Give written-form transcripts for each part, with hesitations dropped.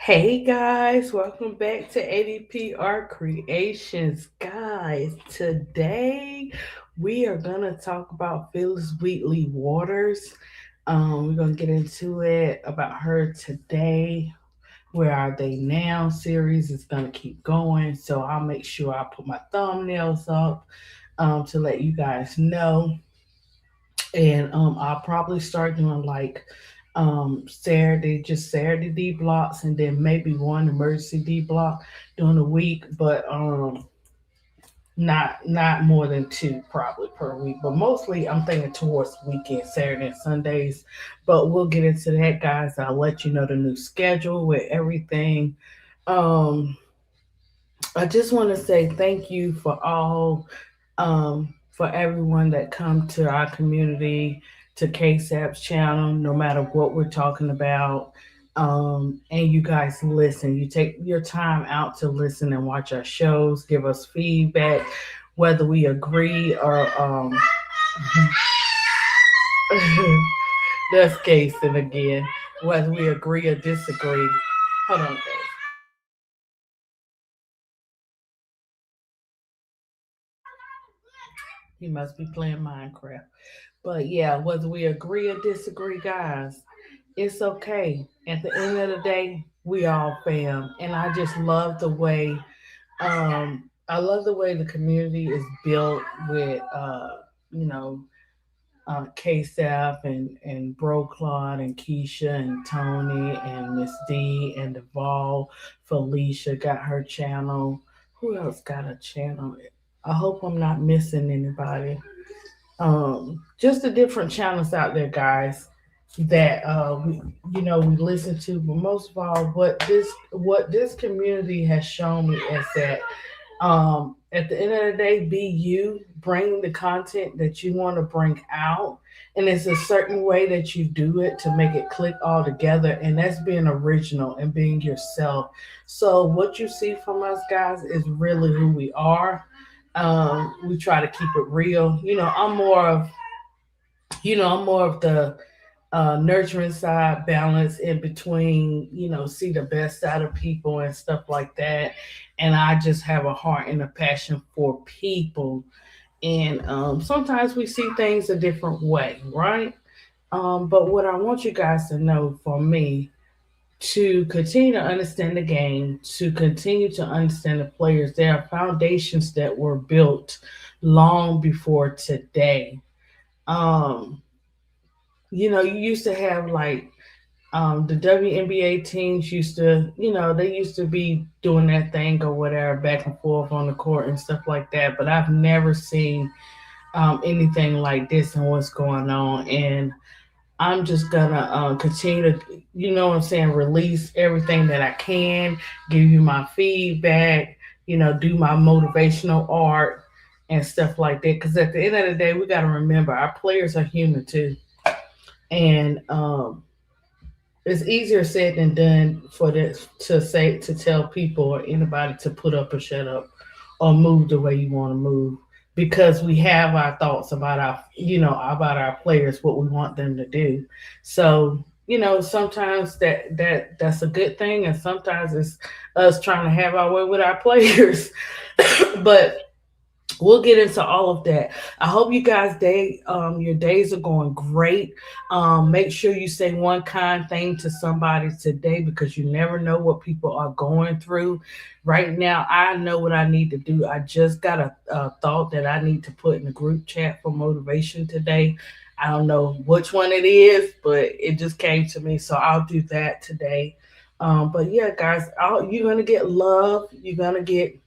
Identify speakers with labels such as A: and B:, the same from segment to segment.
A: Hey guys, welcome back to ADPR Creations. Guys, today we are going to talk about Phyllis Wheatley Waters. We're going to get into it about her today. Where Are They Now series is going to keep going. So I'll make sure I put my thumbnails up to let you guys know. And I'll probably start doing like Saturday D blocks, and then maybe one emergency D block during the week, but not more than two probably per week. But mostly I'm thinking towards the weekend, Saturday and Sundays. But we'll get into that, guys. I'll let you know the new schedule with everything. Um, I just want to say thank you for everyone that come to our community, to KSAP's channel, no matter what we're talking about. And you guys listen. You take your time out to listen and watch our shows, give us feedback, whether we agree or that's casing again, whether we agree or disagree. Hold on, guys. He must be playing Minecraft. But yeah, whether we agree or disagree, guys, it's okay. At the end of the day, we all fam. And I love the way the community is built with you know, KSAF and Bro Claude and Keisha and Tony and Miss D and Duvall. Felicia got her channel. Who else got a channel? I hope I'm not missing anybody. Just the different channels out there, guys, that we listen to. But most of all, what this community has shown me is that at the end of the day, be you, bring the content that you want to bring out, and it's a certain way that you do it to make it click all together, and that's being original and being yourself. So what you see from us, guys, is really who we are. We try to keep it real. I'm more of the nurturing side, balance in between, see the best out of people and stuff like that. And I just have a heart and a passion for people. And sometimes we see things a different way, right? But what I want you guys to know, for me, to continue to understand the game, to continue to understand the players, there are foundations that were built long before today. Um, you used to have like the WNBA teams they used to be doing that thing or whatever back and forth on the court and stuff like that. But I've never seen anything like this and what's going on. And I'm just gonna continue to, what I'm saying, release everything that I can, give you my feedback, do my motivational art and stuff like that. Because at the end of the day, we got to remember our players are human too. And it's easier said than done for this to tell people or anybody to put up or shut up or move the way you want to move, because we have our thoughts about our players, what we want them to do. So sometimes that's a good thing, and sometimes it's us trying to have our way with our players. But we'll get into all of that. I hope you guys your days are going great. Make sure you say one kind thing to somebody today, because you never know what people are going through. Right now, I know what I need to do. I just got a thought that I need to put in the group chat for motivation today. I don't know which one it is, but it just came to me, so I'll do that today. But yeah, guys, you're gonna get love. You're gonna get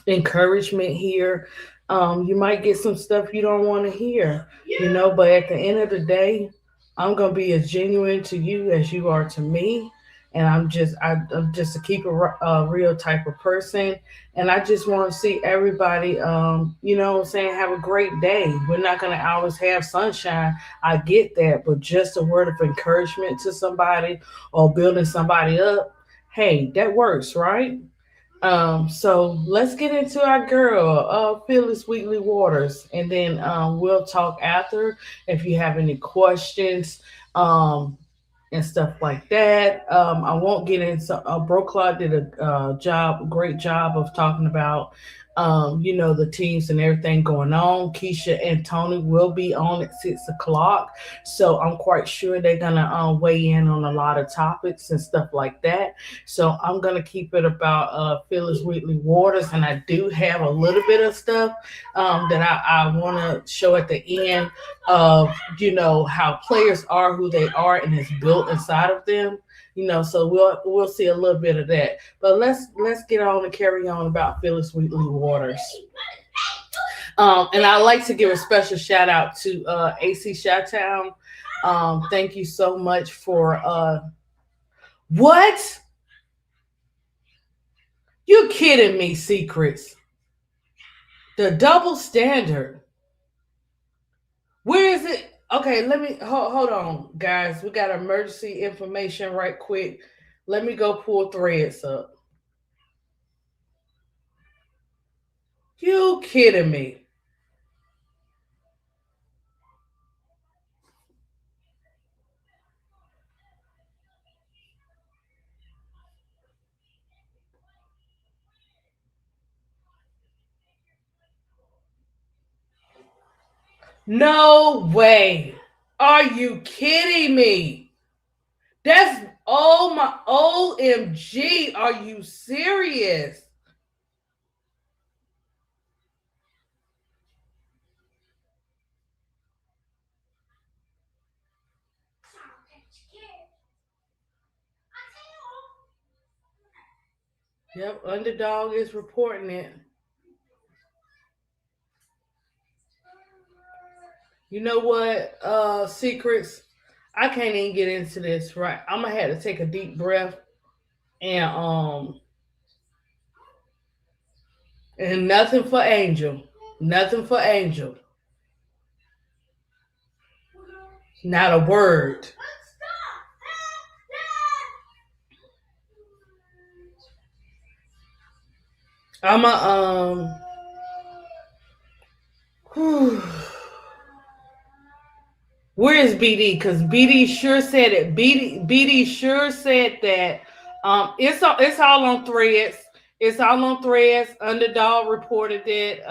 A: encouragement here. You might get some stuff you don't want to hear, but at the end of the day, I'm gonna be as genuine to you as you are to me, and I'm just a keep a real type of person, and I just want to see everybody, what I'm saying, have a great day. We're not gonna always have sunshine. I get that, but just a word of encouragement to somebody or building somebody up, hey, that works, right? So let's get into our girl, Phyllis Wheatley Waters, and then we'll talk after if you have any questions. Um, and stuff like that. I won't get into. Bro Claude did a great job of talking about, the teams and everything going on. Keisha and Tony will be on at 6 o'clock, so I'm quite sure they're gonna weigh in on a lot of topics and stuff like that. So I'm gonna keep it about Phyllis Wheatley Waters, and I do have a little bit of stuff that I want to show at the end of how players are who they are and it's built inside of them. So we'll see a little bit of that. But let's get on and carry on about Phyllis Wheatley Waters. And I'd like to give a special shout out to AC Chi-Town. Thank you so much for what? You kidding me, Secrets? The double standard. Where is it? Okay, let me hold on, guys. We got emergency information right quick. Let me go pull threads up. You kidding me? No way. Are you kidding me? That's oh my OMG. Are you serious? Yep, Underdog is reporting it. You know what, Secrets? I can't even get into this, right? I'm gonna have to take a deep breath and and nothing for Angel. Nothing for Angel. Not a word. I'm a whew. Where is BD? Because BD sure said it. BD sure said that. It's all on threads. It's all on threads. Underdog reported it.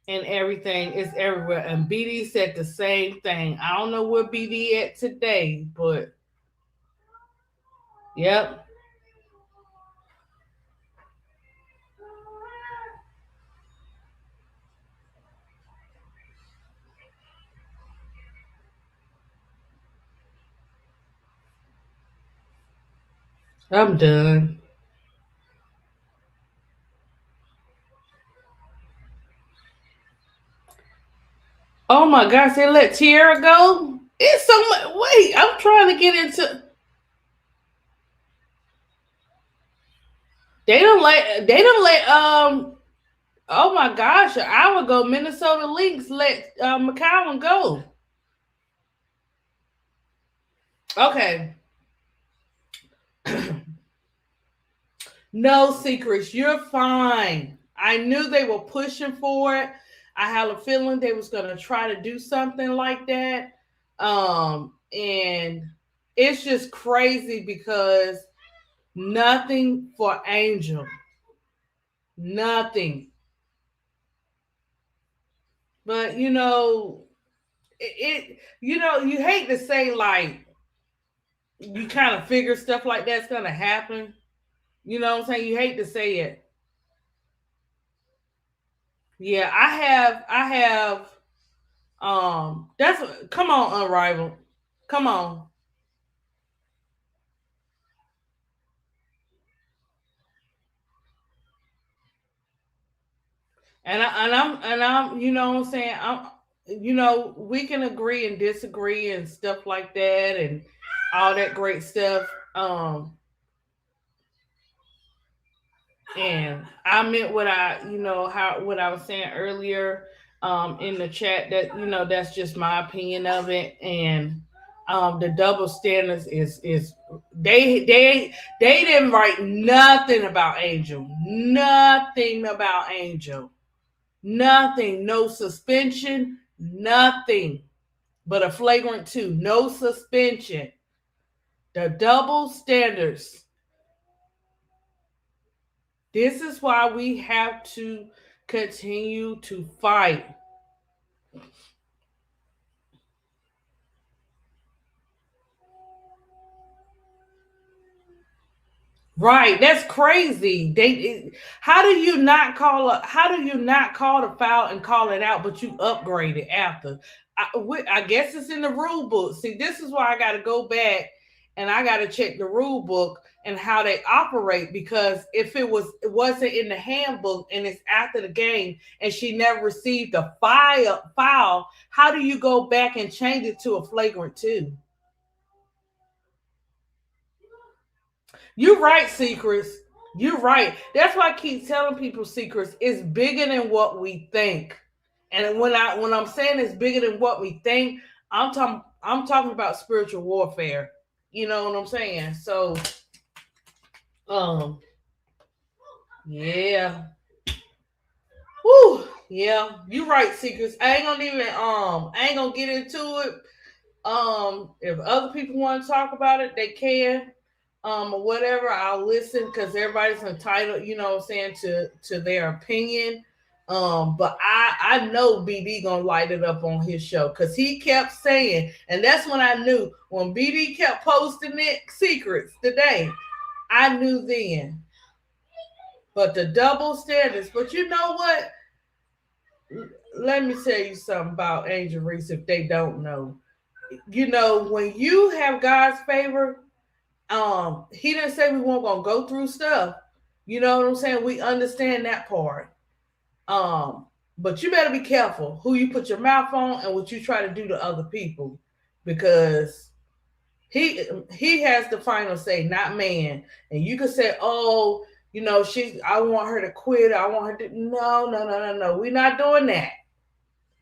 A: And everything is everywhere. And BD said the same thing. I don't know where BD at today, but yep. I'm done. Oh my gosh, they let Tierra go? It's so much. Wait, I'm trying to get into. They don't let oh my gosh, an hour ago Minnesota Lynx let McCowan go. Okay. No Secrets, you're fine. I knew they were pushing for it. I had a feeling they was gonna try to do something like that. And it's just crazy because nothing for Angel. Nothing. But you hate to say like you kind of figure stuff like that's gonna happen. You know what I'm saying? You hate to say it. Yeah, I have that's come on, Unrivaled. Come on. And I'm what I'm saying, we can agree and disagree and stuff like that and all that great stuff. And I meant what what I was saying earlier in the chat, that that's just my opinion of it. And the double standards is they didn't write nothing about Angel, nothing about Angel, nothing, no suspension, nothing but a flagrant two, no suspension. The double standards. This is why we have to continue to fight. Right, that's crazy. How do you not call how do you not call the foul and call it out, but you upgrade it after? I guess it's in the rule book. See, this is why I got to go back and I got to check the rule book and how they operate, because if it wasn't in the handbook and it's after the game and she never received a foul, how do you go back and change it to a flagrant two? You're right, Secrets. You're right. That's why I keep telling people Secrets is bigger than what we think. And when I'm saying it's bigger than what we think, I'm talking about spiritual warfare. You know what I'm saying? So um yeah. Whew. Yeah, you're right, Secrets. I ain't gonna get into it. If other people want to talk about it, they can. Or whatever, I'll listen because everybody's entitled, you know what I'm saying, to their opinion. But I know BD gonna light it up on his show because he kept saying, and that's when I knew when BD kept posting it secrets today. I knew then. But the double standards. But you know what? Let me tell you something about Angel Reese if they don't know. You know, when you have God's favor, he didn't say we weren't gonna go through stuff. You know what I'm saying? We understand that part. Um, but you better be careful who you put your mouth on and what you try to do to other people, because he has the final say, not man. And you can say, oh, you know, I want her to quit. I want her to. No, no, no, no, no. We're not doing that.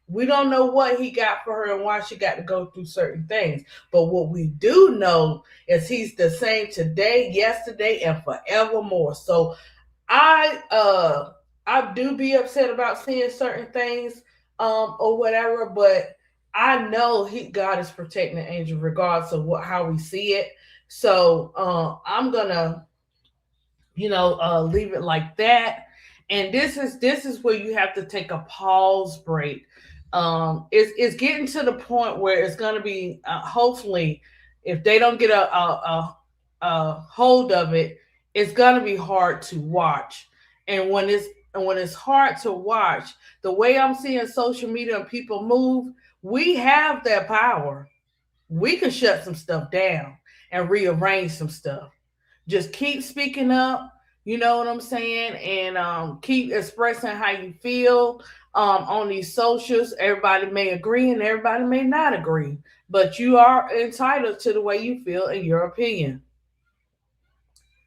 A: We don't know what he got for her and why she got to go through certain things. But what we do know is he's the same today, yesterday, and forevermore. So I do be upset about seeing certain things or whatever, but I know God is protecting the angel regardless of how we see it. So I'm gonna leave it like that. And this is where you have to take a pause break. It's getting to the point where it's going to be hopefully, if they don't get a hold of it, it's going to be hard to watch. And when it's hard to watch, the way I'm seeing social media and people move, we have that power. We can shut some stuff down and rearrange some stuff. Just keep speaking up, you know what I'm saying, and keep expressing how you feel on these socials. Everybody may agree and everybody may not agree, but you are entitled to the way you feel and your opinion.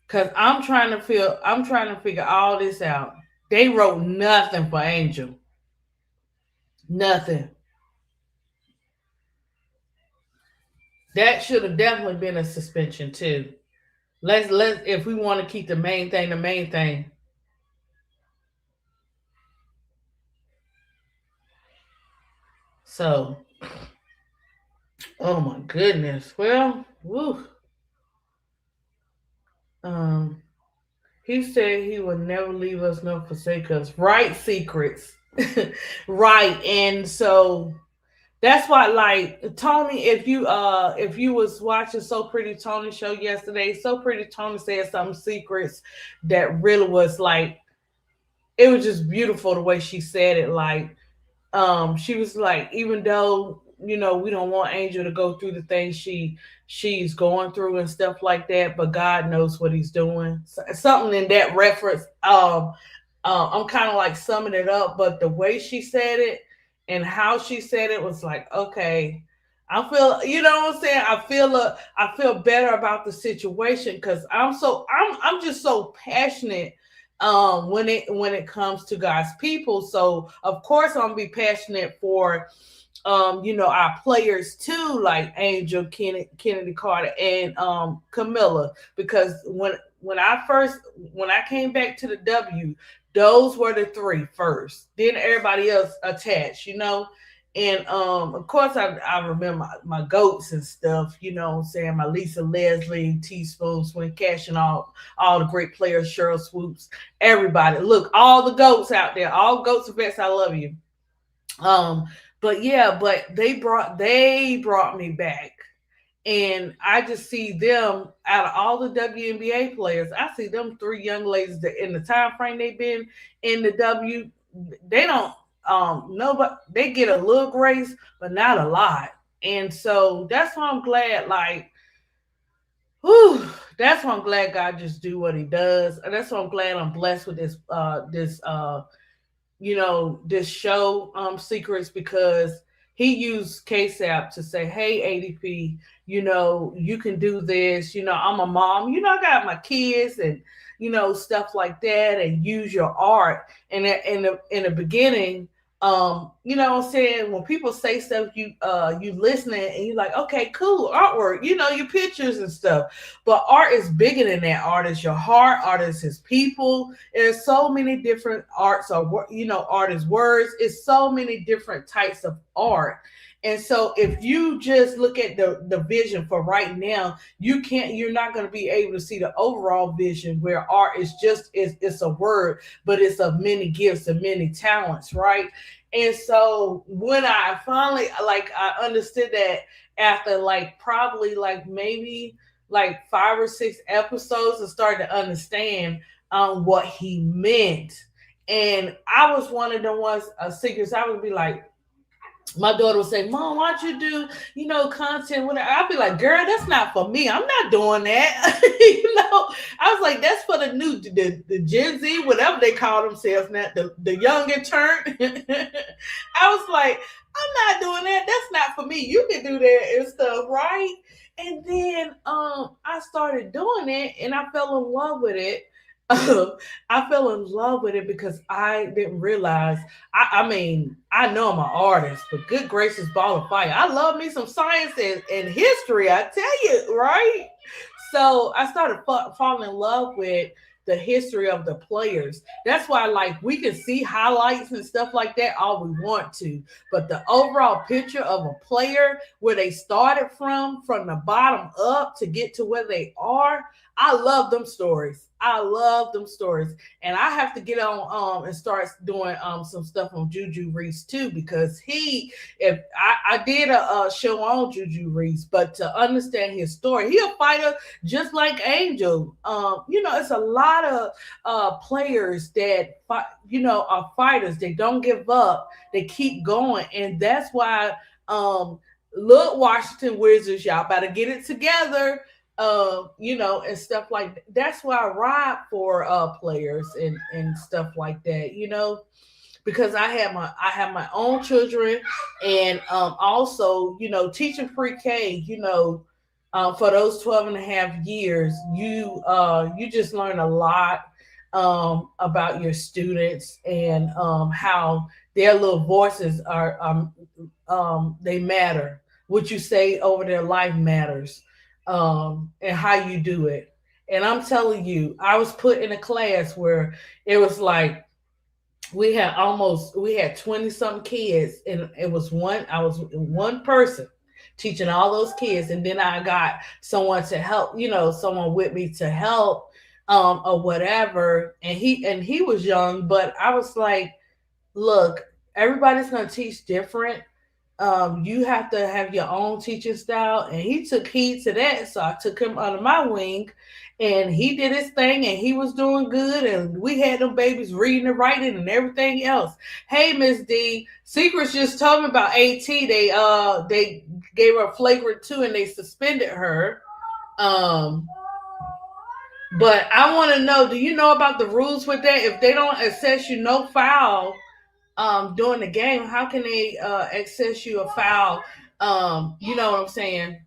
A: Because I'm trying to figure all this out. They wrote nothing for Angel. Nothing. That should have definitely been a suspension too. Let's if we want to keep the main thing the main thing. So, oh my goodness. Well, woo. Um, he said he would never leave us nor forsake us. Right, secrets. Right, and so that's why, like Tony, if you was watching So Pretty Tony show yesterday, So Pretty Tony said some secrets that really was like, it was just beautiful the way she said it. Like she was like, even though we don't want Angel to go through the things she's going through and stuff like that, but God knows what he's doing. Something in that reference. I'm kind of like summing it up, but the way she said it and how she said it was like, okay, I feel, you know what I'm saying? I feel better about the situation because I'm just so passionate when it comes to God's people. So of course I'm gonna be passionate for our players too, like Angel, Kennedy Carter, and Camilla, because when I came back to the W, those were the three first. Then everybody else attached, And of course I remember my goats and stuff, you know what I'm saying, my Lisa Leslie, Teaspoon, Swing Cash, and all the great players, Cheryl Swoops, everybody. Look, all the goats out there, all goats vets, I love you. Um, but yeah, but they brought me back. And I just see them out of all the WNBA players. I see them three young ladies that in the time frame they've been in the they don't nobody they get a little grace, but not a lot. And so that's why I'm glad, like, whew, that's why I'm glad God just do what he does. And that's why I'm glad I'm blessed with this show, Secrets, because he used KSAP to say, hey, ADP, you can do this. I'm a mom, I got my kids and, stuff like that, and use your art. And in the beginning, what I'm saying, when people say stuff, you listening and you're like, okay, cool, artwork, your pictures and stuff. But art is bigger than that. Art is your heart, art is his people. There's so many different arts, or art is words. It's so many different types of art. And so if you just look at the vision for right now, you're not going to be able to see the overall vision, where art is just it's a word, but it's of many gifts and many talents, right? And so when I finally, like, I understood that after, like, probably, like, maybe like 5 or 6 episodes, and started to understand what he meant. And I was one of the ones, secrets. I would be like, my daughter would say, Mom, why don't you do, content? Whatever. I'd be like, girl, that's not for me. I'm not doing that. I was like, that's for the Gen Z, whatever they call themselves now, the younger turn. I was like, I'm not doing that. That's not for me. You can do that and stuff, right? And then I started doing it, and I fell in love with it. I fell in love with it because I didn't realize. I mean, I know I'm an artist, but good gracious, ball of fire! I love me some science and history. I tell you, right? So I started falling in love with the history of the players. That's why, like, we can see highlights and stuff like that all we want to, but the overall picture of a player, where they started from the bottom up to get to where they are, I love them stories. I love them stories. And I have to get on and start doing some stuff on Juju Reese too, because if I did a show on Juju Reese, but to understand his story, he a fighter just like Angel. It's a lot of players that are fighters. They don't give up. They keep going, and that's why look, Washington Wizards, y'all better get it together. And stuff like that. That's why I ride for players and stuff like that. Because I have my own children, and also, teaching pre-K. For those 12 and a half years, you just learn a lot about your students, and how their little voices are they matter. What you say over their life matters, and how you do it. And I'm telling you, I was put in a class where it was like we had 20 something kids, and it was I was one person teaching all those kids, and then I got someone to help, someone with me to help, or whatever. And he was young, but I was like, look, everybody's going to teach different. You have to have your own teaching style. And he took heed to that. So I took him under my wing, and he did his thing, and he was doing good. And we had them babies reading and writing and everything else. Hey, Miss D, Secrets just told me about AT. They gave her a flagrant 2, and they suspended her. Um, but I want to know, do you know about the rules with that? If they don't assess you no foul during the game, how can they access you a foul? You know what I'm saying?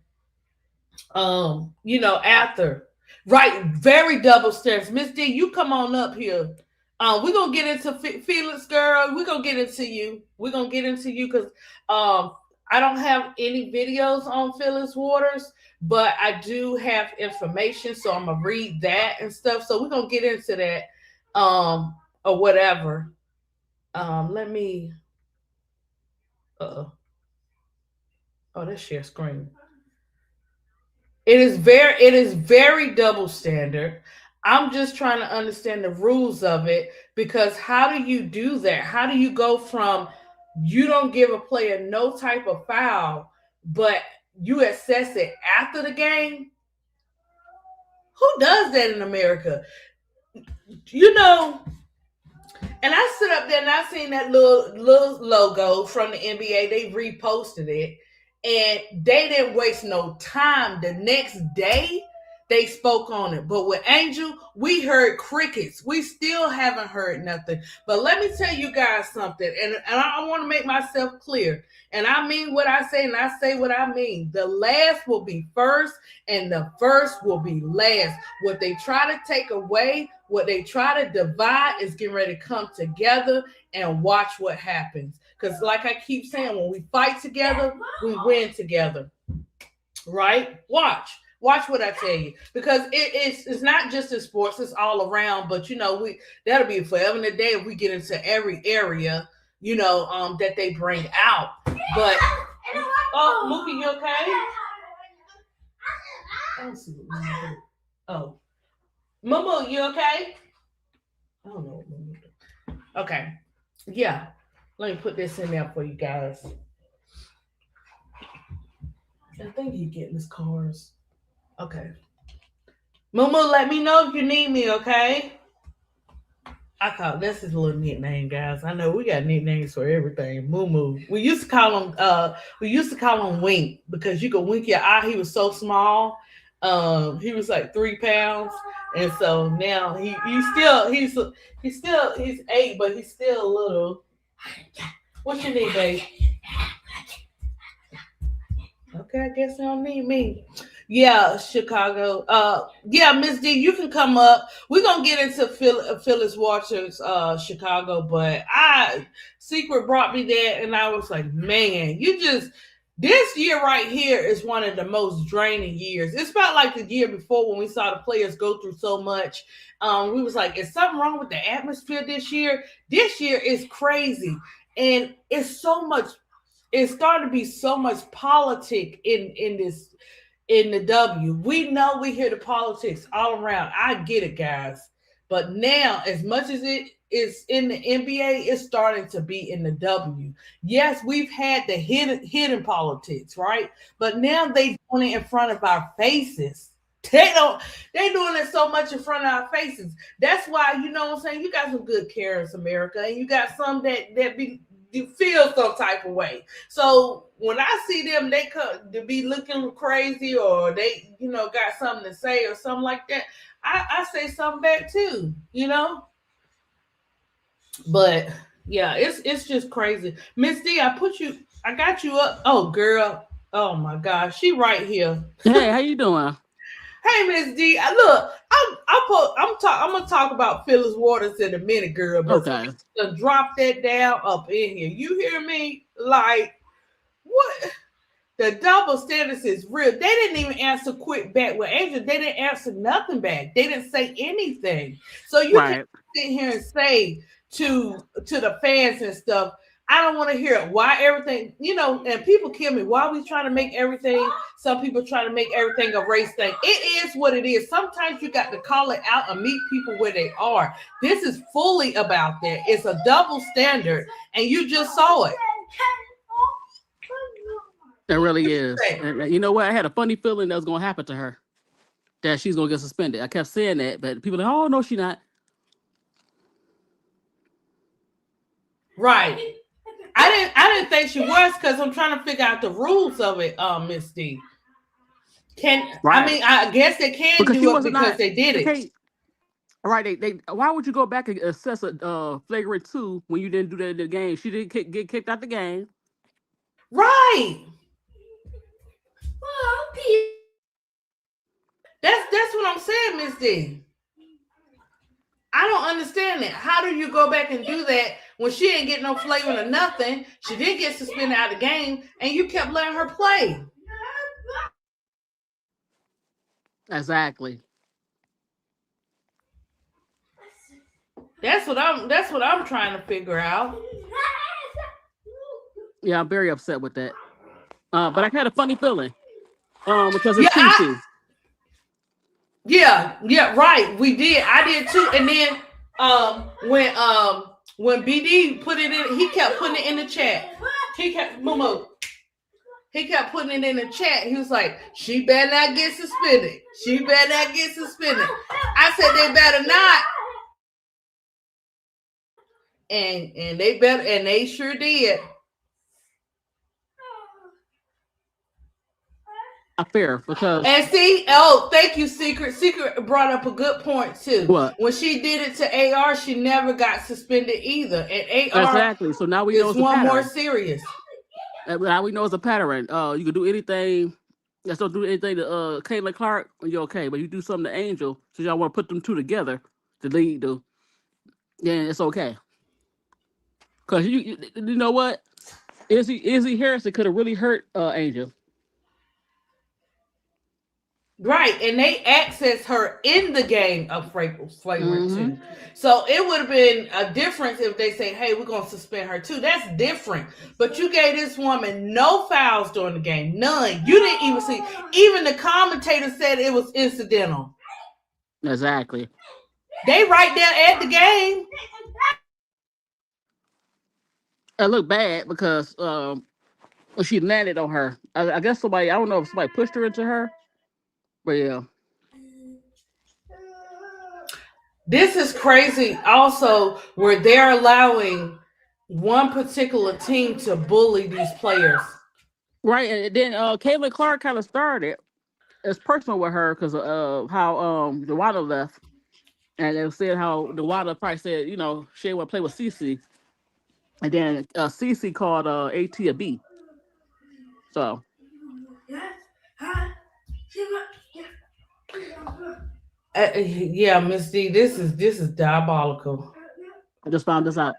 A: After. Right, very double steps. Miss D, you come on up here. We're gonna get into Felix, girl. We're gonna get into you. We're gonna get into you because I don't have any videos on Felix Waters, but I do have information, so I'm gonna read that and stuff. So we're gonna get into that, or whatever. Let me Uh oh, that's share screen. It is very double standard. I'm just trying to understand the rules of it because how do you do that? How do you go from you don't give a player no type of foul, but you assess it after the game? Who does that in America? You know, and I sit up there and I seen that little logo from the NBA. They reposted it, and they didn't waste no time. The next day, they spoke on it. But with Angel, we heard crickets. We still haven't heard nothing. But let me tell you guys something, and I want to make myself clear. And I mean what I say, and I say what I mean. The last will be first, and the first will be last. What they try to take away, what they try to divide, is getting ready to come together and watch what happens. Because, like I keep saying, when we fight together, we win together. Right? Watch what I tell you, because it's not just in sports; it's all around. But we that'll be forever and a day if we get into every area, that they bring out. But oh, Mookie, you okay? I don't see what Mookie do. Oh, Momo, you okay? I don't know what Momo do. Okay, yeah. Let me put this in there for you guys. I think he's getting his cars. Okay. Mumu, let me know if you need me, okay? I call that's his little nickname, guys. I know we got nicknames for everything. Mumu. We used to call him Wink because you could wink your eye. He was so small. He was like 3 pounds. And so now he's 8, but he's still a little. What you need, babe? Okay, I guess they don't need me. Yeah, Chicago. Yeah, Miss D, you can come up. We're gonna get into Phyllis Waters, Chicago, but I Secret brought me there, and I was like, man, this year right here is one of the most draining years. It's about like the year before when we saw the players go through so much. We was like, is something wrong with the atmosphere this year? This year is crazy, and it's starting to be so much politic in the W. We know we hear the politics all around. I get it, guys. But now, as much as it is in the NBA, it's starting to be in the W. Yes, we've had the hidden politics, right? But now they doing it in front of our faces. They don't. They doing it so much in front of our faces. That's why what I'm saying. You got some good Karens, America, and you got some that be you feel some type of way. So when I see them, they come to be looking crazy, or they got something to say or something like that. I say something back too. But yeah, it's just crazy. Miss D, I got you up. Oh girl, oh my gosh, she right here.
B: Hey, how you doing?
A: Hey, Miss D, look, I'm gonna talk about Phyllis Waters in a minute, girl. But
B: Okay.
A: to drop that down up in here, you hear me? Like what? The double standards is real. They didn't even answer quick back with Angel. They didn't answer nothing back. They didn't say anything. So you can
B: Right.
A: sit here and say to the fans and stuff, I don't want to hear it. Why everything, and people kill me. Why are we trying to make everything? Some people try to make everything a race thing. It is what it is. Sometimes you got to call it out and meet people where they are. This is fully about that. It's a double standard, and you just saw it.
B: It really is. And you know what? I had a funny feeling that was gonna happen to her. That she's gonna get suspended. I kept saying that, but people are like, oh no, she not.
A: Right. I didn't think she was because I'm trying to figure out the rules of it, Miss D.
B: Right.
A: I guess they can
B: Because she
A: do it
B: wasn't
A: because
B: not
A: they did
B: they
A: it.
B: can't right, they why would you go back and assess a flagrant two when you didn't do that in the game? She didn't get kicked out the game.
A: Right. That's what I'm saying, Miss D. I don't understand that. How do you go back and do that when she ain't get no flavor or nothing? She did get suspended out of the game, and you kept letting her play.
B: Exactly.
A: That's what I'm trying to figure out.
B: Yeah, I'm very upset with that. But I had a funny feeling. Because
A: Yeah,
B: it's CC.
A: yeah, right. We did. I did too. And then when BD put it in, he kept putting it in the chat. He kept Momo. He kept putting it in the chat. He was like, "She better not get suspended. She better not get suspended." I said, "They better not." And they better, and they sure did.
B: Not fair because
A: And see, thank you, Secret. Secret brought up a good point too.
B: what?
A: When she did it to AR, she never got suspended either. And AR
B: Exactly. So now we know
A: is
B: it's a
A: one more
B: pattern.
A: serious.
B: Now we know it's a pattern. You can do anything. Just don't do anything to Caitlin Clark, you're okay. But you do something to Angel, so y'all want to put them two together to lead the, then it's okay. Cause you know what? Izzy Harrison could have really hurt Angel.
A: Right, and they access her in the game of flagrant
B: Mm-hmm.
A: too. So it would have been a difference if they say, "Hey, we're gonna suspend her too." That's different. But you gave this woman no fouls during the game, none. You didn't even see. Even the commentator said it was incidental.
B: Exactly.
A: They right there at the game.
B: It looked bad because she landed on her. I guess somebody, I don't know if somebody pushed her into her, but yeah.
A: This is crazy. Also, where they're allowing one particular team to bully these players.
B: Right, and then Caitlin Clark kind of started. It's personal with her because of how Dewada left, and they said how Dewada probably said she didn't want to play with CC, and then CC called AT a B. So
A: Yeah, Miss D, this is diabolical.
B: I just found this out.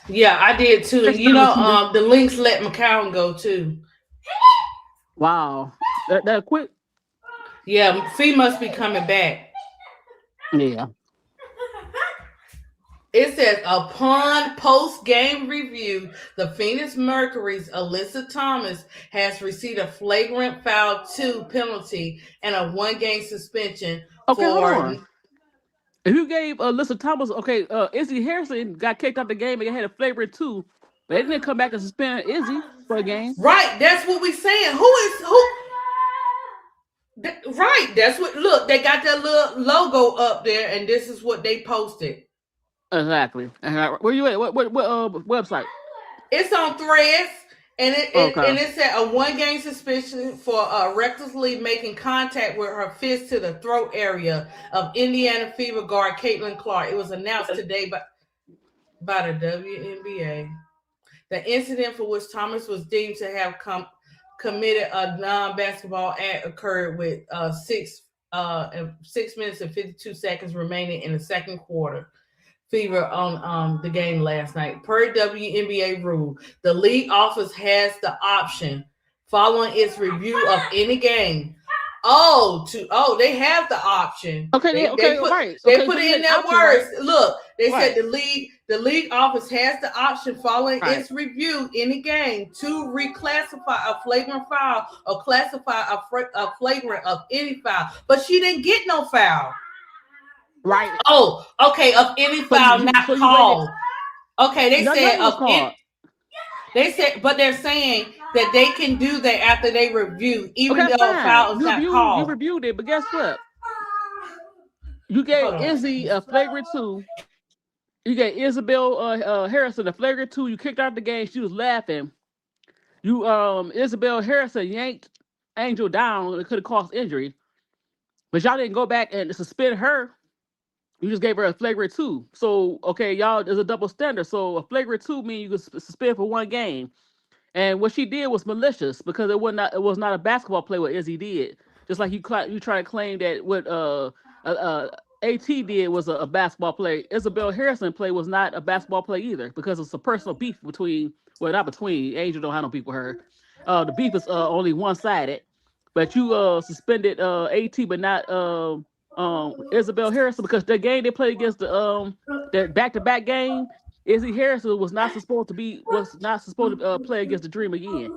A: Yeah, I did too. And
B: Explain, Rashida.
A: the Lynx let McCown go too.
B: Wow, that quick.
A: Yeah, Fee must be coming back.
B: Yeah.
A: It says upon post game review, the Phoenix Mercury's Alyssa Thomas has received a flagrant foul 2 penalty and a 1 game suspension
B: Okay, hold
A: for.
B: on. If you gave Alyssa Thomas, okay, Izzy Harrison got kicked out the game and had a flavor too, but they didn't come back and suspend Izzy for a game.
A: Right, that's what we saying. Who is who? Right, that's what. Look, they got that little logo up there, and this is what they posted.
B: Exactly. Where you at? What website?
A: It's on Threads, and
B: Okay.
A: it said a 1 game suspension for recklessly making contact with her fist to the throat area of Indiana Fever guard Caitlin Clark. It was announced today by the WNBA. The incident for which Thomas was deemed to have committed a non-basketball act occurred with 6 minutes and 52 seconds remaining in the second quarter. Fever on the game last night. Per WNBA rule, the league office has the option, following its review of any game. They have the option.
B: Okay. Okay. Right.
A: They
B: Okay.
A: put
B: So you
A: it in
B: had
A: their
B: option, right?
A: words. Look, they
B: Right.
A: said the league office has the option, following
B: Right.
A: its review any game, to reclassify a flagrant foul or classify a flagrant of any foul. But she didn't get no foul.
B: Right.
A: Oh, okay, of any
B: So
A: foul not
B: you waited.
A: called. Okay, they said
B: Nothing was
A: of it.
B: called.
A: They said, but they're saying that they can do that after they review, even
B: Okay,
A: though a
B: fine.
A: foul is not
B: You
A: called.
B: reviewed it, but guess what? You
A: Hold
B: gave
A: on.
B: Izzy a flagrant 2. You gave Isabel Harrison a flagrant 2. You kicked out the game. She was laughing. You Isabel Harrison yanked Angel down. It could have caused injury, but y'all didn't go back and suspend her. You just gave her a flagrant 2. So okay, y'all, there's a double standard. So a flagrant 2 means you could suspend for 1 game. And what she did was malicious because it was not a basketball play what Izzy did. Just like you try to claim that what AT did was a basketball play. Isabel Harrison play was not a basketball play either because it's a personal beef between, well, not between, Angel don't have no beef with her. The beef is only one sided. But you suspended AT but not Isabel Harrison because the game they played against the that back to back game. Izzy Harrison was not supposed to play against the Dream again.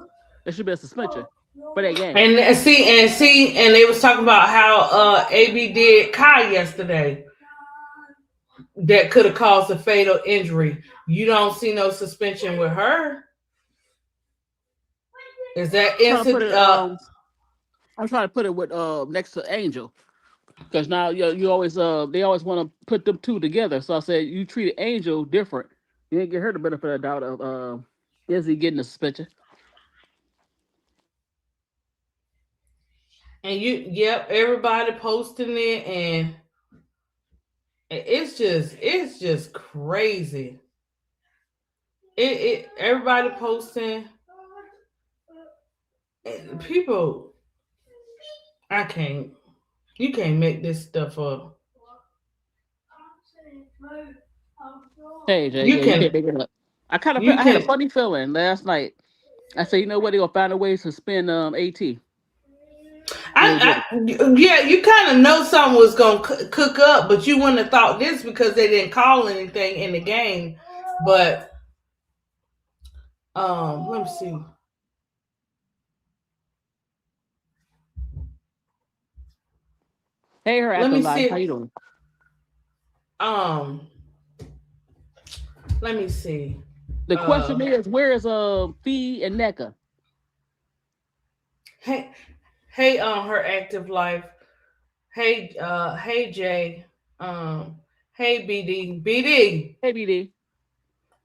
B: There should be a suspension for that game.
A: And they was talking about how AB did Kai yesterday that could have caused a fatal injury. You don't see no suspension with her. Is that
B: I'm trying to put
A: instant?
B: it. I'm trying to put it with next to Angel because now you always they always want to put them two together. So I said you treated Angel different. You didn't get her the benefit of the doubt of Izzy getting the suspension.
A: And yep, everybody posting it, and it's just crazy. Everybody posting, people. I can't. You can't make this stuff up.
B: Hey Jay,
A: You
B: yeah, you
A: can.
B: can't make it up.
A: You
B: I had a
A: can.
B: funny feeling last night. I said, you know what, they gonna find a way to suspend At. They did.
A: Yeah, you kind of know something was gonna cook up, but you wouldn't have thought this because they didn't call anything in the game. But let me see.
B: Hey, her
A: Let me
B: afterlife. How
A: see.
B: you doing?
A: Um, let me see.
B: The question
A: Uh,
B: is, where is Fee and NECA?
A: hey, hey, her active life. Hey, Jay. Um, hey, BD.
B: Hey BD.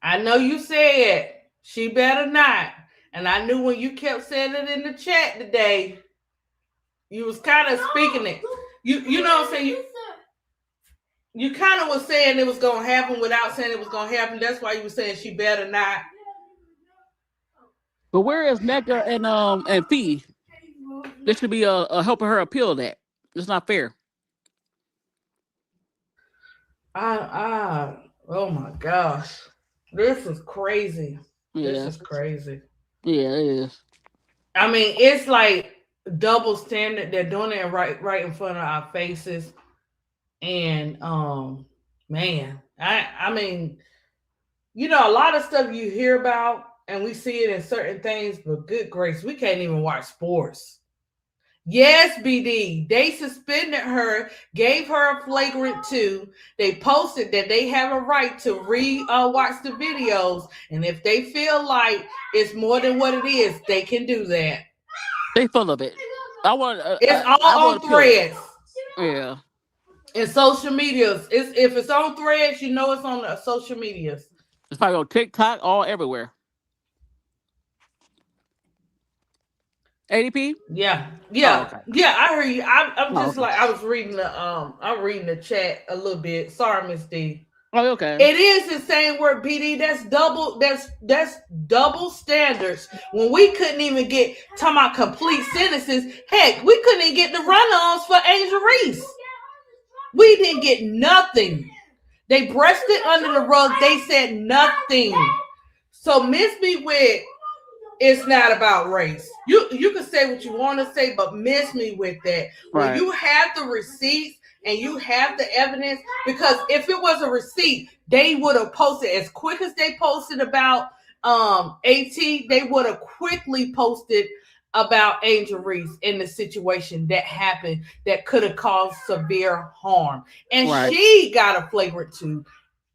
A: I know you said she better not, and I knew when you kept saying it in the chat today, you was kind of speaking it. You know what I'm saying? You kind of was saying it was gonna happen without saying it was gonna happen. That's why you were saying she better not.
B: But where is NECA and Fee? They should be helping her appeal that. It's not fair.
A: Oh my gosh, this is crazy. This
B: Yeah,
A: is crazy.
B: yeah, it is.
A: I mean, it's like double standard. They're doing it right in front of our faces, and man, I mean, a lot of stuff you hear about and we see it in certain things, but good grace, we can't even watch sports. Yes, BD. They suspended her, gave her a flagrant two. They posted that they have a right to watch the videos, and if they feel like it's more than what it is, they can do that.
B: They full of it.
A: It's
B: I
A: all
B: want
A: on
B: to appeal that.
A: threads
B: Yeah.
A: and social medias. If it's on threads, it's on the social medias.
B: It's probably on TikTok, all everywhere. ADP?
A: Yeah,
B: Oh,
A: yeah,
B: okay.
A: yeah. I heard you. I'm
B: Oh,
A: just
B: okay.
A: like I was reading I'm reading the chat a little bit. Sorry, Miss D.
B: Oh, okay.
A: It is the same word, BD. That's double. That's double standards. When we couldn't even get talking about complete sentences. Heck, we couldn't even get the run-ons for Angel Reese. We didn't get nothing. They brushed it under the rug. They said nothing. So miss me with it's not about race. You can say what you want to say, but miss me with that. When
B: Right.
A: you have the receipts and you have the evidence, because if it was a receipt, they would have posted as quick as they posted about AT. They would have quickly posted about Angel Reese in the situation that happened that could have caused severe harm, and
B: Right.
A: she got a flagrant two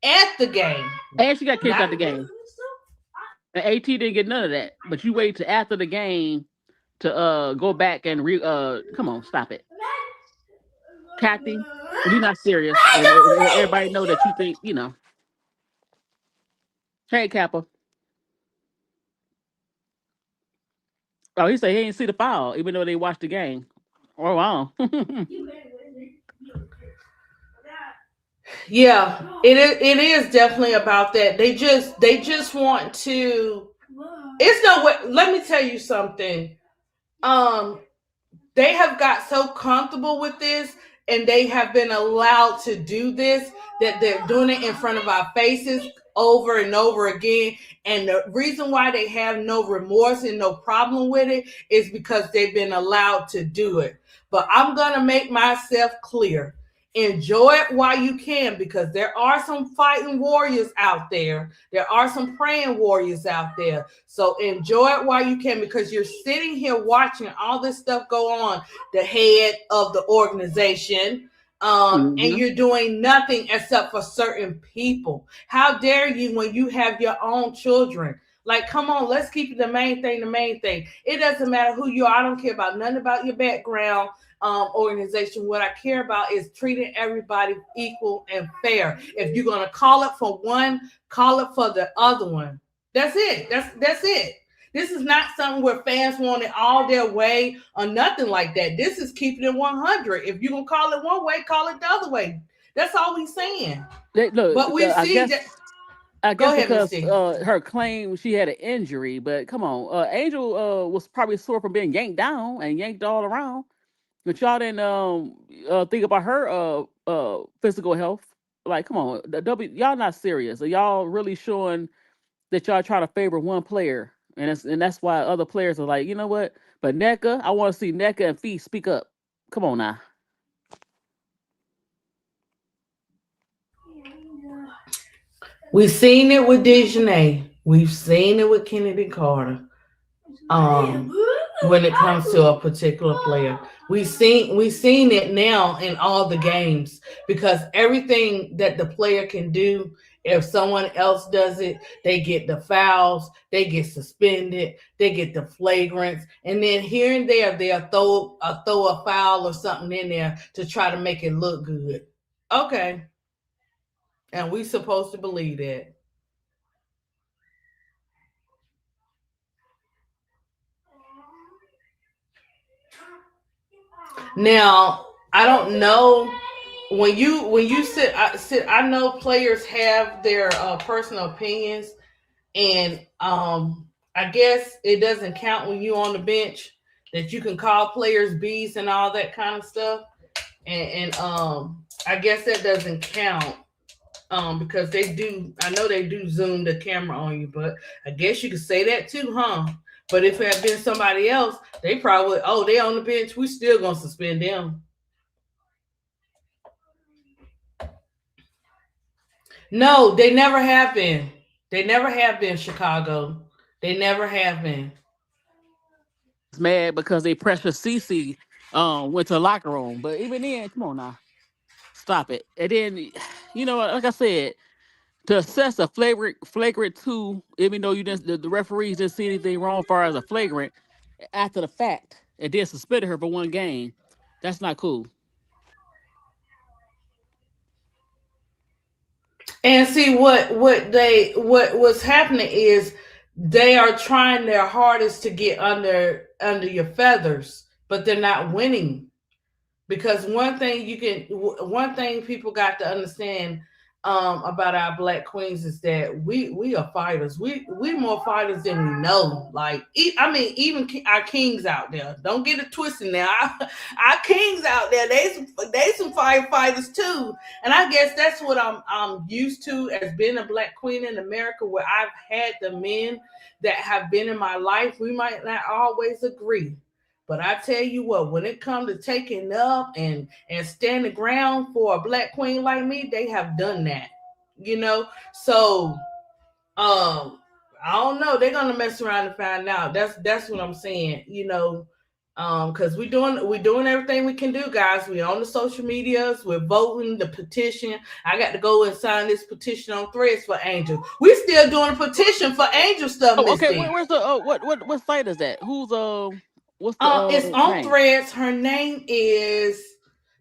A: at the game.
B: And she got kicked out
A: Not
B: the game. And AT didn't get none of that. But you wait to after the game to go back and come on, stop it. Kathy, you're not serious. And everybody know that you think, Hey Kappa. Oh, he said he didn't see the foul, even though they watched the game. Oh wow.
A: Yeah, it is definitely about that. They just want to. It's no way. Let me tell you something. Um, they have got so comfortable with this, and they have been allowed to do this that they're doing it in front of our faces over and over again. And the reason why they have no remorse and no problem with it is because they've been allowed to do it. But I'm gonna make myself clear. Enjoy it while you can, because there are some fighting warriors out there. There are some praying warriors out there. So enjoy it while you can, because you're sitting here watching all this stuff go on, the head of the organization, and
B: Mm-hmm.
A: you're doing nothing except for certain people. How dare you when you have your own children? Like, come on, let's keep it the main thing, the main thing. It doesn't matter who you are. I don't care about nothing about your background, organization. What I care about is treating everybody equal and fair. If you're gonna call it for one, call it for the other one. That's it. That's it. This is not something where fans want it all their way or nothing like that. This is keeping it 100. If you're gonna call it one way, call it the other way. That's all we saying.
B: Look,
A: But we
B: I
A: see that.
B: guess. I
A: Go
B: guess
A: ahead, Miss
B: because
A: T.
B: her claim she had an injury, but come on, Angel was probably sore from being yanked down and yanked all around. But y'all didn't think about her physical health. Like, come on, y'all not serious. Are y'all really showing that y'all trying to favor one player? And that's why other players are like, you know what? But NECA, I want to see NECA and Fee speak up. Come on now.
A: We've seen it with Dejanay. We've seen it with Kennedy Carter. Um, when it comes to a particular player, we've seen it now in all the games, because everything that the player can do, if someone else does it, they get the fouls, they get suspended, they get the flagrants, and then here and there they'll throw a foul or something in there to try to make it look good. Okay, and we supposed to believe that. Now, I don't know, when you sit, I know players have their personal opinions, and I guess it doesn't count when you on the bench, that you can call players bees and all that kind of stuff, and I guess that doesn't count, because they do. I know they do zoom the camera on you, but I guess you could say that too, huh? But if it had been somebody else, they probably, oh, they on the bench, we still gonna suspend them. No, they never have been. They never have been, Chicago. They never have been.
B: Mad because they pressure CC went to the locker room. But even then, come on now. Stop it. And then, like I said, to assess a flagrant two, even though you didn't, the referees didn't see anything wrong as far as a flagrant after the fact, and then suspended her for one game. That's not cool.
A: And see, what's happening is they are trying their hardest to get under your feathers, but they're not winning. Because one thing people got to understand, about our black queens, is that we are fighters. We more fighters than we know. Like, I mean, even our kings out there, don't get it twisted now. Our kings out there, they some firefighters too. And I guess that's what I'm used to as being a black queen in America, where I've had the men that have been in my life. We might not always agree, but I tell you what, when it comes to taking up and standing ground for a black queen like me, they have done that. You know, so I don't know. They're gonna mess around and find out. That's what I'm saying. Because we doing everything we can do, guys. We on the social medias. We're voting the petition. I got to go and sign this petition on Threads for Angel. We still doing a petition for Angel stuff,
B: Oh,
A: Miss
B: okay.
A: D.
B: Where's the what site is that? What's the
A: It's on
B: name?
A: Threads. Her name is.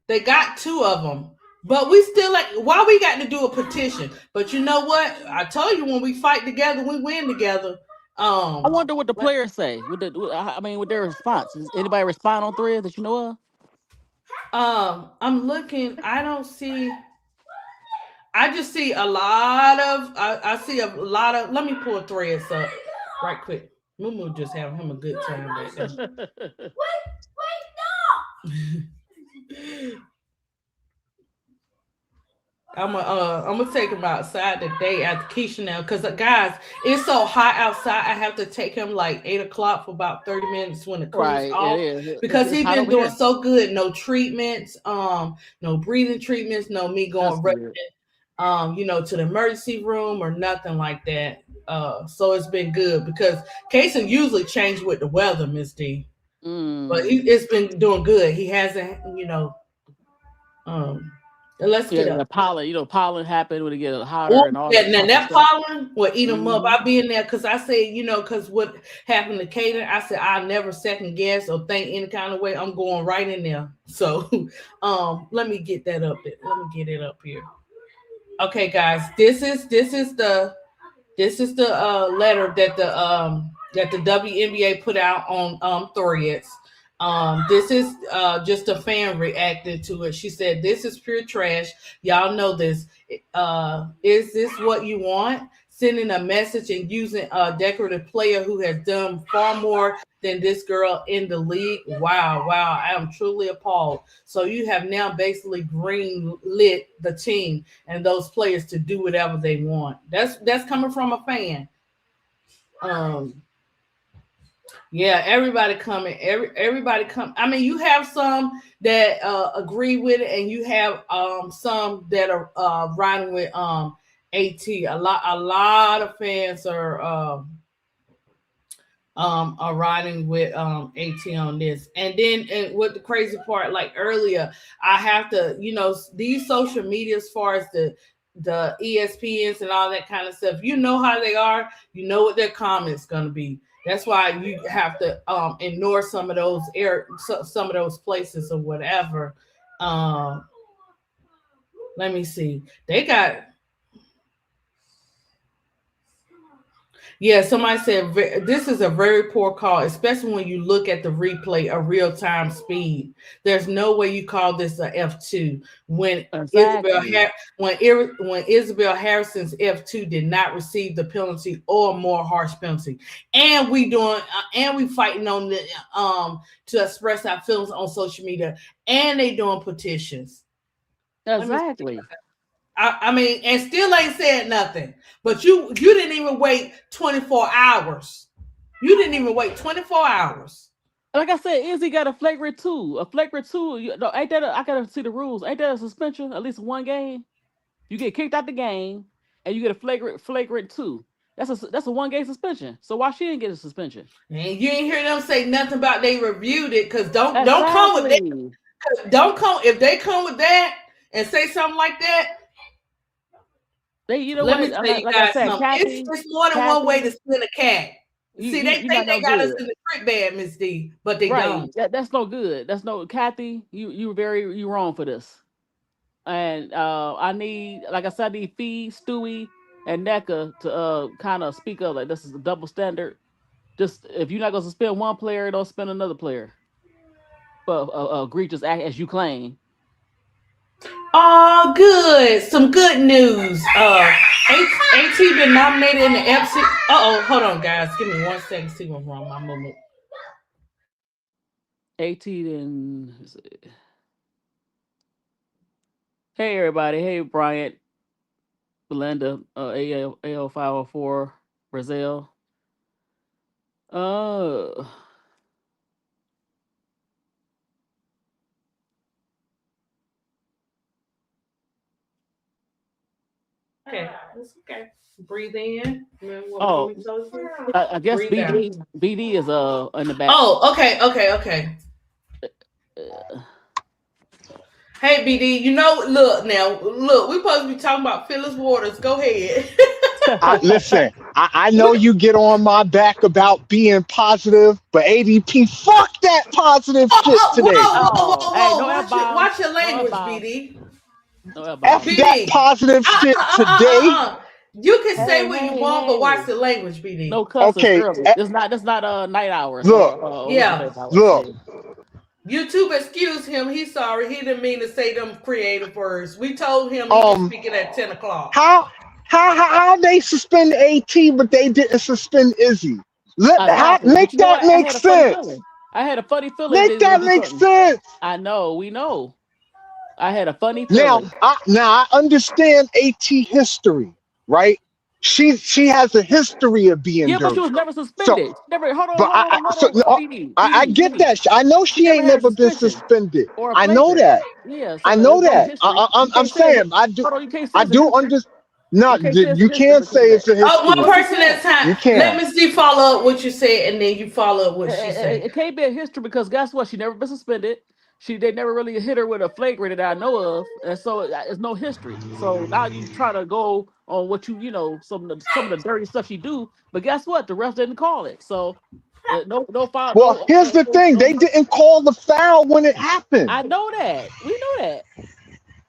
A: They got two of them, but we still like. Why we got to do a petition? But you know what? I told you, when we fight together, we win together.
B: I
A: Um,
B: wonder what the players say. With their response. Does anybody respond on Threads that you know of?
A: I'm looking. I don't see. I just see a lot of. I see a lot of. Let me pull Threads up right quick. Mumu just having him a good time back there. I'm gonna take him outside today after Keisha now, cause guys, it's so hot outside. I have to take him like 8 o'clock for about 30 minutes when it cools
B: Right, it
A: off,
B: is.
A: because
B: It's
A: he's
B: hot
A: been
B: over
A: doing
B: here.
A: so good. No treatments, no breathing treatments, no me
B: That's
A: going
B: good.
A: to the emergency room or nothing like that. So it's been good because Kason usually change with the weather, Miss D, but
B: Mm.
A: it's been doing good. He hasn't, um. Let's
B: Yeah,
A: get
B: the
A: up.
B: pollen. Pollen happen when it get
A: Oh,
B: hotter and all
A: yeah,
B: that
A: now
B: type of
A: that
B: stuff.
A: pollen will eat them up.
B: Hmm.
A: I be in there because I say, because what happened to Kaden, I said I never second guess or think any kind of way. I'm going right in there. So, let me get that up. Let me get it up here. Okay, guys, this is the letter that the WNBA put out on Threads. This is just a fan reacted to it. She said, "This is pure trash. Y'all know this. Is this what you want? Sending a message and using a decorative player who has done far more than this girl in the league. Wow, wow. I am truly appalled. So you have now basically green lit the team and those players to do whatever they want. That's coming from a fan. Um, yeah, everybody coming. Everybody come. I mean, you have some that agree with it, and you have some that are riding with At. A lot of fans are riding with AT on this. And then and what the crazy part, like earlier, I have to, these social media as far as the ESPNs and all that kind of stuff, you know how they are, you know what their comments gonna be. That's why you have to ignore some of those some of those places or whatever. Um, let me see. They got. Yeah, somebody said this is a very poor call, especially when you look at the replay of real time speed. There's no way you call this a F2 when Isabel
B: Exactly.
A: Har- when Isabel Harrison's F2 did not receive the penalty or more harsh penalty, and we fighting on the to express our feelings on social media, and they doing petitions. Let me
B: Exactly.
A: I mean, and still ain't said nothing. But you didn't even wait 24 hours. You didn't even wait 24 hours.
B: Like I said, Izzy got a flagrant two. A flagrant two. No, ain't that? I gotta see the rules. Ain't that a suspension? At least one game. You get kicked out the game, and you get a flagrant two. That's a 1 game suspension. So why she didn't get a suspension?
A: And you ain't hear them say nothing about they reviewed it, because don't come with that.
B: Exactly.
A: Don't come if they come with that and say something like that.
B: You know
A: Let me
B: what?
A: tell you
B: Like I
A: guys
B: said,
A: something. It's more than one way
B: Kathy,
A: to skin a cat. See, they
B: you're
A: think
B: not no
A: they got us
B: good.
A: in the trick bag, Miss D, but they
B: Right.
A: don't.
B: That's no good. That's no Kathy. You wrong for this. And I need, like I said, I need Fee, Stewie, and NECA to kind of speak up. Like, this is a double standard. Just if you're not gonna suspend one player, don't spend another player for egregious act as you claim.
A: Oh, good. Some good news. AT been nominated in the FC. Hold on, guys. Give me 1 second. See what's wrong. My moment.
B: 18 and hey everybody, hey Bryant, Belinda, AL 504, Brazil. Uh,
A: Okay, it's okay. Breathe in. Remember what
B: oh,
A: mommy told you?
B: I guess
A: Breathe out.
B: BD is in the back.
A: Oh, okay.
B: Uh,
A: Hey, BD. Look now. Look, we supposed to be talking about Phyllis Waters. Go ahead.
C: Listen, I know you get on my back about being positive, but ADP, fuck that positive shit today.
B: oh, hey, no F bombs,
A: Watch your
B: no F
A: language,
B: bombs,
A: BD.
B: no F
C: F
B: bombs.
C: that
A: BD.
C: positive shit today.
A: You can say
B: Hey,
A: what you
B: hey,
A: want, but watch
B: hey,
A: the language, BD.
B: no cussing
C: Okay,
B: early. That's not night hours
C: look,
B: or
A: Yeah.
B: Elizabeth hours.
C: look.
B: Yeah.
A: YouTube excuse him. He's sorry. He didn't mean to say them creative words. We told him he can
C: Um,
A: speak it at 10 o'clock.
C: how how they suspend AT, but they didn't suspend Izzy?
B: Exactly.
C: Make
B: But you know
C: that
B: what? I
C: make
B: had a funny
C: sense.
B: feeling. I had a funny feeling
C: Make
B: they was gonna
C: that
B: do
C: make
B: something.
C: sense.
B: I know, we know. I had a funny
C: Now,
B: feeling.
C: I understand AT history, right? She has a history of being
B: Yeah, but she
C: dirty.
B: was never
C: So,
B: suspended. She never. Hold on,
C: but
B: hold on, hold
C: so
B: on.
C: no,
B: BD,
C: I
B: BD,
C: get
B: BD.
C: that. I know
B: She
C: she
B: never
C: ain't
B: had a
C: never been
B: suspension
C: suspended.
B: or a
C: I know
B: flagrant.
C: that.
B: Yeah,
C: I
B: so
C: know
B: there's no
C: that.
B: history. You
C: I'm
B: can't say it.
C: saying I do.
B: Hold on, you can't say
C: I
B: it's a
C: do
B: history.
C: understand. No,
B: You can't say it's a
C: you
B: history
C: can't
B: because
C: say
B: of
C: it's
B: that.
C: a
A: Oh, one
C: history.
B: Yes, you
A: person at
B: can.
A: a time.
C: You
A: Let
C: can.
A: Miss D follow up what you said, and then you follow up what she
B: It,
A: said.
B: it can't be a history because guess what? She never been suspended. They never really hit her with a flagrant that I know of, and so it's no history. So now you try to go on what some of the dirty stuff she do, but guess what? The refs didn't call it, so no foul,
C: Well, here's the thing. They
B: no.
C: didn't call the foul when it happened.
B: I know that. We know that.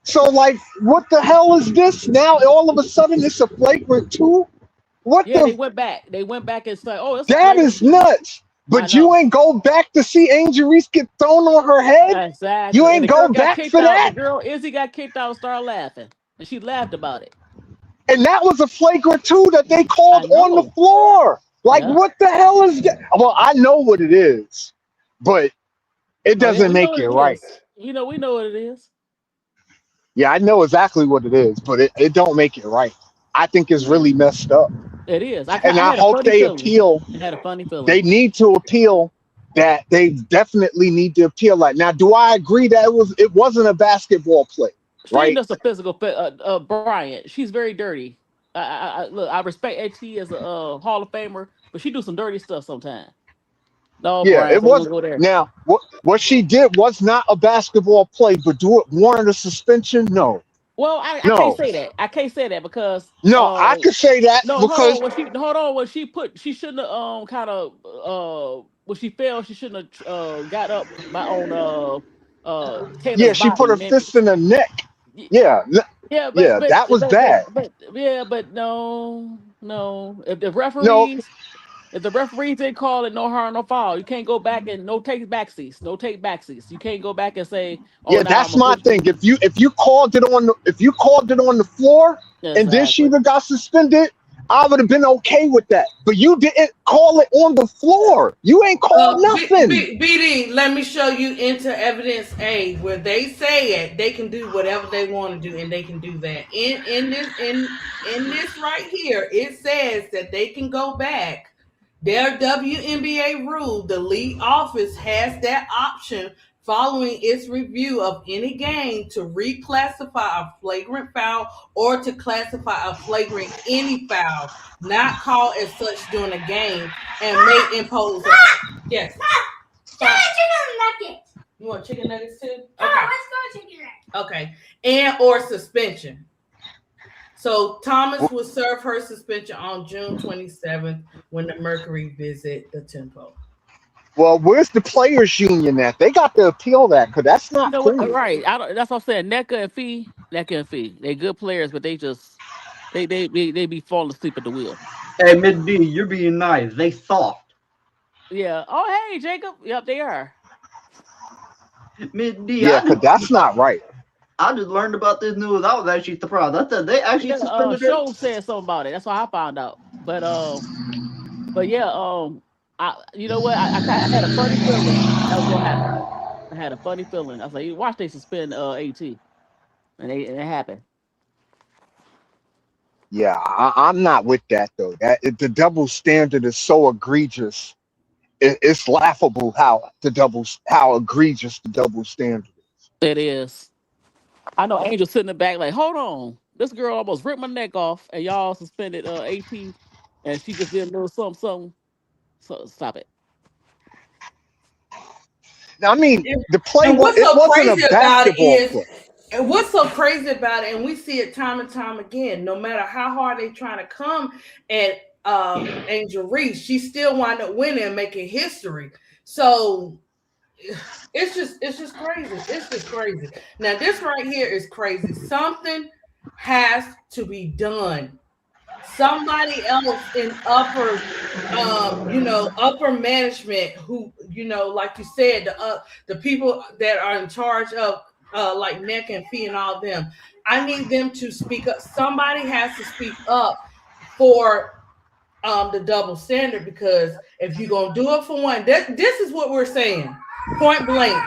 C: So, like, what the hell is this now? All of a sudden, it's a flagrant two. What
B: Yeah, they
C: the?
B: went back. They went back and said, "Oh, it's a
C: That
B: flagrant
C: is
B: two."
C: nuts.
B: I
C: But you
B: know.
C: ain't go back to see Angel Reese get thrown on her head. You
B: Exactly. And
C: ain't
B: the girl
C: go
B: got
C: back
B: kicked
C: for
B: out. The
C: that.
B: girl Izzy got kicked out and started laughing. And she laughed about it.
C: And that was a flagrant two that they
B: I
C: called on the
B: know.
C: floor. Like,
B: Yeah.
C: what the hell is that? Well, I know what it is, but it
B: Oh yeah,
C: doesn't
B: we know
C: make
B: what
C: it
B: it
C: right.
B: is. We know what it is.
C: Yeah, I know exactly what it is, but it don't make it right. I think it's really messed up.
B: It is.
C: And
B: I
C: I
B: had a
C: hope
B: funny
C: they
B: feeling.
C: appeal.
B: I had a funny feeling.
C: They need to appeal that. They definitely need to appeal that. Now, do I agree that it wasn't a basketball play,
B: She ain't
C: right?
B: just a physical Bryant. She's very dirty. Look, I respect AT as a Hall of Famer, but she do some dirty stuff sometimes. No,
C: Yeah,
B: Brian,
C: it
B: so we gonna
C: was.
B: go there.
C: Now, what she did was not a basketball play, but do it warrant a suspension? No,
B: Well, I can't
C: no,
B: say that. I can't say that because
C: no. I could say that
B: no, hold
C: because
B: on. When she shouldn't have kind of when she fell, she shouldn't have got up by on Taylor's
C: yeah, she put
B: body.
C: her fist in her neck.
B: Y-
C: Yeah,
B: yeah,
C: yeah, that was bad.
B: but no.
C: No,
B: If the referees didn't call it no harm, no foul, you can't go back and no take backsies, no take backsies. You can't go back and say, "Oh,
C: yeah,
B: now I'm
C: that's
B: gonna
C: my
B: put
C: thing.
B: you."
C: If you called it on the floor and then she
B: Exactly.
C: would got suspended, I would have been okay with that. But you didn't call it on the floor. You ain't called nothing.
A: BD, let me show you into evidence A where they say it. They can do whatever they want to do, and they can do that. In this right here, it says that they can go back. Their WNBA rule, the league office has that option following its review of any game to reclassify a flagrant foul or to classify a flagrant any foul not called as such during a game and may impose a yes. Chicken nuggets. You want chicken nuggets too? Okay. Let's go chicken nuggets. Okay. And or suspension. So Thomas will serve her suspension on June 27th when the Mercury visit the Tempo.
C: Well, where's the players union at? They got to appeal that because that's
B: You
C: not
B: know what?
C: cool.
B: Right. I don't, that's what I'm saying. NECA and Fee. They good players, but they just they be falling asleep at the wheel.
D: Hey, Miss D, you're being nice. They soft.
B: Yeah. Oh, hey, Jacob. Yep, they are.
D: Miss D,
C: Yeah, because that's not right.
D: I just learned about this news. I was actually surprised. I said they actually
B: Yeah.
D: suspended her.
B: Show said something about it. That's why I found out. But yeah. You know what? I had a funny feeling that was gonna happen. I had a funny feeling. I was like, you watch they suspend AT, and it happened.
C: Yeah, I'm not with that though. The double standard is so egregious. It's laughable how egregious the double standard is.
B: It is. I know Angel sitting in the back like, hold on. This girl almost ripped my neck off and y'all suspended AT and she just did a little something. So stop it.
C: Now, I mean, the play
A: And what's
C: it
A: so
C: wasn't a
A: crazy about it
C: basketball
A: is,
C: play.
A: and what's so crazy about it, and we see it time and time again, no matter how hard they trying to come at Angel Reese, she still wind up winning and making history. So it's just crazy. It's just crazy. Now this right here is crazy. Something has to be done. Somebody else in upper management who, like you said, the people that are in charge of like Neck and Fee and all them. I need them to speak up. Somebody has to speak up for the double standard, because if you're gonna do it for one, this is what we're saying, point blank.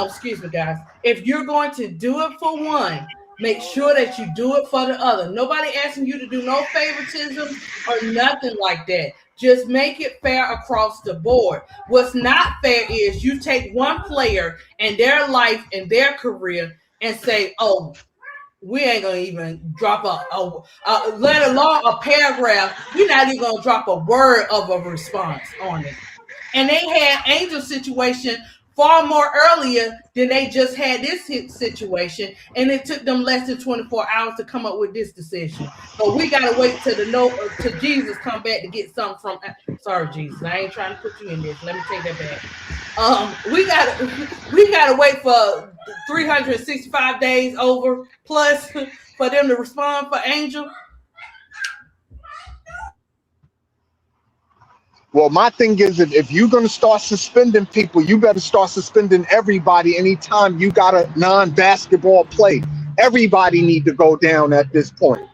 A: excuse me, guys. If you're going to do it for one, make sure that you do it for the other. Nobody asking you to do no favoritism or nothing like that. Just make it fair across the board. What's not fair is you take one player and their life and their career and say, "Oh, we ain't gonna even drop let alone a paragraph. We're not even gonna drop a word of a response on it." And they had Angel's situation far more earlier than they just had this situation, and it took them less than 24 hours to come up with this decision. But we gotta wait till to Jesus come back to get something from. Sorry, Jesus, I ain't trying to put you in this. Let me take that back. We gotta wait for 365 days over plus for them to respond for Angel.
C: Well, my thing is that if you're going to start suspending people, you better start suspending everybody anytime you got a non-basketball play. Everybody need to go down at this point.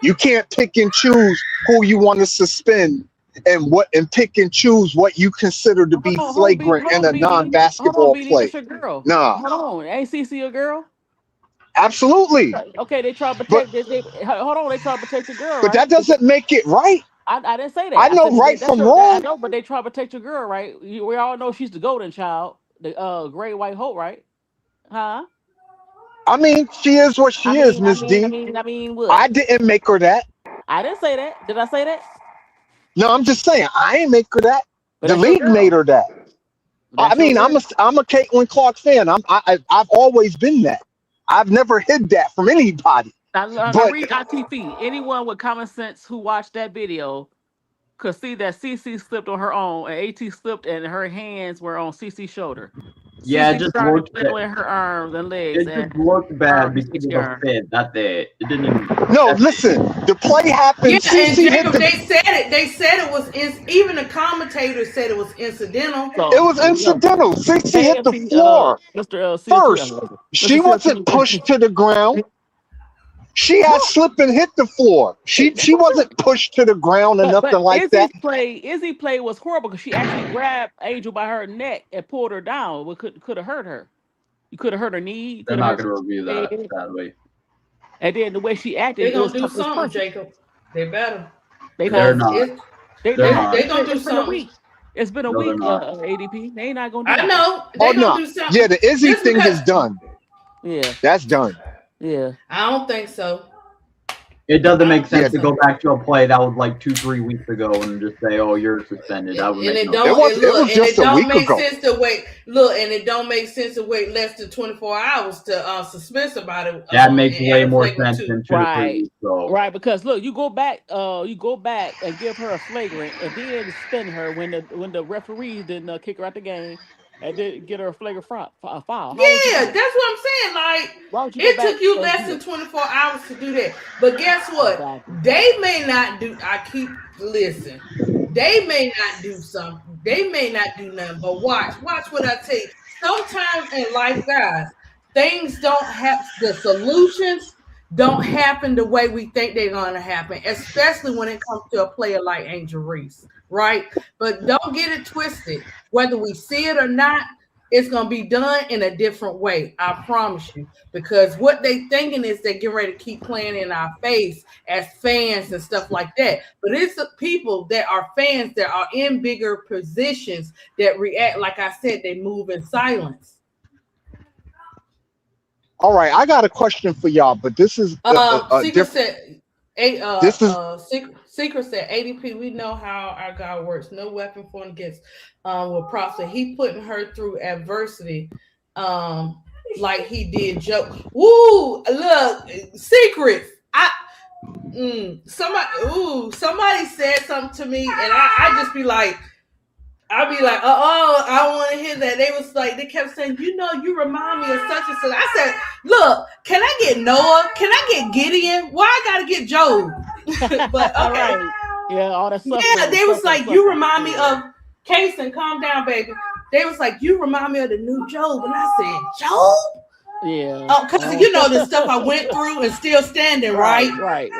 C: You can't pick and choose who you want to suspend and pick and choose what you consider to be flagrant in a non-basketball play.
B: That's your girl.
C: Nah.
B: Hold on. Ain't CC your girl?
C: Absolutely.
B: Okay, they try to protect hold on, they try to protect your girl.
C: But that doesn't make it right.
B: I didn't say that.
C: I know right from wrong.
B: I know, but they try to protect your girl, right? We all know she's the golden child, the great white hope, right? Huh?
C: I mean, she is what she is, Miss D.
B: I mean, what?
C: I didn't make her that.
B: I didn't say that. Did I say that?
C: No, I'm just saying I ain't make her that.
B: But
C: the league made her that. I mean, I'm a Caitlin Clark fan. I've always been that. I've never hid that from anybody.
B: Now read ITP. Anyone with common sense who watched that video could see that CC slipped on her own, and AT slipped, and her hands were on CC's shoulder.
E: Yeah,
B: CC
E: it just
B: started
E: looked
B: wiggling her arms and legs.
E: It just looked bad because of the fit. That's it. It didn't even.
C: No, listen. The play happened.
A: Yeah,
C: CC
A: and Jacob, they said it. They said it was. Even the commentators said it was incidental.
C: So, it was incidental. CC hit the floor first. She wasn't pushed to the ground. She had slipped and hit the floor. She wasn't pushed to the ground or nothing like that.
B: Izzy's play was horrible because she actually grabbed Angel by her neck and pulled her down. What could have hurt her? You could have hurt her knee.
E: They're not going to review that, sadly.
B: And then the way she acted,
A: they're gonna do something, Jacob. They better.
E: They're not.
A: They're gonna do something.
B: It's been a week, ADP. They not gonna do
A: I know. They're gonna do something.
C: Yeah, the Izzy thing is done.
B: Yeah.
C: That's done.
B: Yeah.
A: I don't think so.
E: It doesn't make sense to go back to a play that was like 2-3 weeks ago and just say, "Oh, you're suspended." That would make no sense.
C: It was just a week ago.
A: It don't make sense to wait less than 24 hours to suspend somebody.
E: That makes way more sense than 2 to 3 weeks ago.
B: Right, because look, you go back and give her a flagrant, and then suspend her when the referees didn't kick her out the game. And didn't get her a flagrant foul.
A: Yeah, that's what I'm saying. Like, it took you less than 24 hours to do that. But guess what?
B: Exactly.
A: They may not do. Listen. They may not do something. They may not do nothing. But watch what I tell you. Sometimes in life, guys, things don't have the solutions. Don't happen the way we think they're going to happen, especially when it comes to a player like Angel Reese, right? But don't get it twisted. Whether we see it or not, it's going to be done in a different way. I promise you. Because what they thinking is they're getting ready to keep playing in our face as fans and stuff like that. But it's the people that are fans that are in bigger positions that react. Like I said, they move in silence.
C: All right, I got a question for y'all, but this is
A: Secret said ADP. We know how our God works. No weapon formed against will prosper. He putting her through adversity, like he did Joe. Woo! Look, secrets. Somebody said something to me, and I just be like. I'll be like, I don't want to hear that. They was like, they kept saying, you remind me of such and such. I said, look, can I get Noah? Can I get Gideon? Why I gotta get Job? But okay.
B: Right. Yeah, all that stuff.
A: Yeah, they was like, you remind me of Kason, calm down, baby. They was like, you remind me of the new Job. And I said, Job?
B: Yeah.
A: Oh, because the stuff I went through and still standing, right?
B: Right.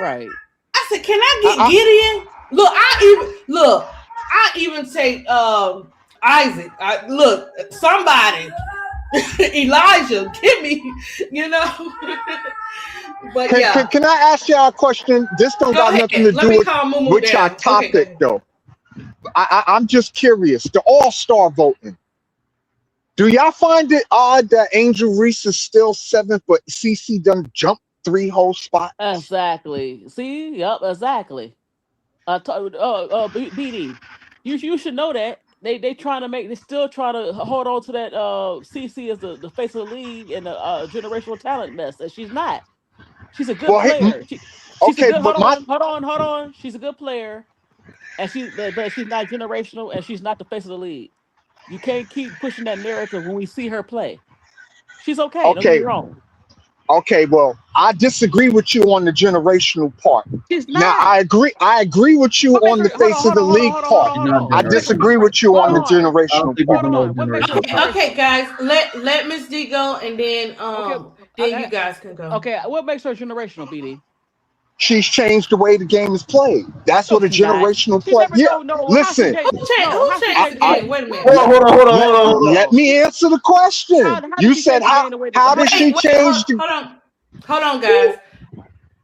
A: I said, can I get Gideon? I even take Isaac. Somebody. Elijah, give me, you know. But yeah,
C: Can I ask y'all a question? This don't
A: go
C: got nothing to
A: ahead. Let
C: do
A: me calm Mumu
C: with your
A: down. Okay, go
C: topic
A: ahead.
C: though. I'm just curious. The All-Star voting. Do y'all find it odd that Angel Reese is still seventh, but CC done jumped 3 whole spots?
B: Exactly. See? Yep, exactly. BD, you should know that they trying to make they still trying to hold on to that CC as the face of the league and the generational talent mess, and she's not. She's a good
C: Well,
B: player. She's a
C: okay,
B: good
C: but my
B: hold on. She's a good player, and but she's not generational, and she's not the face of the league. You can't keep pushing that narrative when we see her play. She's okay. Don't get me
C: okay,
B: wrong.
C: okay. Well, I disagree with you on the generational part.
B: She's
C: Now,
B: not.
C: I agree with you
B: What makes
C: on
B: her?
C: the face of the league part.
E: She's not
C: I
B: What makes her?
C: disagree
E: generational.
C: with you
B: Hold
C: on the
B: on.
E: I don't
C: generational
E: think we
B: Hold
C: part.
E: can know
B: on. What makes her
E: generational talent.
A: Okay,
B: generational?
A: guys, let Miss D go, and
B: Okay.
A: then you
B: I,
A: guys can go.
B: okay. What makes her generational, BD?
C: She's changed the way the game is played. That's
B: No,
C: what a
B: she's not.
C: generational
B: She
C: play.
B: never
C: Yeah,
B: no. How she
C: listen.
B: changed? No,
A: Who
B: how she
A: changed
B: changed
A: the
B: the
C: I,
A: game?
B: game?
A: Wait a minute.
E: Hold on,
C: let,
E: hold on, hold on,
C: let,
E: hold on, hold
C: let
E: on.
C: me answer the question.
B: How did
C: You
B: she
C: said
B: change the game the way?
C: how did
A: Wait,
C: she
A: wait,
C: change the
A: hold on, guys.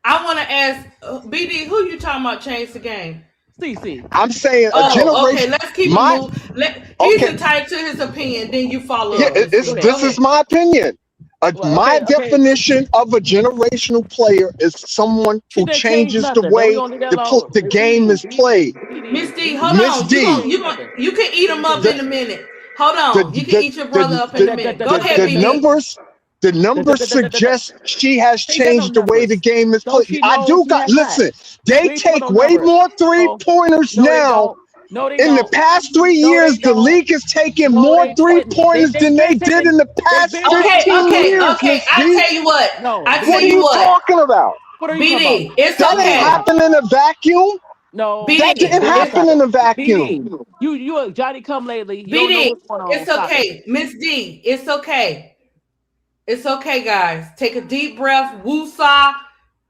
A: I want to ask BD, who you talking about changed the game?
B: CC.
C: I'm saying a
A: Oh, okay.
C: generation
A: Let's keep it
C: my
A: moving. He's
C: okay,
A: entitled to his opinion. Then you follow
C: yeah,
A: up, Miss
B: Go
A: D. Go
B: ahead.
C: this is
A: ahead.
C: my opinion.
B: Well,
C: My
B: okay.
C: definition of a generational player is someone
B: She
C: who
B: didn't change
C: changes the
B: nothing, but we
C: way
B: gonna leave that alone.
C: the game is played.
A: Miss D, hold
C: Miss
A: on.
B: She didn't
C: D,
B: change nothing.
A: You can eat
B: She
A: him
B: didn't
A: up
B: change
C: the
A: in a
B: nothing.
A: minute. Hold
C: the
A: on. You can
C: the
A: eat your brother
C: the
A: up in a minute. Go ahead,
C: the
A: BD.
C: numbers suggest she has
B: She ain't got no
C: changed the way the
B: numbers.
C: game is
B: No,
C: played.
B: she
C: I
B: no,
C: do
B: she
C: got
B: has not.
C: listen. They
B: We ain't talking
C: take
B: no
C: way
B: numbers.
C: more three
B: No,
C: pointers
B: no, they
C: now.
B: don't. No, they
C: In the
B: don't.
C: past 3 years,
B: They
C: the
B: don't.
C: league has taken
B: No,
C: more
B: they
C: three
B: don't.
C: pointers than
B: Been
C: they did
B: taking.
C: in the
B: They've
C: past
B: been
A: Okay,
B: taking.
C: 15 years,
A: okay.
C: Miss
A: I
C: D.
A: tell you what.
B: No,
A: I
C: What
A: tell
C: are
B: BD.
A: you
C: you
A: what.
C: talking about?
B: What are you talking about?
A: BD, it's
C: That
B: What are you
C: ain't
B: talking
A: okay.
B: about?
C: happen in a vacuum.
B: No,
C: That
A: BD,
C: didn't
B: no, it's
A: it's
C: happen
B: not.
C: in a vacuum.
B: BD, you a Johnny come lately. You don't know
A: BD.
B: what's going on.
A: It's
B: Stop it.
A: okay. Miss D, it's okay. It's okay, guys. Take a deep breath. Woosah.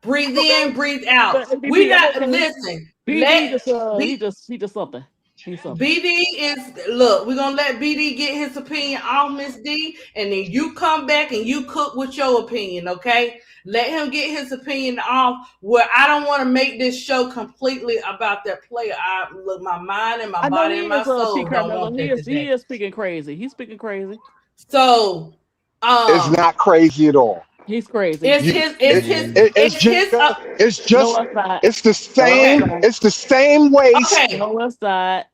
A: Breathe in, breathe out.
B: But
A: We
B: BD, I'm
A: not
B: okay.
A: listen.
B: BD
A: Let
B: just
A: be
B: he just something. He's something.
A: BD is look, we're gonna let BD get his opinion off, Miss D, and then you come back and you cook with your opinion, okay? Let him get his opinion off. Where I don't want to make this show completely about that player. I look, my mind and my
B: I know
A: body
B: he
A: and my
B: is T
A: soul don't
B: Carmelo.
A: want that
B: He
A: today.
B: is speaking crazy. He's speaking crazy.
A: So,
C: It's
A: um,
C: not crazy at all.
B: He's crazy.
A: it's
C: You,
A: his,
C: it,
A: it's his,
C: it's
A: it's his.
C: just
B: No, it's not. No, it's
A: Okay,
B: not.
C: it's the same waste.
A: okay.
B: No, it's not.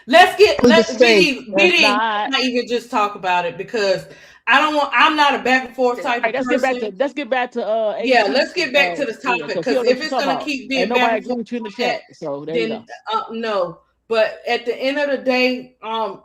C: The
A: Let
C: same.
B: It's
A: BD.
B: not.
A: Let's not even just talk about it because I don't want. I'm not a back and forth
B: All
A: type
B: right,
A: of person.
B: let's get back to
A: Yeah,
B: AT.
A: let's get back to the topic
B: Because she
A: because
B: don't know
A: if
B: what you're
A: it's
B: talking
A: gonna
B: about.
A: keep
B: And
A: being back
B: nobody
A: and
B: agree
A: forth
B: with you in the
A: like that,
B: chat. So there you
A: then
B: go.
A: no. But at the end of the day,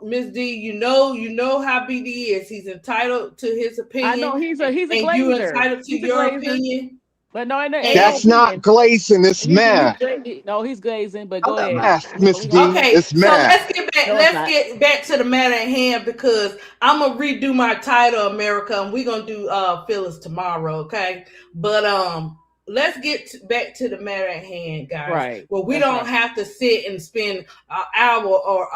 A: Miss D, you know how BD is. He's entitled to his
B: I
A: opinion,
B: know he's a
A: and you
B: glazer.
A: entitled to
B: He's a
A: your
B: glazer.
A: opinion.
B: But no, ain't no
A: And
C: That's not
B: opinion.
C: glazing. It's math.
B: No, he's glazing. But
E: How's
B: go
E: that
B: ahead.
E: math?
C: Math, Miss
B: We gonna
C: D.
B: see.
A: okay,
C: It's
A: so
C: math.
B: No, it's
A: let's
B: not.
A: get back to the matter at hand because I'm gonna redo my title, America, and we're gonna do Phyllis tomorrow, okay? But let's get back to the matter at hand, guys.
B: Right.
A: Well, we
B: That's
A: don't
B: right.
A: have to sit and spend an hour or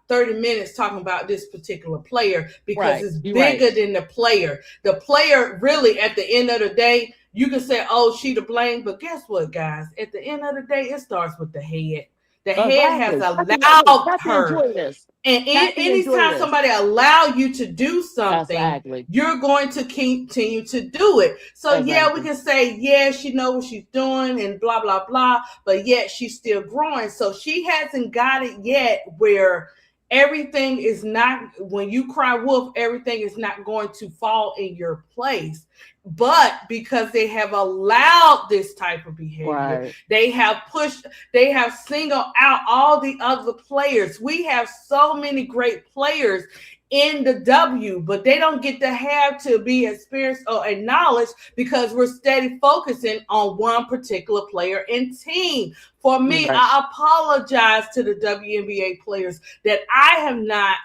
A: 30 minutes talking about this particular player because
B: Right.
A: it's
B: You're
A: bigger
B: right.
A: than the player. The player really, at the end of the day, you can say, "Oh, she to blame," but guess what, guys? At the end of the day, it starts with the head. The head has
B: Exactly.
A: allowed
B: Kathy
A: her.
B: enjoy this.
A: And
B: Kathy enjoy
A: anytime
B: this.
A: somebody allow you to do something,
B: Exactly.
A: you're going to continue to do it. So yeah, we
B: Exactly.
A: can say, yeah, she knows what she's doing and blah, blah, blah, but yet she's still growing. So she hasn't got it yet where everything is not, when you cry wolf, everything is not going to fall in your place. But because they have allowed this type of behavior,
B: Right.
A: they have pushed, they have singled out all the other players. We have so many great players in the W, but they don't get to have to be experienced or acknowledged because we're steady focusing on one particular player and team. For me,
B: Right.
A: I apologize to the WNBA players that I have not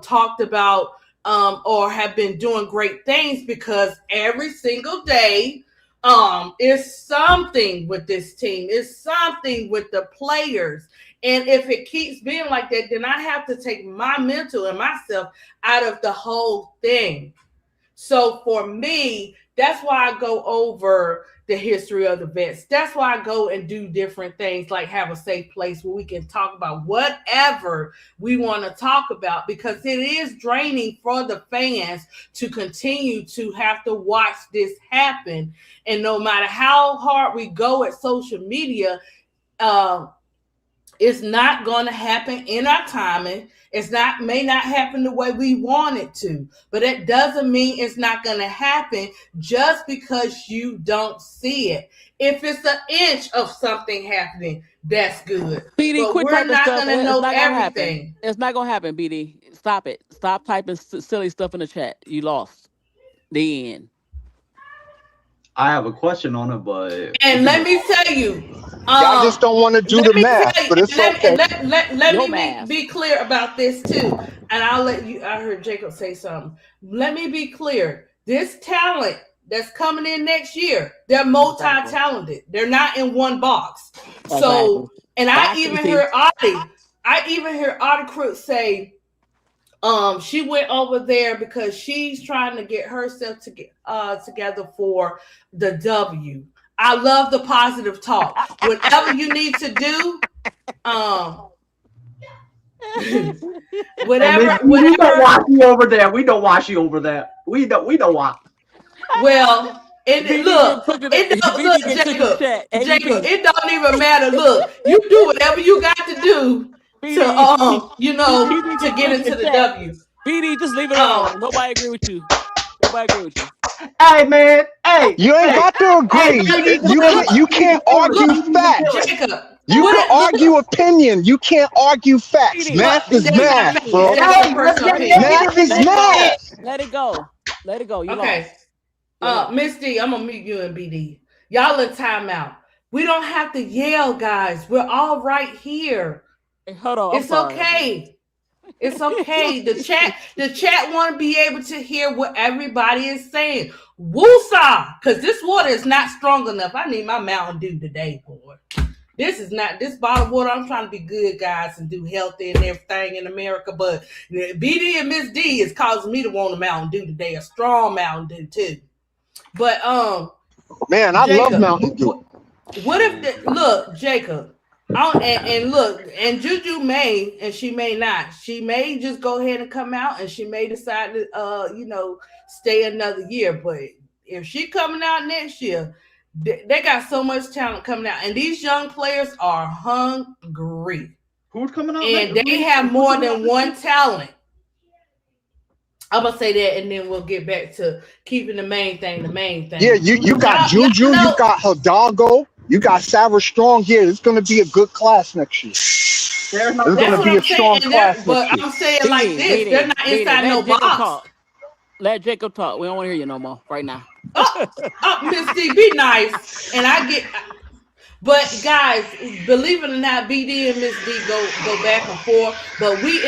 A: talked about or have been doing great things because every single day it's something with this team. It's something with the players. And if it keeps being like that, then I have to take my mental and myself out of the whole thing. So for me, that's why I go over the history of the vets. That's why I go and do different things, like have a safe place where we can talk about whatever we want to talk about, because it is draining for the fans to continue to have to watch this happen. And no matter how hard we go at social media, it's not going to happen in our timing. May not happen the way we want it to, but it doesn't mean it's not going to happen just because you don't see it. If it's an inch of something happening, that's good.
B: BD,
A: But
B: quit
A: we're
B: typing
A: not
B: stuff.
A: going to know
B: It's not gonna happen.
A: everything.
B: It's not gonna happen, BD. Stop it. Stop typing silly stuff in the chat. You lost. The end.
E: I have a question on it, but
A: And let me tell you,
C: Y'all just don't want to do the math, but it's okay.
A: Let me be clear about this too. And I'll let you, I heard Jacob say something. Let me be clear. This talent that's coming in next year, they're multi-talented. They're not in one box. So, and I even hear Audie Crooks say, she went over there because she's trying to get herself together for the W. I love the positive talk. Whatever you need to do, whatever.
E: We don't watch you over there. We don't watch you over there. We don't watch.
A: Well, Jacob, it don't even matter. Look, you do whatever you got to do to get into the W.
B: BD, just leave it alone. Nobody agree with you.
E: Hey, man. Hey.
C: You ain't got to agree. You can't argue facts.
A: Jacob,
C: you can argue opinion. You can't argue facts. Math is math, bro. Math is math.
B: Let it go. You
A: okay. Miss D, I'm gonna mute you and BD. Y'all in timeout. We don't have to yell, guys. We're all right here.
B: Hey, hold on.
A: It's okay. It's okay. The chat want to be able to hear what everybody is saying. Woosah, because this water is not strong enough. I need my Mountain Dew today, boy. This bottled water. I'm trying to be good, guys, and do healthy and everything in America. But BD and Miss D is causing me to want a Mountain Dew today, a strong Mountain Dew too. But
C: man, I
A: Jacob,
C: love Mountain Dew.
A: What if look, Jacob? And look, and Juju may, and she may not. She may just go ahead and come out, and she may decide to, stay another year. But if she coming out next year, they got so much talent coming out, and these young players are hungry.
E: Who's coming out?
A: And they have more than one talent. I'm gonna say that, and then we'll get back to keeping the main thing.
C: Yeah, you got Juju, you got Hidalgo. You got Sarah Strong here. It's going to be a good class next year. There's going to be a strong class
A: but I'm saying like this. They're not inside no box.
B: Let Jacob talk. We don't want to hear you no more right now.
A: Miss D, be nice. And I get... But guys, believe it or not, BD and Miss D go back and forth. But we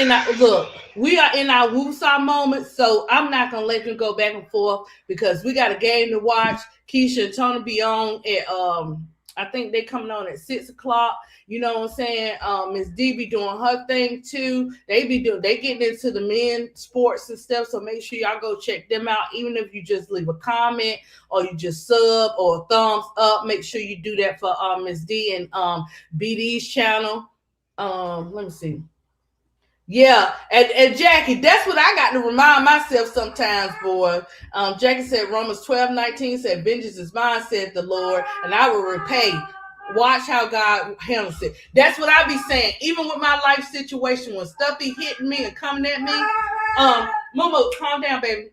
A: are in our woosah moment, so I'm not going to let them go back and forth because we got a game to watch. Keisha and Tony be on at... I think they coming on at 6:00. You know what I'm saying? Miss D be doing her thing too. They getting into the men's sports and stuff. So make sure y'all go check them out. Even if you just leave a comment or you just sub or a thumbs up, make sure you do that for Miss D and BD's channel. Let me see. Yeah, and Jackie, that's what I got to remind myself sometimes, boy. Jackie said Romans 12:19 said, vengeance is mine, said the Lord, and I will repay. Watch how God handles it. That's what I be saying. Even with my life situation, when stuff be hitting me and coming at me, Momo, calm down, baby.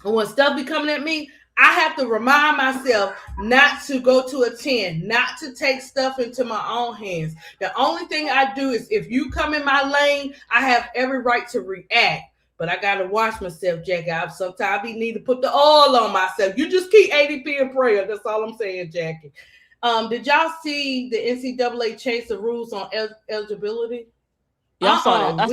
A: When stuff be coming at me, I have to remind myself not to go to a 10, not to take stuff into my own hands. The only thing I do is if you come in my lane, I have every right to react. But I got to watch myself, Jackie. Sometimes I need to put the oil on myself. You just keep ADP in prayer. That's all I'm saying, Jackie. Did y'all see the NCAA change the rules on eligibility?
B: Yeah, I saw that.
C: I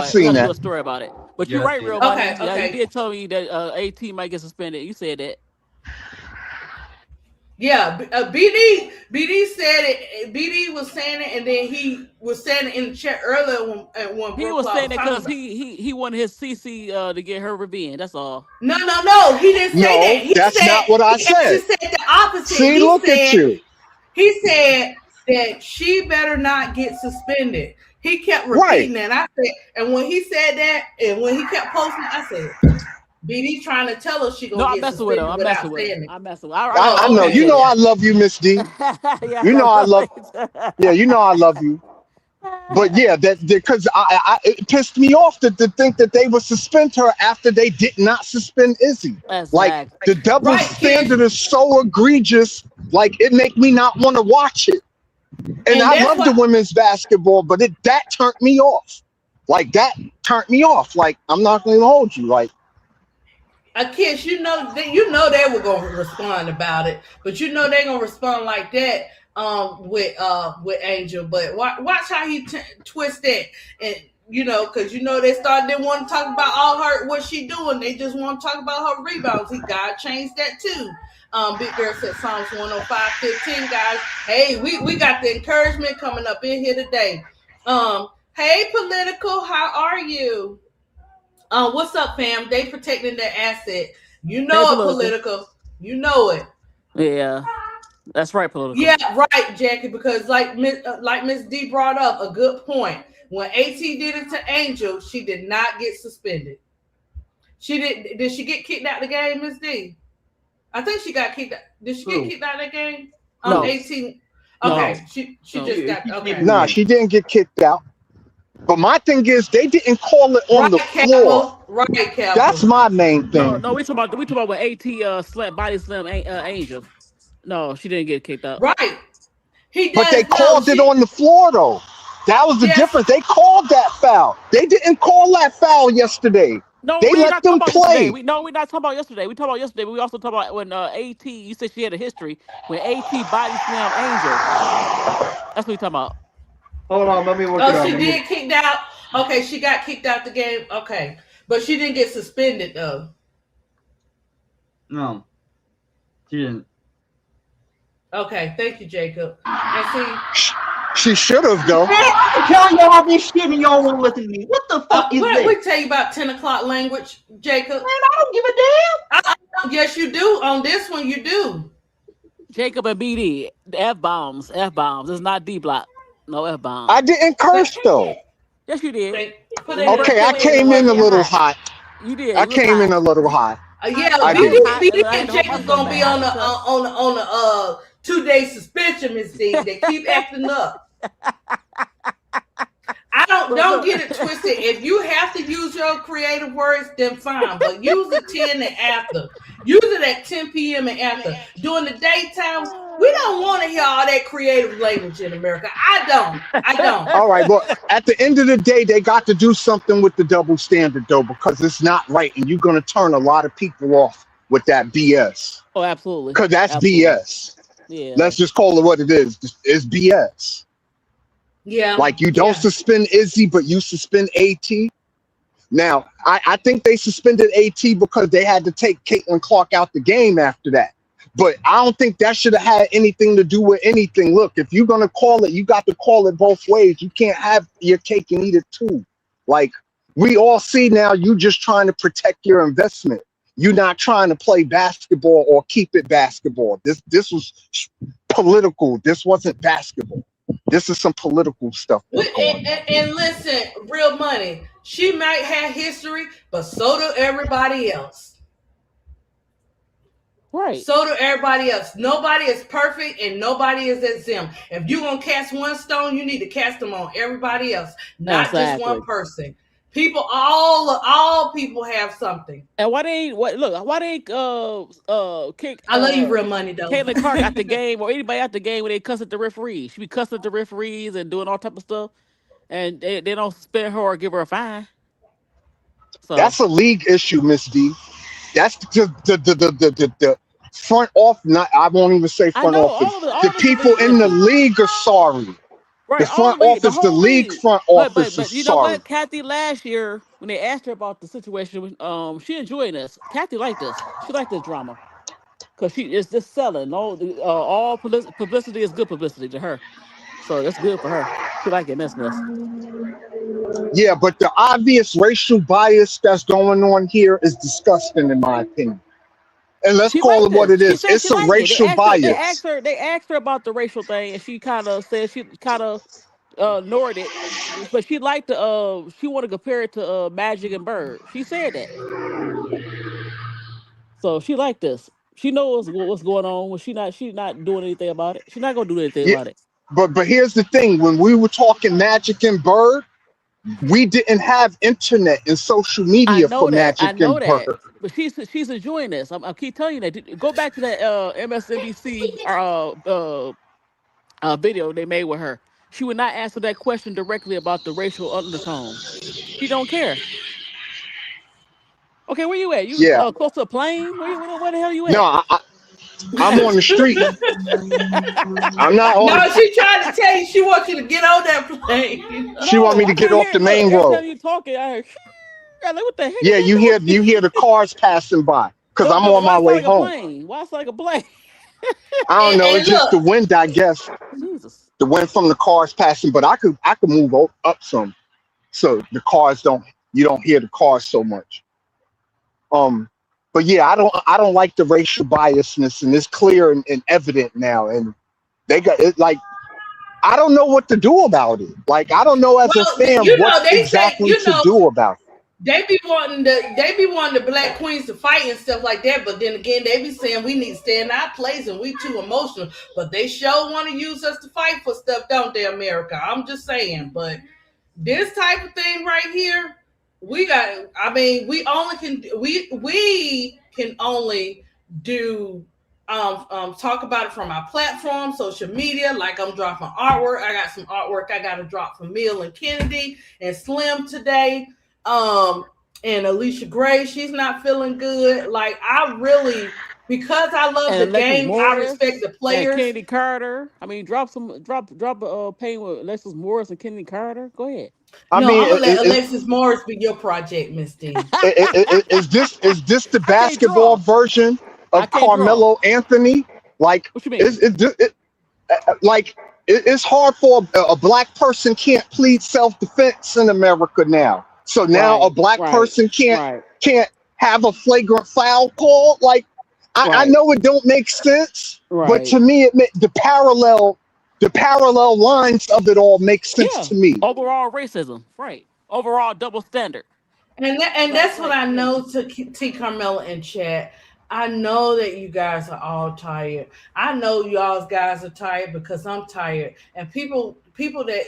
C: seen that.
B: Do a story about it. But you're right, real money.
A: Okay.
B: Yeah, you did tell me that AT might get suspended. You said that.
A: Yeah, BD said it. BD was saying it, and then he was saying it in the chat earlier when
B: He
A: Bro
B: was
A: Club
B: saying
A: was
B: that
A: talking
B: because
A: about.
B: he wanted his CC to get her revenge. That's all.
A: No, he didn't say that.
C: No, that's not what I
A: He actually
C: said.
A: said the opposite.
C: See, look at you.
A: He said that she better not get suspended. He kept
C: Right.
A: repeating that. I said, and when he said that, and when he kept posting, I said, BD trying to tell us she
B: No,
A: gonna
B: I'm
A: get
B: messing with him.
A: suspended
B: I'm
A: without
B: messing with him.
A: saying it.
B: I'm messing with him. I
C: I
A: Oh,
C: know.
B: already
C: You
A: okay.
C: know
B: did.
C: I love you, Miss D.
B: Yeah,
C: You know I love.
B: right.
C: Yeah, you know I love you. But yeah, that because it pissed me off to think that they would suspend her after they did not suspend Izzy. Like
B: Exactly.
C: the double
A: Right,
C: standard
A: Kish.
C: is so egregious. Like it make me not want to watch it. And
A: And
C: I
A: that's
C: love the
A: what
C: women's basketball, but that turned me off. Like that turned me off. Like I'm not going to hold you. Like
A: a Kish, they were gonna respond about it, but they gonna respond like that with Angel. But watch how he twist that, and because they didn't want to talk about all her what she doing. They just want to talk about her rebounds. He God changed that too. Big Girl said Psalms 105:15, guys. Hey, we got the encouragement coming up in here today. Hey, Political, how are you? What's up, fam? They protecting their asset. You
B: Hey,
A: know it,
B: political.
A: Political. You know it.
B: Yeah, that's right, political.
A: Yeah, right, Jackie. Because like Miss D brought up a good point. When AT did it to Angel, she did not get suspended. She did. Did she get kicked out of the game, Miss D? I think she got kicked out. Did she get
E: Who?
A: kicked out of the game?
B: No,
A: 18.
B: no,
A: Okay, she
B: no.
A: just got
E: She
A: okay.
E: came
C: nah,
E: in.
C: she didn't get kicked out. But my thing is they didn't call it on
A: Right,
C: the floor.
A: Capital. Right,
C: That's
A: Capital.
C: my main
B: No,
C: thing.
B: no, we talking about when AT slam body slam Angel. No, she didn't get kicked out.
A: Right. He
C: But they
A: does know.
C: called it on the floor though. That was the
A: Yes.
C: difference. They called that foul. They didn't call that foul yesterday.
B: No,
C: They
B: we're
C: let
B: not talking
C: them
B: about yesterday.
C: play.
B: We're not talking about yesterday. We talking about yesterday, but we also talk about when AT. You said she had a history when AT body slam Angel. That's what we talking about.
E: Hold on, let me look it
A: Oh,
E: up.
A: she did kicked out. Okay, she got kicked out the game. Okay, but she didn't get suspended though.
E: No, she didn't.
A: Okay, thank you, Jacob. And see,
C: She should have though.
E: Man, I'm telling y'all this shit and y'all won't listen to me. What the fuck is this?
A: we tell you about 10 o'clock language, Jacob.
E: Man, I don't give a damn.
A: Yes, you do. On this one, you do.
B: Jacob and BD, the F bombs. It's not D block. No F
C: I
B: bombs.
C: didn't curse though.
B: Yes, you did.
A: Put
B: You
A: it
C: Okay, I
A: put it in the
C: came in a
A: emoji.
C: little hot.
B: You did.
C: I
B: You was
C: came in
B: hot.
C: a little hot.
A: Yeah,
C: I
B: I
C: did.
B: was hot.
A: BD
B: I
A: and
B: had to hold my
A: Jacob
B: tongue
A: gonna be
B: back.
A: on a 2-day suspension, Miss D. They keep acting up. I don't get it twisted. If you have to use your creative words, then fine. But use it 10 and after. Use it at 10 p.m. and after. During the daytime, we don't want to hear all that creative language in America. I don't.
C: All right, well, at the end of the day, they got to do something with the double standard though, because it's not right, and you're gonna turn a lot of people off with that BS.
B: Oh, absolutely.
C: Because that's
B: Absolutely.
C: BS.
B: Yeah.
C: Let's just call it what it is. It's BS.
A: Yeah.
C: Like you don't suspend Izzy, but you suspend AT. Now, I think they suspended AT because they had to take Caitlin Clark out the game after that. But I don't think that should have had anything to do with anything. Look, if you're gonna call it, you got to call it both ways. You can't have your cake and eat it too. Like we all see now, you just trying to protect your investment. You're not trying to play basketball or keep it basketball. This was political. This wasn't basketball. This is some political stuff that's going on.
A: And listen, real money. She might have history, but so do everybody else.
B: Right.
A: So do everybody else. Nobody is perfect and nobody is exempt. If you're going to cast one stone, you need to cast them on everybody else, not just one person. People, all people have something.
B: And why they kick
A: I love you, real money, though.
B: Caitlin Clark at the game or anybody at the game when they cuss at the referees. She be cussing at the referees and doing all type of stuff, and they don't suspend her or give her a fine. So
C: that's a league issue, Miss D. That's the front office. Not I won't even say front office. The people in the league are sorry.
B: Right,
C: the front office, the league front office
B: but
C: is
B: you know
C: sorry.
B: what? Kathy last year when they asked her about the situation, she enjoyed this. Kathy liked this. She liked this drama. because she is just selling. All publicity is good publicity to her, so that's good for her. She like getting this mess.
C: Yeah, but the obvious racial bias that's going on here is disgusting, in my opinion. And let's
B: She
C: call
B: liked
C: it what
B: this.
C: it
B: She
C: is.
B: said she
C: It's a
B: liked it. They
C: racial
B: asked her. They
C: bias.
B: asked her. They asked her about the racial thing, and she kind of said she kind of ignored it. But she liked to. She want to compare it to Magic and Bird. She said that. So she liked this. She knows what's going on. Well, she's not doing anything about it. She's not gonna do anything
C: Yeah,
B: about it.
C: but here's the thing: when we were talking Magic and Bird, we didn't have internet and social
B: I
C: media for
B: know that. I
C: Magic
B: know
C: and
B: that.
C: Bird.
B: But she's enjoying this. I keep telling you that. Go back to that MSNBC video they made with her. She would not answer that question directly about the racial undertones. She don't care. Okay, where you at? You
C: Yeah,
B: close to a plane? Where the hell you
C: no,
B: at?
C: I'm on the street. I'm not
A: No,
C: on.
A: she tried to tell you she wants you to get on that plane.
C: She want
B: No,
C: me
B: I
C: to get
B: can't
C: off
B: hear
C: the
B: it. Look,
C: main
B: every
C: road.
B: time you talking, I heard. I'm like, what the heck is
C: Yeah,
B: that
C: you hear
B: noise?
C: the cars passing by because
B: No,
C: I'm
B: no, but
C: on
B: why
C: my
B: it sound
C: way
B: like a
C: home.
B: plane? Why it sound like a plane?
C: I don't know.
A: And
C: It's just the
A: look,
C: wind, I guess.
B: Jesus.
C: The wind from the cars passing, but I could move up some so the cars don't you don't hear the cars so much. Um, but yeah, I don't like the racial biasness, and it's clear and evident now. And they got it like I don't know what to do about it. Like I don't know as a
A: well,
C: fan
A: you
C: what
A: know, they say,
C: exactly to do about it.
A: they be wanting the black queens to fight and stuff like that, but then again, they be saying we need to stay in our place and we too emotional. But they sure want to use us to fight for stuff, don't they, America? I'm just saying, but this type of thing right here, we got. I mean, we can only do talk about it from our platform, social media. Like I'm dropping artwork. I got some artwork I got to drop for Mill and Kennedy and Slim today. Um, and Alicia Gray, she's not feeling good. Like I really, because I love the
B: And Alexis
A: game, I respect
B: Morris
A: the
B: and
A: players.
B: Kennedy Carter. I mean, drop a pain with Alexis Morris and Kennedy Carter. Go ahead.
C: I
A: No,
C: mean,
A: I'm gonna let Alexis Morris be your project, Miss D.
C: is this the
B: I can't
C: basketball
B: draw.
C: version
B: I
C: of
B: can't draw.
C: Carmelo Anthony? Like,
B: What you
C: is
B: mean?
C: like it's hard for a black person can't plead self-defense in America now. So now a
B: Right,
C: black
B: right,
C: person
B: right,
C: can't have a flagrant foul call. Like I
B: right,
C: know it don't make sense, but
B: right.
C: to me the parallel lines of it all make sense
B: Yeah.
C: to me.
B: Overall racism. Right. Overall double standard.
A: And that's what I
B: Yeah.
A: know to T Carmella in chat. I know that you guys are all tired. I know y'all guys are tired because I'm tired. And people that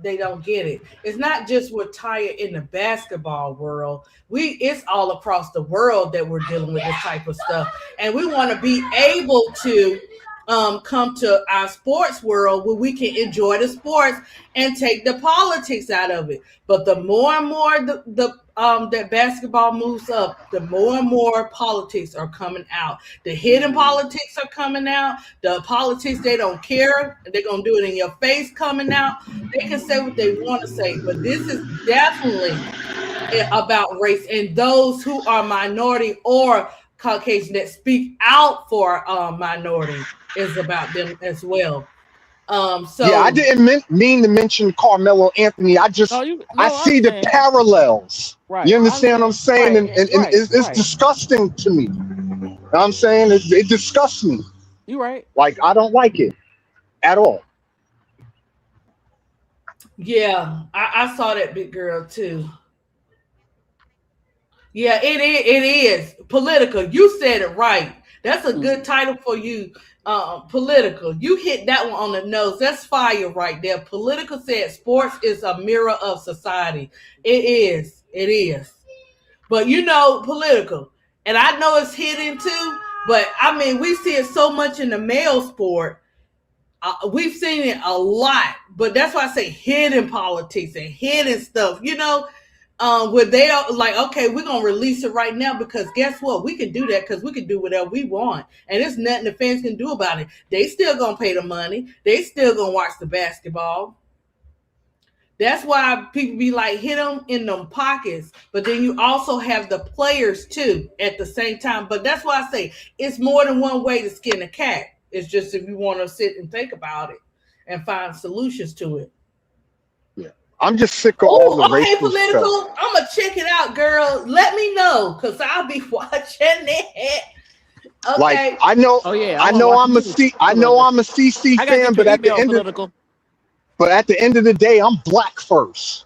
A: they don't get it. It's not just we're tired in the basketball world. It's all across the world that we're dealing with this type of stuff. And we want to be able to come to our sports world where we can enjoy the sports and take the politics out of it. But the more and more the that basketball moves up, the more and more politics are coming out. The hidden politics are coming out. The politics they don't care. They're gonna do it in your face coming out. They can say what they want to say, but this is definitely about race and those who are minority or Caucasian that speak out for minority is about them as well.
C: Yeah, I
A: So
C: didn't mean to mention Carmelo Anthony. I
B: I
C: see the
B: understand.
C: parallels.
B: Right.
C: You
B: I
C: understand what I'm
B: understand.
C: saying?
B: Right.
C: And
B: Right.
C: it's
B: Right.
C: disgusting to me. You know what I'm saying it disgusts me.
B: You right.
C: Like I don't like it at all.
A: yeah, I saw that big girl too. Yeah, it is political. You said it right. That's a good
B: Mm.
A: title for you. Political. You hit that one on the nose. That's fire right there. Political said sports is a mirror of society. It is. It is. But you know, political. And I know it's hidden too, but I mean, we see it so much in the male sport. We've seen it a lot, but that's why I say hidden politics and hidden stuff. You know, where they are like, okay, we're gonna release it right now because guess what? We can do that because we can do whatever we want, and there's nothing the fans can do about it. They still gonna pay the money. They still gonna watch the basketball. That's why people be like, hit them in them pockets. But then you also have the players too at the same time. But that's why I say it's more than one way to skin a cat. It's just if you want to sit and think about it and find solutions to it.
C: Yeah. I'm just sick of all the
A: Oh, okay,
C: racial stuff.
A: political. I'm gonna check it out, girl. Let me know, cause I'll be watching it.
C: Like
A: Okay.
C: I know,
B: Oh yeah, I
C: I
B: want to
C: know
B: watch
C: I'm
B: it
C: a
B: too. Political.
C: I'm a CC
B: I gotta
C: fan,
B: get your email, political.
C: but at the end of the day, I'm black first.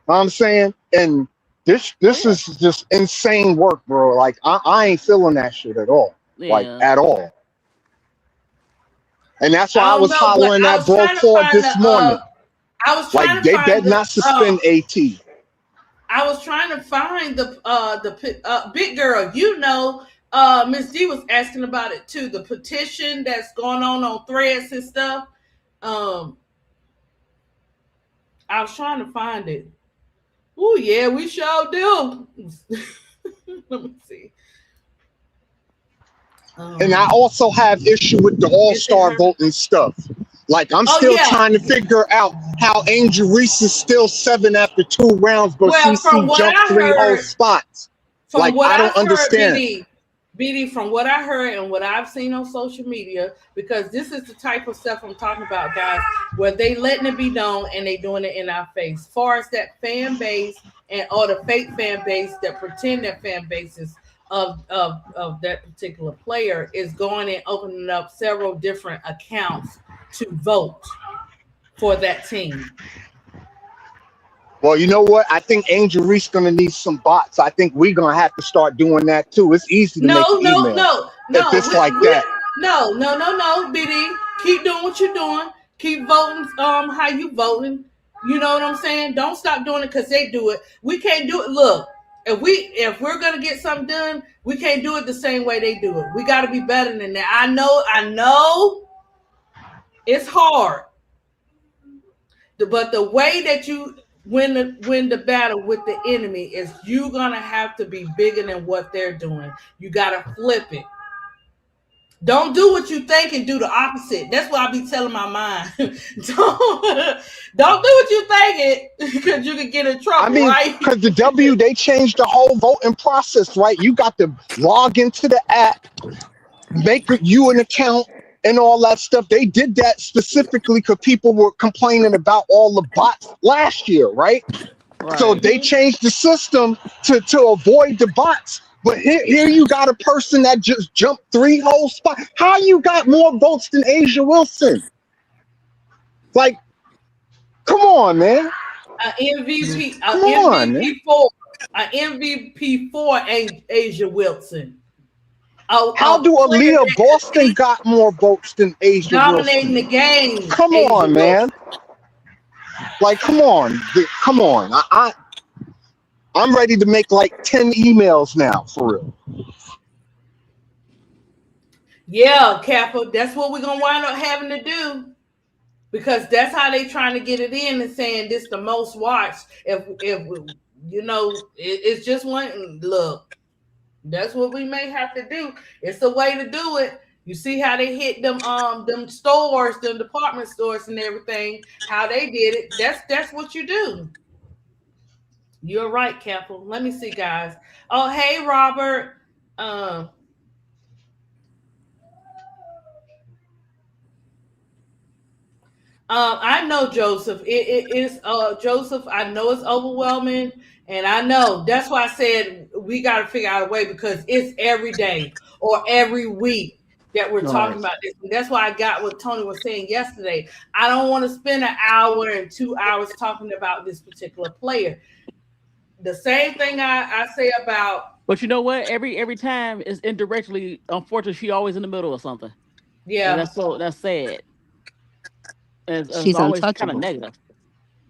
C: Know what I'm saying, and
B: Oh
C: this
B: yeah,
C: is just insane work, bro. Like I ain't feeling that shit at all, like
B: yeah.
C: at all. And that's why
A: I
C: I
A: don't
C: was
A: know, but
C: hollering
A: I
C: at
A: was
C: bro
A: trying to
C: Claude
A: find the
C: this morning.
A: I was
C: Like
A: trying to
C: they
A: find
C: better
A: the
C: not suspend AT.
A: I was trying to find the big girl. You know, Miss D was asking about it too. The petition that's going on Threads and stuff. Um, I was trying to find it. Oh yeah, we sure do. Let me see.
C: And I
A: Um,
C: also have issue with the All
A: is it
C: Star
A: her?
C: voting stuff. Like I'm
A: Oh
C: still
A: yeah.
C: trying to figure out how Angel Reese is still 7 after 2 rounds, but
A: Well, from
C: CC
A: what
C: jumped
A: I
C: 3 whole
A: heard,
C: spots.
A: from
C: Like
A: what
C: I
A: I've
C: don't
A: heard,
C: understand.
A: BD, from what I heard and what I've seen on social media, because this is the type of stuff I'm talking about, guys, where they letting it be known and they doing it in our face. As far as that fan base and or the fake fan base that pretend that fan bases of that particular player is going and opening up several different accounts to vote for that team.
C: Well, you know what? I think Angel Reese gonna need some bots. I think we're gonna have to start doing that too. It's easy to make
A: No,
C: an
A: no,
C: email
A: no,
C: if
A: no.
C: it's like
A: We
C: that.
A: no, BD. Keep doing what you're doing. Keep voting. How you voting? You know what I'm saying? Don't stop doing it because they do it. We can't do it. Look, if we're gonna get something done, we can't do it the same way they do it. We got to be better than that. I know, it's hard, but the way that you win the battle with the enemy is you gonna have to be bigger than what they're doing. You gotta flip it. Don't do what you think and do the opposite. That's what I be telling my mind. Don't do what you think it because you can get in
C: I
A: trouble,
C: mean,
A: right?
C: because the W they changed the whole voting process, right? You got to log into the app, make you an account, and all that stuff. They did that specifically because people were complaining about all the bots last year, right? So
B: Right.
C: they
A: Mm-hmm.
C: changed the system to avoid the bots. But here you got a person that just jumped 3 whole spots. How you got more votes than Asia Wilson? Like, come on, man.
A: A
C: Come on, man.
A: MVP for Asia Wilson.
C: How
A: A
C: do
A: player
C: Aaliyah
A: that
C: Boston got more votes than Asia
A: dominating
C: Wilson?
A: the game,
C: Come
A: Asia
C: on, man.
A: Wilson.
C: Like, come on. Come on. I'm ready to make like 10 emails now, for real.
A: Yeah, Kappa. That's what we're gonna wind up having to do. Because that's how they trying to get it in and saying this the most watched. If you know, it's just one look. That's what we may have to do. It's a way to do it. You see how they hit them stores, them department stores and everything. How they did it. That's what you do. You're right, Capital. Let me see, guys. Oh, hey, Robert. Um, I know Joseph. It is Joseph. I know it's overwhelming, and I know that's why I said we got to figure out a way because it's every day or every week that we're talking
E: Right.
A: about this. And that's why I got what Tony was saying yesterday. I don't want to spend an hour and 2 hours talking about this particular player. The same thing I say about
B: But you know what? Every time is indirectly. Unfortunately, she always in the middle of something, and
A: yeah.
B: that's sad. It's
F: She's
B: always kind of
F: untouchable.
B: negative.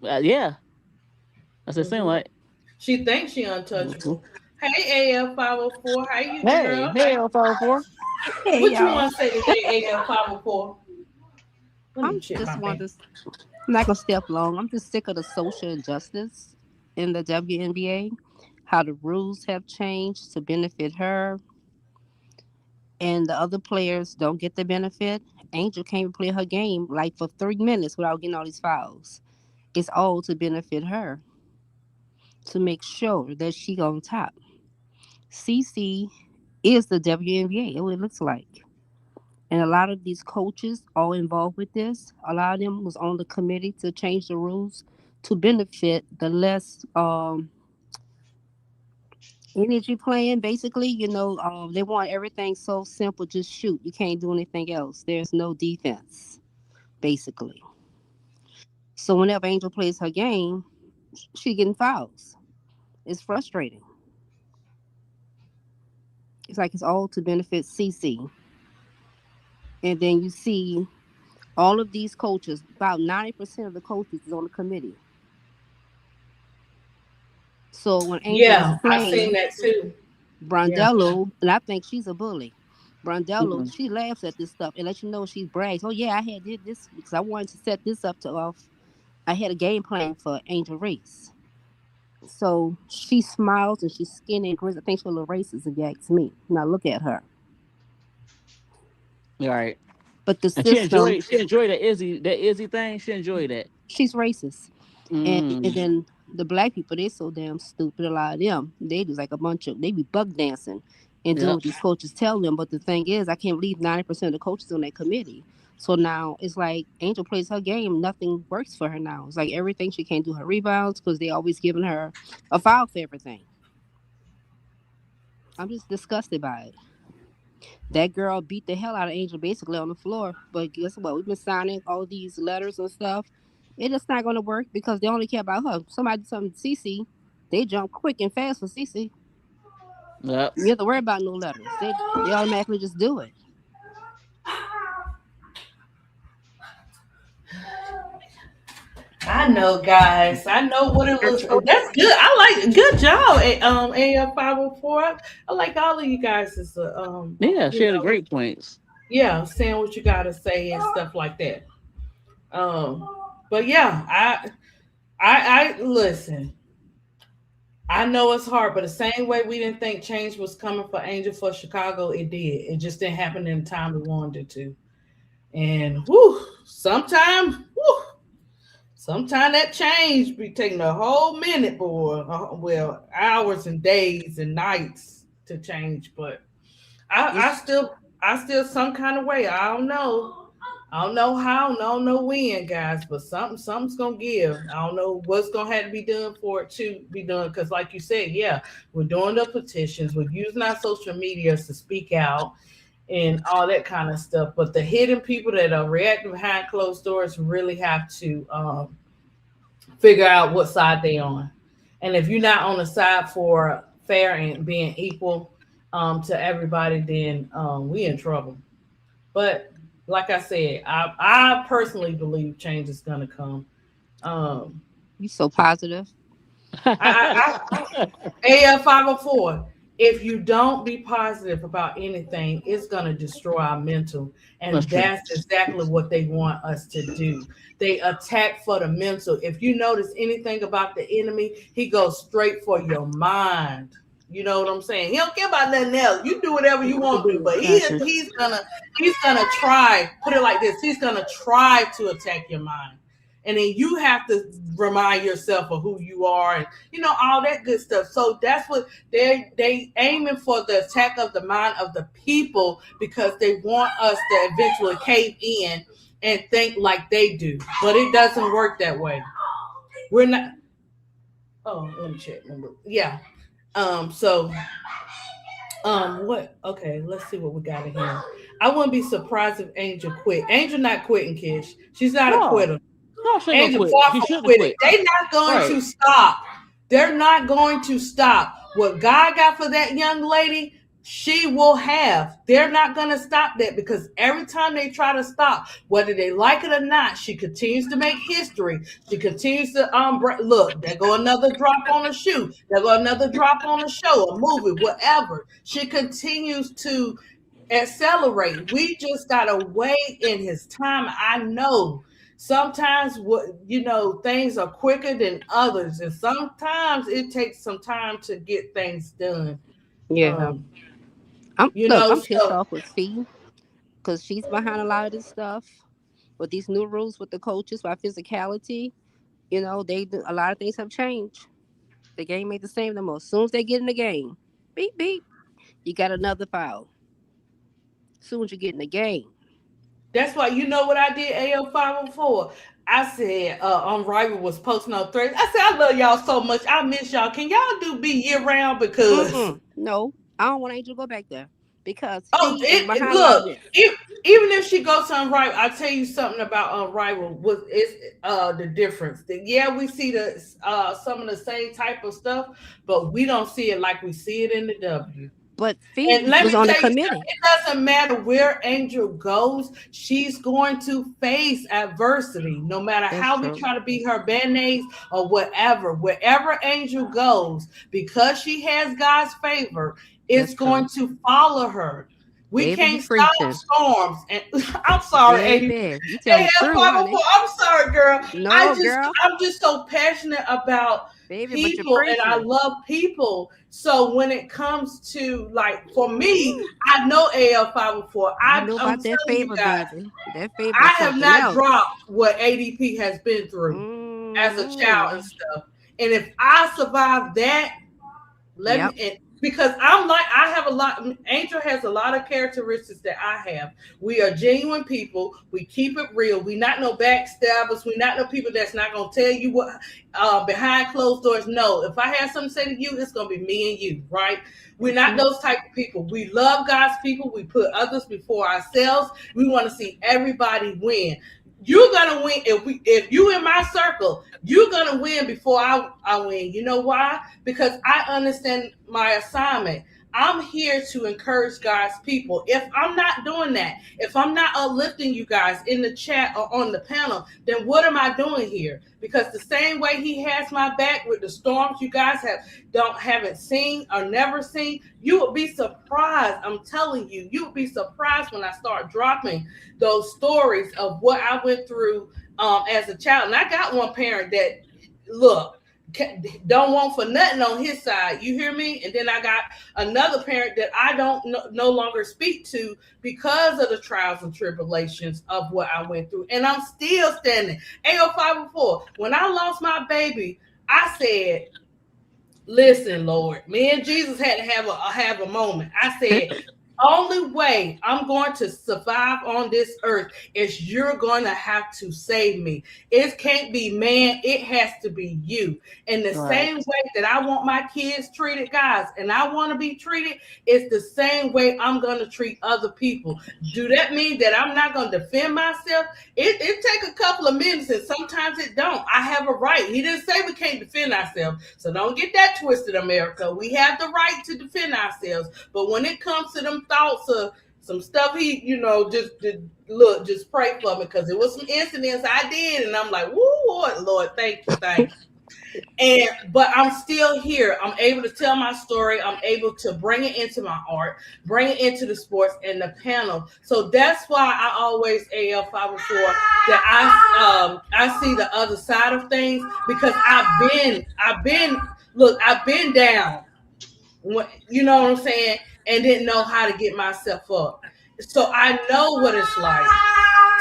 B: Yeah, that's what it seems
A: Hmm.
B: like.
A: She thinks she
B: Mhm.
A: untouchable. Hey AL 504, how you
B: Hey,
A: girl?
B: hey, Alpha 4.
F: Hey
A: What you
F: y'all.
A: want to say today, AL 504? Let me
F: I'm
A: check
F: just
A: my
F: want
A: bank.
F: to. I'm not gonna stay up long. I'm just sick of the social injustice in the WNBA. How the rules have changed to benefit her, and the other players don't get the benefit. Angel can't even play her game like for 3 minutes without getting all these fouls. It's all to benefit her, to make sure that she on top. CC is the WNBA. What it looks like. And a lot of these coaches all involved with this. A lot of them was on the committee to change the rules to benefit the less energy playing. Basically, they want everything so simple. Just shoot. You can't do anything else. There's no defense, basically. So whenever Angel plays her game, she getting fouls. It's frustrating. It's like it's all to benefit CC. And then you see all of these coaches, about 90% of the coaches is on the committee. So when Angel was
A: Yeah, I've seen
F: playing,
A: that too. Yeah.
F: Brondello, and I think she's a bully. Brondello,
B: Mm-mm.
F: she laughs at this stuff and lets you know she brags. Oh yeah, I had did this because I wanted to set this up to off. I had a game plan for Angel Reese. So she smiles and she's skinny and grins. I think she's a little racist if you ask me. Now look at her.
B: All right.
F: But the
B: And she
F: system,
B: enjoyed that Izzy thing. She enjoyed that.
F: she's racist. And
B: Mm.
F: then the black people, they're so damn stupid. A lot of them, they just like a bunch of they be bug dancing and doing
B: Yep.
F: what these coaches tell them. But the thing is, I can't believe 90% of the coaches on that committee. So now it's like Angel plays her game, nothing works for her now. It's like everything she can't do her rebounds because they always giving her a foul for everything. I'm just disgusted by it. That girl beat the hell out of Angel basically on the floor. But guess what? We've been signing all these letters and stuff. It's just not going to work because they only care about her. Somebody do something to Cece, they jump quick and fast for Cece.
B: Yep.
F: You have to worry about no letters. They automatically just do it.
A: I know, guys. I know what it looks like. That's good. I like good job, AF504. I like all of you guys is
B: Yeah, she had a great points.
A: yeah, saying what you gotta say and stuff like that. But yeah, I listen. I know it's hard, but the same way we didn't think change was coming for Angel for Chicago, it did. It just didn't happen in the time we wanted it to. And whew, sometimes that change be taking a whole minute, boy. Well, hours and days and nights to change. But I, I
F: It's
A: still, I still some kind of way. I don't know. I don't know how, I don't know when, guys, but something's gonna give. I don't know what's gonna have to be done for it to be done. Because, like you said, yeah, we're doing the petitions, we're using our social medias to speak out and all that kind of stuff. But the hidden people that are reacting behind closed doors really have to figure out what side they on. And if you're not on the side for fair and being equal to everybody, then we in trouble. But like I said, I personally believe change is gonna come. Um,
F: you so positive.
A: I AF504. If you don't be positive about anything, it's gonna destroy our mental,
B: That's
A: and
B: true.
A: that's exactly what they want us to do. They attack for the mental. If you notice anything about the enemy, he goes straight for your mind. You know what I'm saying? He don't care about nothing else. You do whatever you want to do, but
F: That's it.
A: he's gonna try. Put it like this: he's gonna try to attack your mind, and then you have to remind yourself of who you are, and all that good stuff. So that's what they aiming for, the attack of the mind of the people, because they want us to eventually cave in and think like they do. But it doesn't work that way. We're not. Oh, let me check. Remember? Yeah. So what? Okay, let's see what we got in here. I wouldn't be surprised if Angel quit. Angel not quitting, Kish. She's not a
B: No,
A: quitter.
B: no, she ain't gonna
A: Angel
B: quit.
A: far
B: She
A: from
B: shouldn't
A: quitting.
B: quit.
A: They're not going
B: Right.
A: to stop. They're not going to stop. What God got for that young lady, she will have. They're not going to stop that, because every time they try to stop, whether they like it or not, she continues to make history. She continues to look. There go another drop on a shoe. There go another drop on a show, a movie, whatever. She continues to accelerate. We just gotta wait in his time. I know sometimes things are quicker than others, and sometimes it takes some time to get things done.
F: Yeah.
A: Um,
F: I'm pissed
A: so
F: off with Fee because she's behind a lot of this stuff with these new rules with the coaches by physicality. You know, a lot of things have changed. The game ain't the same no more. As soon as they get in the game, beep beep, you got another foul. As soon as you get in the game,
A: That's why you know what I did, AL504. I said on Rival was posting on threads. I said, I love y'all so much. I miss y'all. Can y'all do be year round? Because
F: no, I don't want Angel to go back there because
A: oh,
F: he is behind a lot of
A: look,
F: this.
A: even if she goes to Unrival, I'll tell you something about Unrival. Was it's the difference. Yeah, we see the some of the same type of stuff, but we don't see it like we see it in the W.
F: But
A: And
F: Phoebe
A: let
F: was
A: me
F: on the
A: tell you something,
F: committee.
A: it doesn't matter where Angel goes, she's going to face adversity, no matter
F: That's
A: how we
F: true.
A: try to be her band-aids or whatever. Wherever Angel goes, because she has God's favor, it's
F: That's true.
A: going to follow her. We
F: Baby, you
A: can't stop
F: preaching.
A: storms. And I'm sorry, ADP.
F: Baby, you
A: Hey,
F: telling the truth, honey.
A: F504, I'm sorry, girl.
F: No, girl.
A: I'm just so passionate about
F: Baby, but you're
A: people and I
F: preaching.
A: love people. So when it comes to like for me, I know AL504.
F: I know
A: I'm
F: about that
A: telling you
F: favor,
A: guys,
F: baby. That favor
A: I
F: is
A: have
F: something
A: not
F: else.
A: dropped what ADP has been through as a child and
F: Mm-hmm.
A: stuff. And if I survive that, let
F: Yep.
A: me because I'm like I have a lot. Angel has a lot of characteristics that I have. We are genuine people. We keep it real. We not no backstabbers. We not no people that's not gonna tell you what behind closed doors. No, if I have something to say to you, it's gonna be me and you, right? We're not those type of people. We love God's people. We put others before ourselves. We want to see everybody win. You're gonna win if you in my circle. You're gonna win before I win. You know why? Because I understand my assignment. I'm here to encourage God's people. If I'm not doing that, if I'm not uplifting you guys in the chat or on the panel, then what am I doing here? Because the same way He has my back with the storms you guys haven't seen or never seen, you would be surprised. I'm telling you, you would be surprised when I start dropping those stories of what I went through as a child. And I got one parent that look don't want for nothing on his side. You hear me? And then I got another parent that I don't no longer speak to because of the trials and tribulations of what I went through. And I'm still standing. AO504. When I lost my baby, I said, listen, Lord, me and Jesus had to have a moment. I said, only way I'm going to survive on this earth is you're going to have to save me. It can't be man, it has to be you. And the same way that I want my kids treated, guys, and I want to be treated, it's the same way I'm going to treat other people. Do that mean that I'm not going to defend myself? It take a couple of minutes, and sometimes it don't. I have a right. He didn't say we can't defend ourselves, so don't get that twisted, America. We have the right to defend ourselves, but when it comes to them thoughts of some stuff, just pray for me, because it was some incidents I did, and I'm like, woo, Lord, thank you. But I'm still here. I'm able to tell my story. I'm able to bring it into my art, bring it into the sports and the panel. So that's why I always AL504 that I see the other side of things, because I've been down. You know what I'm saying? And didn't know how to get myself up. So I know what it's like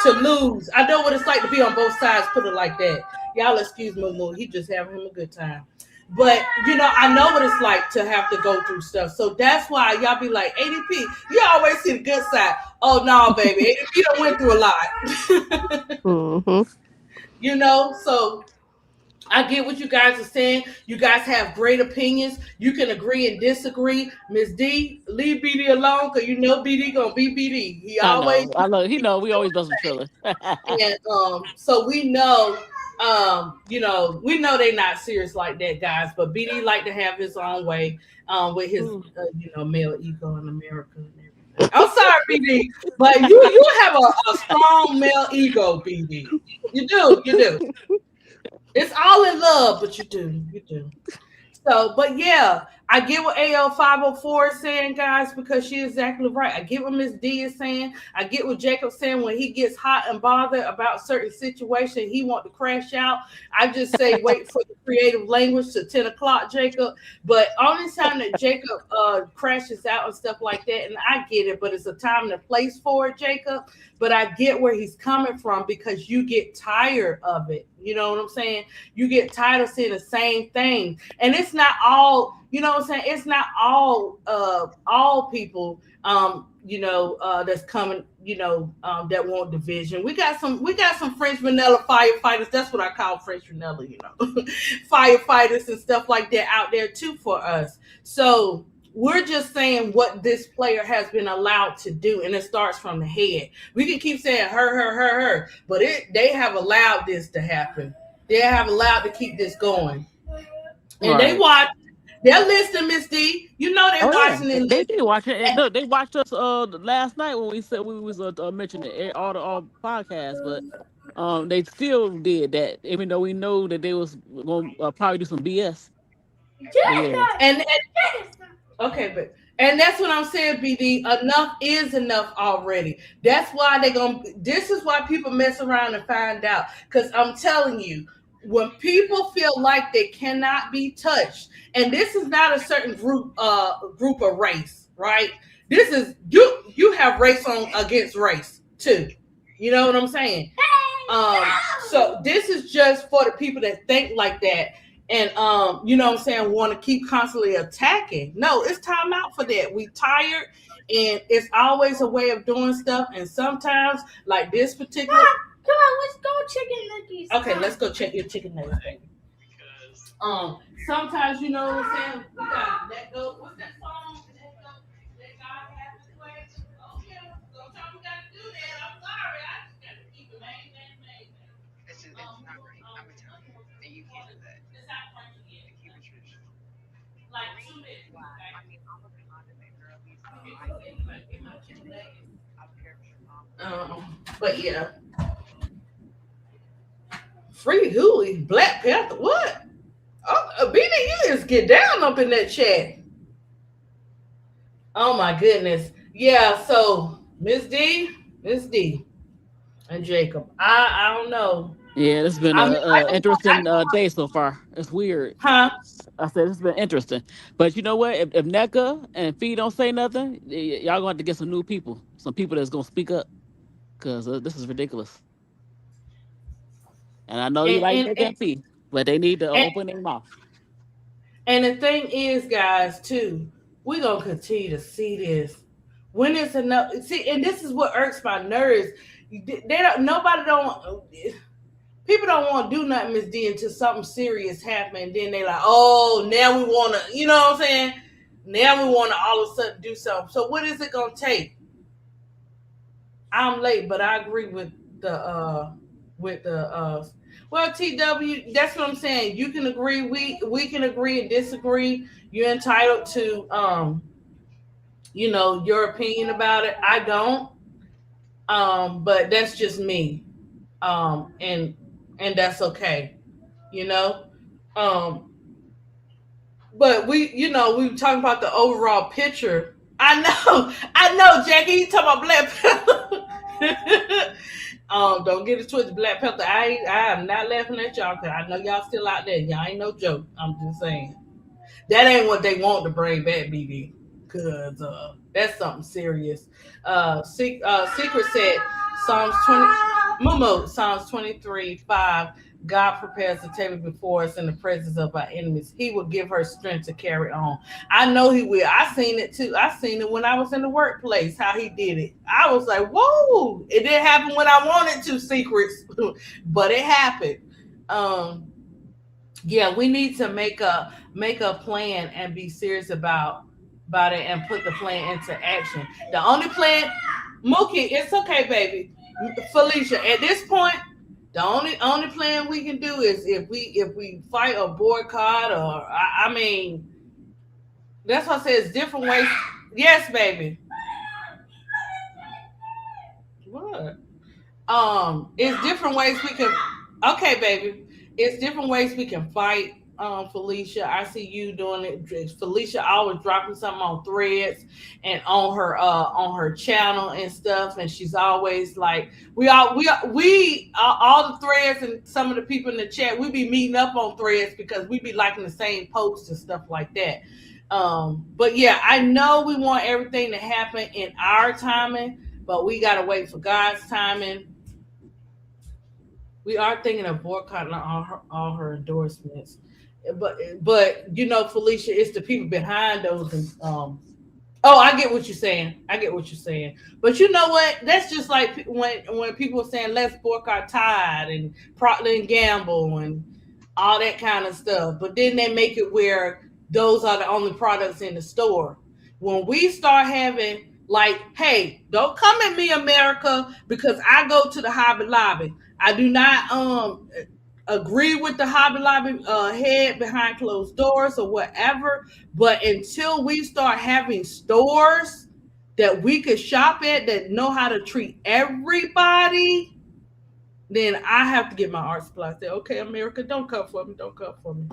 A: to lose. I know what it's like to be on both sides, put it like that. Y'all excuse Moo. He just having him a good time. But, I know what it's like to have to go through stuff. So that's why y'all be like, ADP, you always see the good side. Oh, no, baby. ADP done went through a lot. So I get what you guys are saying. You guys have great opinions. You can agree and disagree. Miss D, leave BD alone, because BD gonna be BD. He always.
B: I know. He know we always does some trailer.
A: And so we know, we know they're not serious like that, guys. But BD like to have his own way, with his, male ego in America and everything. I'm sorry, BD, but you have a strong male ego, BD. You do. It's all in love, but you do. So, but yeah, I get what AL504 is saying, guys, because she is exactly right. I get what Miss D is saying. I get what Jacob's saying when he gets hot and bothered about certain situation, he want to crash out. I just say wait for the creative language to 10 o'clock, Jacob. But only time that Jacob crashes out and stuff like that, and I get it, but it's a time and a place for it, Jacob. But I get where he's coming from because you get tired of it. You know what I'm saying? You get tired of seeing the same thing. And it's not all, you know what I'm saying? It's not all people that's coming, that want division. We got some French vanilla firefighters. That's what I call French vanilla, firefighters and stuff like that out there too for us. So we're just saying what this player has been allowed to do, and it starts from the head. We can keep saying her, but they have allowed this to happen. They have allowed to keep this going, and
B: Right.
A: they're listening, Miss D. You know they're watching it.
B: They did watch it. And look, they watched us last night when we said we was mentioning all podcasts, but they still did that, even though we know that they was going to probably do some BS. Yeah.
A: And okay, and that's what I'm saying, BD. Enough is enough already. That's why this is why people mess around and find out. Because I'm telling you, when people feel like they cannot be touched, and this is not a certain group of race, right? This is you have race on against race too. You know what I'm saying? So this is just for the people that think like that. And you know what I'm saying, want to keep constantly attacking. No, it's time out for that. We tired, and it's always a way of doing stuff. And sometimes, like this particular,
G: come on, let's go chicken nuggets.
A: Okay, let's go check your chicken nuggets, baby. Sometimes you know what I'm saying. We gotta let go. What's that song? Let God have His way. Okay, sometimes we gotta do that. I'm sorry, I just gotta keep it main.
H: It's not right. I'm gonna tell you. And you can't do that.
A: It's not right again.
H: Keep it traditional.
A: Like 2 minutes.
H: I mean, I'm a condiment girly, so I don't care if your mom.
A: But yeah. Free Hooey, Black Panther, what? Oh, BD, you just get down up in that chat. Oh my goodness. Yeah, so Miss D, and Jacob. I don't know.
B: Yeah, it's been an interesting day so far. It's weird.
A: Huh?
B: I said it's been interesting. But you know what? If NECA and Fee don't say nothing, y'all going to have to get some new people. Some people that's going to speak up. Because this is ridiculous. And I know you like NECA and Fee, but they need to open their mouth.
A: And the thing is, guys, too, we're going to continue to see this. When it's enough. See, and this is what irks my nerves. People don't want to do nothing, Miss D, until something serious happens. Then they like, oh, now we want to, you know what I'm saying? Now we want to all of a sudden do something. So what is it going to take? I'm late, but I agree with the well, TW, that's what I'm saying. You can agree. We can agree and disagree. You're entitled to, your opinion about it. I don't. But that's just me. And that's okay. But we were talking about the overall picture. I know, Jackie, you talking about Black Panther. Don't get it twisted, Black Panther. I am not laughing at y'all because I know y'all still out there. Y'all ain't no joke. I'm just saying. That ain't what they want to bring back, BB. Because that's something serious. Secret said, Psalms 23:5. God prepares the table before us in the presence of our enemies. He will give her strength to carry on. I know he will. I seen it too. I seen it when I was in the workplace, how he did it. I was like, whoa. It didn't happen when I wanted to, Secrets, but it happened. Yeah, we need to make a plan and be serious about it and put the plan into action. The only plan, Mookie, it's okay, baby. Felicia, at this point, the only plan we can do is if we fight or boycott, or I mean, that's what I said. It's different ways. Yes, baby. What? It's different ways we can. Okay, baby. It's different ways we can fight Felicia. I see you doing it. Felicia always dropping something on threads and on her channel and stuff. And she's always like, we all the threads and some of the people in the chat. We be meeting up on threads because we be liking the same posts and stuff like that. But yeah, I know we want everything to happen in our timing, but we gotta wait for God's timing. We are thinking of boycotting all her endorsements, but Felicia, it's the people behind those. Oh, I get what you're saying. I get what you're saying. But you know what? That's just like when people are saying let's boycott Tide and Procter and Gamble and all that kind of stuff. But then they make it where those are the only products in the store. When we start having like, hey, don't come at me, America, because I go to the Hobby Lobby. I do not agree with the Hobby Lobby head behind closed doors or whatever. But until we start having stores that we could shop at that know how to treat everybody, then I have to get my art supply. Say, okay, America, don't come for me, don't come for me.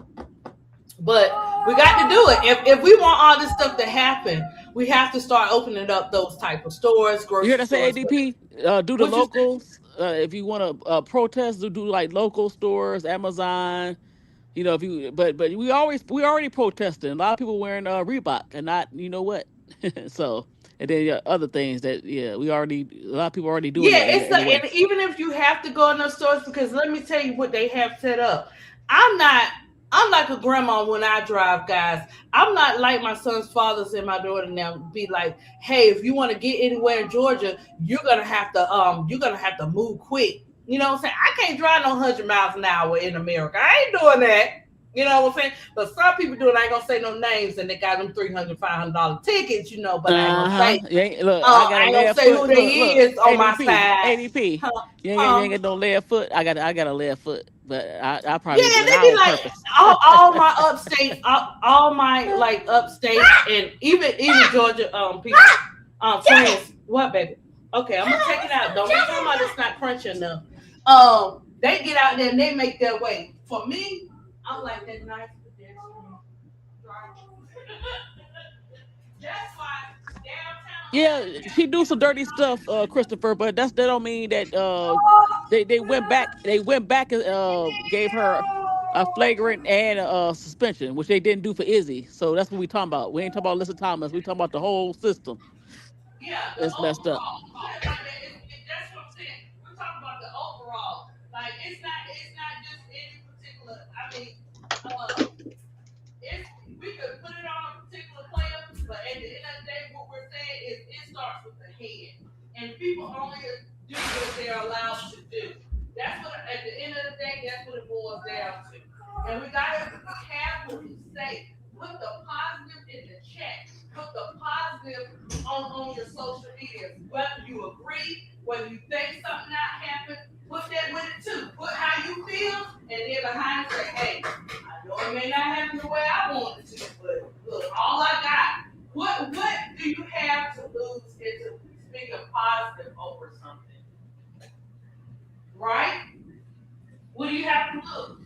A: But we got to do it. If we want all this stuff to happen, we have to start opening up those type of stores,
B: You hear
A: grocery
B: that say
A: stores.
B: ADP? Do the
A: What you say?
B: locals. If you want to protest, do like local stores, Amazon. If you but we already protesting. A lot of people wearing Reebok and not what. So and then other things that we already a lot of people already doing
A: Yeah,
B: that
A: it's
B: in the
A: like,
B: way.
A: and even if you have to go in those stores, because let me tell you what they have set up. I'm not. I'm like a grandma when I drive, guys. I'm not like my son's fathers and my daughter now. Be like, hey, if you want to get anywhere in Georgia, you're gonna have to move quick. You know what I'm saying? I can't drive no 100 miles an hour in America. I ain't doing that. You know what I'm saying? But some people do it. I ain't gonna say no names, and they got them $300, $500 tickets. But I ain't gonna say.
B: Look, I got a
A: I ain't gonna
B: left
A: say
B: foot.
A: who they
B: Look,
A: is on my
B: ADP,
A: side.
B: ADP.
A: Huh?
B: You ain't
A: Huh?
B: got no left foot. I got a left foot, but I
A: Yeah,
B: probably but
A: they
B: I
A: be
B: on
A: like
B: purpose.
A: all my upstate, all my like upstate, and even Georgia people, friends. What, baby? Okay, I'm gonna take it out. Don't be talking about it's not crunching enough. They get out there and they make their way. For me, I'm like that nice pedestrian driver. That's why
B: Yeah, she do some dirty stuff, Christopher, but that don't mean that they went back and gave her a flagrant and a suspension, which they didn't do for Izzy. So that's what we talking about. We ain't talking about Lisa Thomas. We talking about the whole system.
A: yeah, the
B: It's messed up.
A: overall. That's what I'm saying. We're talking about the overall. Like it's not just any particular. I mean, uh, it's we could put it on a particular player, but at the end of the day, what we're saying is it starts with the head, and people only do what they're allowed to do. That's what at the end of the day, that's what it boils down to. And we gotta be careful to say. Put the positive in the chat. Put the positive on your social media. Whether you agree, whether you think something not happened, put that with it too. Put how you feel, and then behind it say, hey, I know it may not happen the way I want it to, but look, all I got. What do you have to lose into speaking positive over something? Right? What do you have to lose?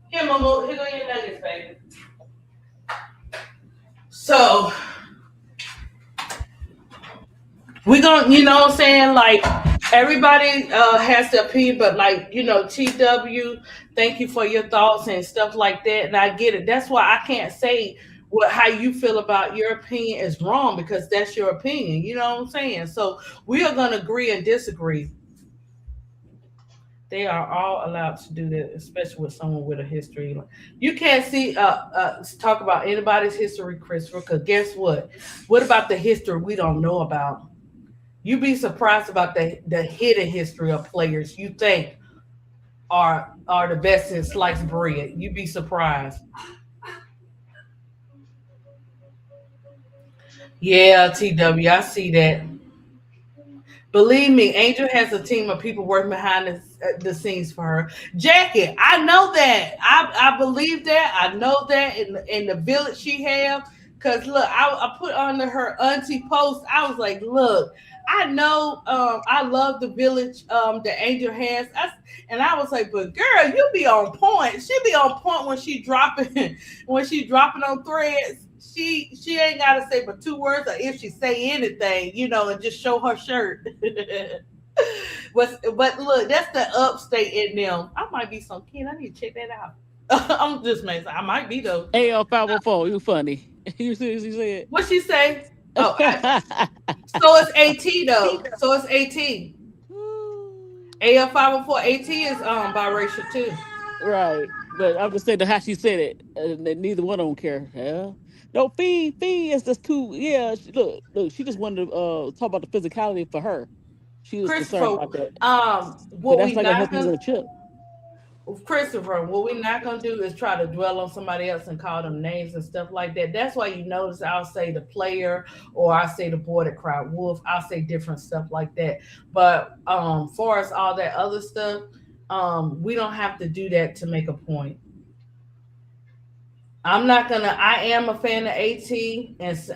A: Here, Momo, here go your nuggets, baby. So we're gonna, what I'm saying, like everybody has their opinion, but like, TW, thank you for your thoughts and stuff like that. And I get it. That's why I can't say what how you feel about your opinion is wrong because that's your opinion. You know what I'm saying? So we are gonna agree and disagree. They are all allowed to do that, especially with someone with a history. You can't talk about anybody's history, Christopher. Because guess what? What about the history we don't know about? You'd be surprised about the hidden history of players you think are the best in sliced bread. You'd be surprised. Yeah, TW, I see that. Believe me, Angel has a team of people working behind the scenes for her. Jackie, I know that. I believe that. I know that in the village she have. Cause look, I put under her auntie post. I was like, look, I know, I love the village, the Angel has. And I was like, but girl, you be on point. She be on point when she dropping, when she dropping on threads. She ain't gotta say but two words, or if she say anything, and just show her shirt. but look, that's the upstate in them. I might be some kid. I need to check that out. I'm just messing. I might be though.
B: AL504, you funny. You see what she said?
A: What she say? Oh, so it's AT though. So it's AT. AL504 AT is biracial too.
B: Right. But I'm just saying how she said it. And neither one of them care. Hell. No, Fee is just too. Yeah, look. She just wanted to talk about the physicality for her. She was concerned
A: Christopher,
B: about that. But
A: what
B: that's
A: we
B: not gonna
A: not
B: help you
A: gonna
B: with a chip.
A: Christopher, what we're not gonna do is try to dwell on somebody else and call them names and stuff like that. That's why you notice I'll say the player, or I say the boy that cried wolf. I'll say different stuff like that. But far as all that other stuff, we don't have to do that to make a point. I am a fan of AT,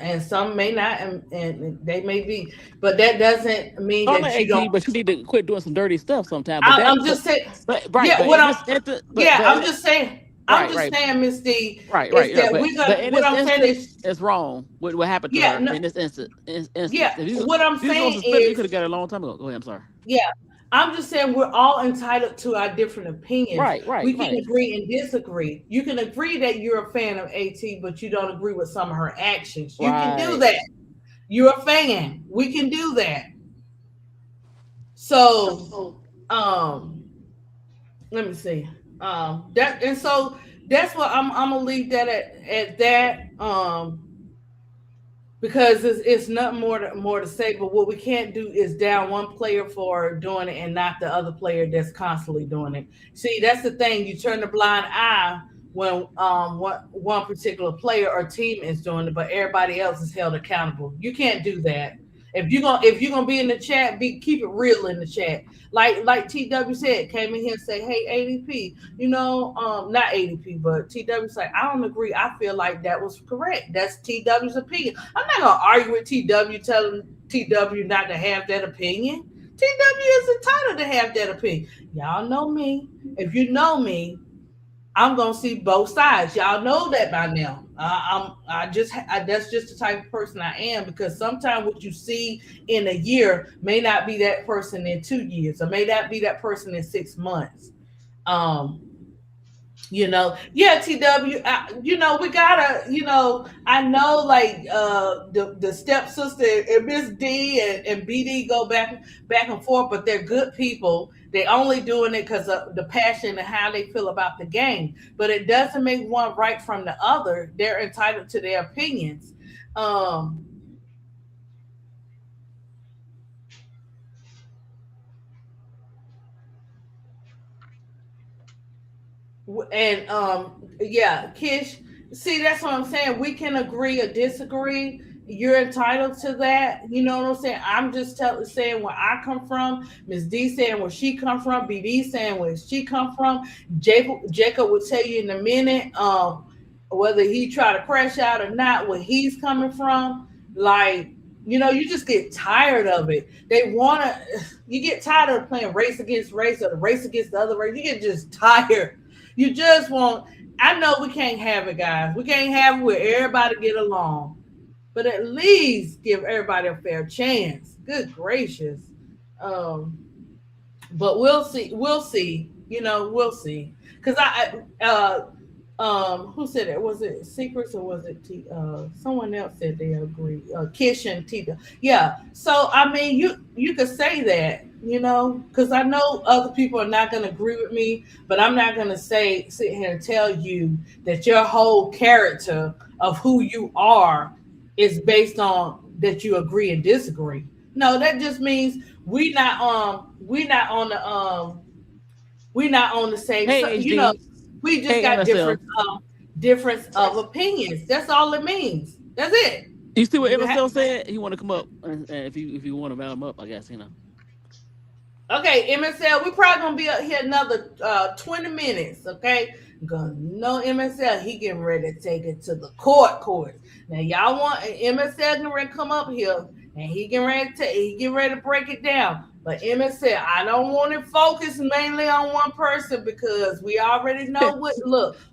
A: and some may not, and they may be, but that doesn't mean
B: I'm
A: that
B: like
A: you don't.
B: 18, but you need to quit doing some dirty stuff sometime. But
A: I'm just saying,
B: but right,
A: yeah.
B: but
A: What
B: in
A: I'm,
B: this instance,
A: yeah, I'm just saying,
B: right, right,
A: Miss D, is
B: right.
A: that
B: But
A: we're gonna.
B: in
A: What
B: this
A: I'm saying
B: instance,
A: is,
B: it's wrong. What happened to
A: yeah,
B: her
A: no,
B: in this instance?
A: yeah.
B: If
A: What I'm
B: you going
A: saying
B: suspended, you
A: is,
B: could have got it a long time ago. Go ahead. I'm sorry.
A: yeah, I'm just saying we're all entitled to our different opinions.
B: Right.
A: We can agree and disagree. You can agree that you're a fan of AT, but you don't agree with some of her actions. You can do
B: Right.
A: that. You're a fan. We can do that. So, um, let me see. That and so that's what I'm gonna leave that at that. Because it's nothing more to say. But what we can't do is down one player for doing it and not the other player that's constantly doing it. See, that's the thing. You turn the blind eye when one particular player or team is doing it, but everybody else is held accountable. You can't do that. If you're gonna be in the chat, keep it real in the chat. Like TW said, came in here and say, hey, ADP, not ADP, but TW said, I don't agree. I feel like that was correct. That's TW's opinion. I'm not gonna argue with TW telling TW not to have that opinion. TW is entitled to have that opinion. Y'all know me. If you know me, I'm gonna see both sides. Y'all know that by now. That's just the type of person I am, because sometimes what you see in a year may not be that person in 2 years, or may not be that person in 6 months. Um, yeah, TW, we gotta, I know, like, the stepsister and Miss D and BD go back and forth, but they're good people. They only doing it because of the passion and how they feel about the game, but it doesn't make one right from the other. They're entitled to their opinions. um and yeah, Kish, see, that's what I'm saying. We can agree or disagree. You're entitled to that. You know what I'm saying? I'm just saying where I come from. Miss D saying where she come from. BD saying where she come from. Jacob will tell you in a minute, whether he try to crash out or not, where he's coming from. Like, you just get tired of it. You get tired of playing race against race, or the race against the other race. You get just tired. You just want. I know we can't have it, guys. We can't have it where everybody get along, but at least give everybody a fair chance. Good gracious. Um, but we'll see. We'll see. We'll see. Because who said it? Was it Secrets, or was it someone else said they agree? Kish and Tita. Yeah. So I mean, you could say that, because I know other people are not going to agree with me, but I'm not going to sit here and tell you that your whole character of who you are is based on that you agree and disagree. No, that just means we're not on the same.
B: Hey, HD.
A: We just
B: Hey,
A: got
B: MSL.
A: difference of opinions. That's all it means. That's it.
B: You see what MSL said? He want to come up, and if you want to round him up, I guess.
A: Okay, MSL, we probably gonna be up here another 20 minutes. Okay, because no MSL, he getting ready to take it to the court. Now y'all want MSL getting ready to come up here and he getting ready to break it down. But MSL, I don't want to focus mainly on one person because we already know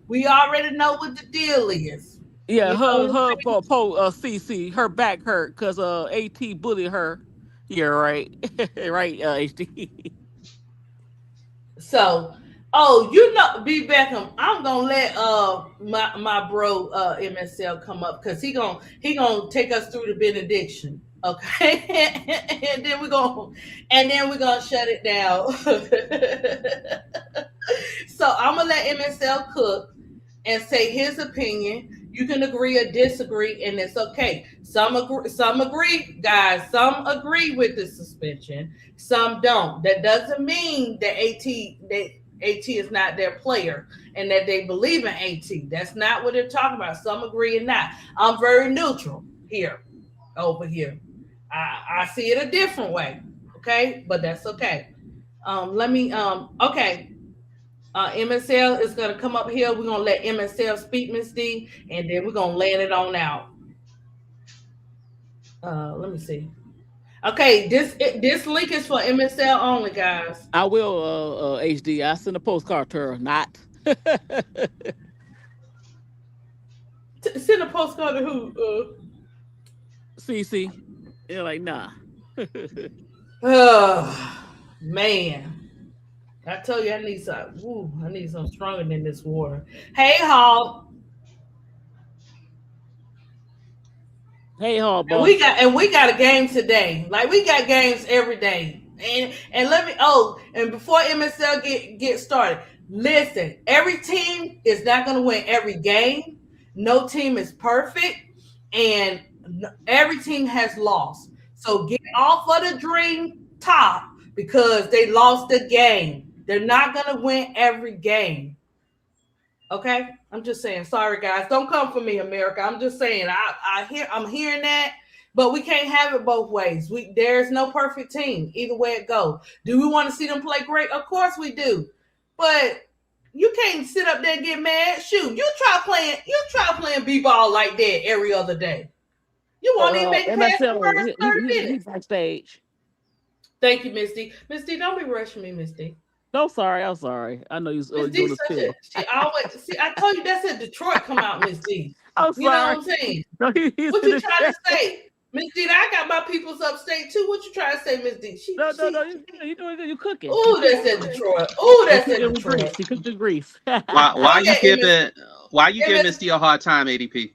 A: we already know what the deal is.
B: Yeah,
A: You know what I'm
B: CC, her back hurt because AT bullied her. Yeah, right. Right, HD.
A: So, oh, you know, B Beckham, I'm gonna let my bro MSL come up because he gonna take us through the benediction. Okay, and then we're gonna shut it down. So I'm gonna let MSL cook and say his opinion. You can agree or disagree, and it's okay. Some agree, guys. Some agree with the suspension. Some don't. That doesn't mean that AT is not their player and that they believe in AT. That's not what they're talking about. Some agree and not. I'm very neutral here, over here. I see it a different way. Okay, but that's okay. Let me. Okay. MSL is going to come up here. We're going to let MSL speak, Miss D, and then we're going to land it on out. Let me see. Okay, this link is for MSL only, guys.
B: I will, HD. I send a postcard to her. Not.
A: Send a postcard to who?
B: CC. You're like, nah.
A: Man. I tell you, I need some. Ooh, I need some stronger than this water. Hey, Hall.
B: Hey, hard
A: And
B: boss.
A: we got a game today. Like we got games every day. And let me and before MSL get started, listen, every team is not gonna win every game. No team is perfect, and every team has lost. So get off of the dream top because they lost the game. They're not gonna win every game. Okay, I'm just saying. Sorry, guys. Don't come for me, America. I'm just saying. I'm hearing that, but we can't have it both ways. There's no perfect team. Either way it goes. Do we want to see them play great? Of course we do, but you can't sit up there and get mad. Shoot, you try playing b-ball like that every other day. You won't even make it past the
B: MSL,
A: first 30
B: he's
A: minutes.
B: backstage.
A: Thank you, Misty. Misty, don't be rushing me, Misty.
B: No, sorry. I'm sorry. I know
A: Miss
B: you're
A: D
B: doing a
A: such a
B: spill.
A: she always see. I told you that's a Detroit come out, Miss D.
B: I'm
A: You know
B: sorry.
A: what I'm saying?
B: No, he's
A: What
B: in
A: you
B: the
A: trying to
B: chat.
A: say, Miss D? I got my people's upstate too. What you trying to say, Miss D?
B: No, you're doing good. You're cooking.
A: Oh, that's at Detroit. Oh,
B: You
A: that's at
B: cooking with
A: Detroit.
B: grease. You cooked with grease.
I: Why you
A: Okay,
I: giving
A: MS,
I: Misty a hard time, ADP?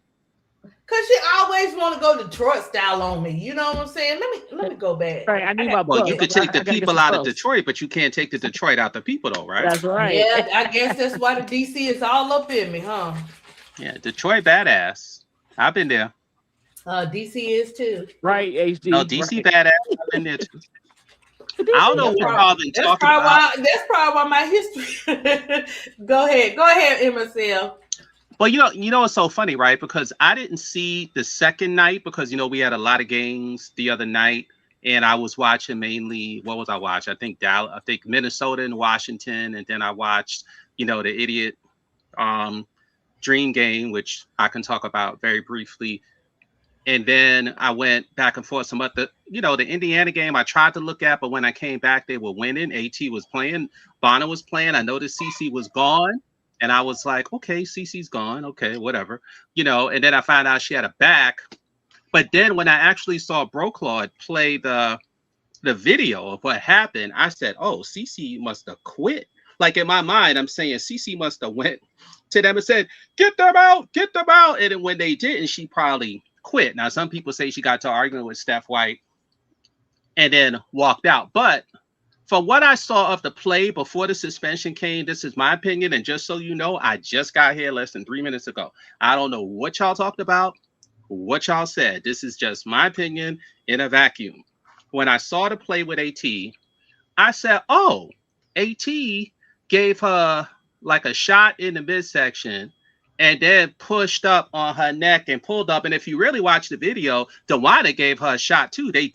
A: cause she always want to go Detroit style on me. You know what I'm saying? Let me go back.
B: Right, I need
A: I got,
B: my
I: Well,
B: buff.
I: you could
B: I
I: take the
B: gotta get
I: people
B: some
I: out of
B: buffs.
I: Detroit, but you can't take the Detroit out the people, though, right?
B: That's right.
A: yeah, I guess that's why the DC is all up in me, huh?
I: Yeah, Detroit badass. I've been there.
A: DC is too.
B: Right,
I: No,
B: HD.
I: DC
B: Right.
I: badass. I've been there too.
B: DC
I: I don't know
B: is
I: what
B: right.
I: y'all been talking about.
A: That's probably why my history. Go ahead, MSL.
I: Well, you know it's so funny, right? Because I didn't see the second night because we had a lot of games the other night, and I was watching mainly. What was I watching? I think Dallas, I think Minnesota and Washington, and then I watched the idiot Dream game, which I can talk about very briefly. And then I went back and forth some other, the Indiana game I tried to look at, but when I came back, they were winning. AT was playing, Bonner was playing. I noticed CC was gone. And I was like, okay, CC's gone. Okay, whatever. And then I found out she had a back. But then when I actually saw Broclaud play the video of what happened, I said, oh, CC must have quit. Like in my mind, I'm saying CC must have went to them and said, get them out, get them out. And then when they didn't, she probably quit. Now, some people say she got to arguing with Steph White and then walked out. But from what I saw of the play before the suspension came, this is my opinion. And just so you know, I just got here less than 3 minutes ago. I don't know what y'all talked about, what y'all said. This is just my opinion in a vacuum. When I saw the play with AT, I said, oh, AT gave her like a shot in the midsection and then pushed up on her neck and pulled up. And if you really watch the video, DeWanda gave her a shot too. They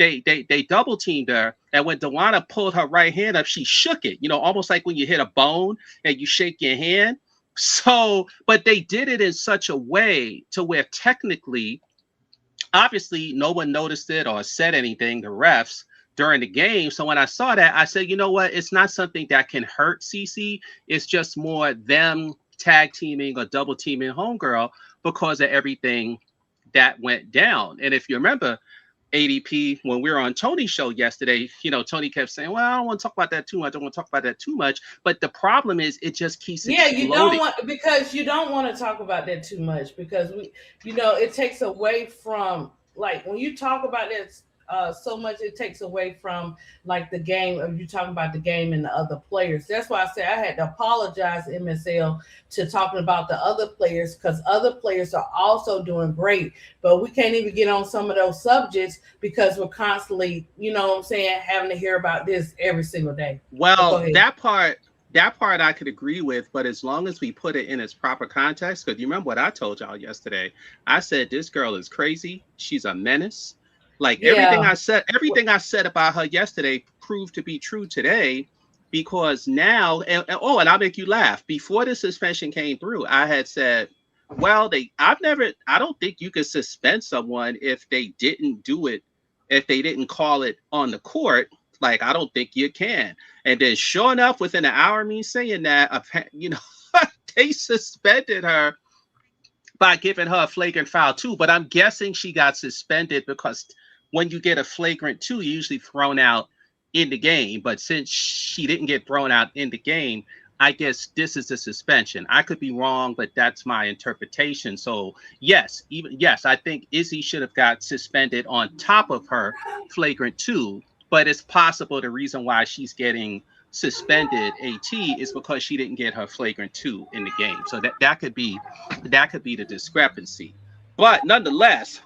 I: they double teamed her, and when Dewana pulled her right hand up, she shook it, almost like when you hit a bone and you shake your hand. So, but they did it in such a way to where technically, obviously, no one noticed it or said anything, the refs, during the game. So when I saw that, I said, you know what? It's not something that can hurt CC. It's just more them tag teaming or double teaming homegirl because of everything that went down. And if you remember, ADP, when we were on Tony's show yesterday, Tony kept saying, well, I don't want to talk about that too much. I don't want to talk about that too much. But the problem is it just keeps exploding.
A: You don't want to talk about that too much because it takes away from, like, when you talk about this so much, it takes away from like the game of you talking about the game and the other players. That's why I said I had to apologize MSL to talking about the other players, because other players are also doing great, but we can't even get on some of those subjects because we're constantly, having to hear about this every single day.
I: Well, that part I could agree with, but as long as we put it in its proper context, because you remember what I told y'all yesterday, I said this girl is crazy. She's a menace. Like everything I said about her yesterday proved to be true today, because now, and I'll make you laugh. Before the suspension came through, I had said, well, I don't think you could suspend someone if they didn't do it, if they didn't call it on the court. Like, I don't think you can. And then sure enough, within an hour of me saying that, they suspended her by giving her a flagrant foul too. But I'm guessing she got suspended because when you get a flagrant 2, you're usually thrown out in the game. But since she didn't get thrown out in the game, I guess this is a suspension. I could be wrong, but that's my interpretation. So yes, I think Izzy should have got suspended on top of her flagrant 2. But it's possible the reason why she's getting suspended AT is because she didn't get her flagrant 2 in the game. So that could be the discrepancy. But nonetheless,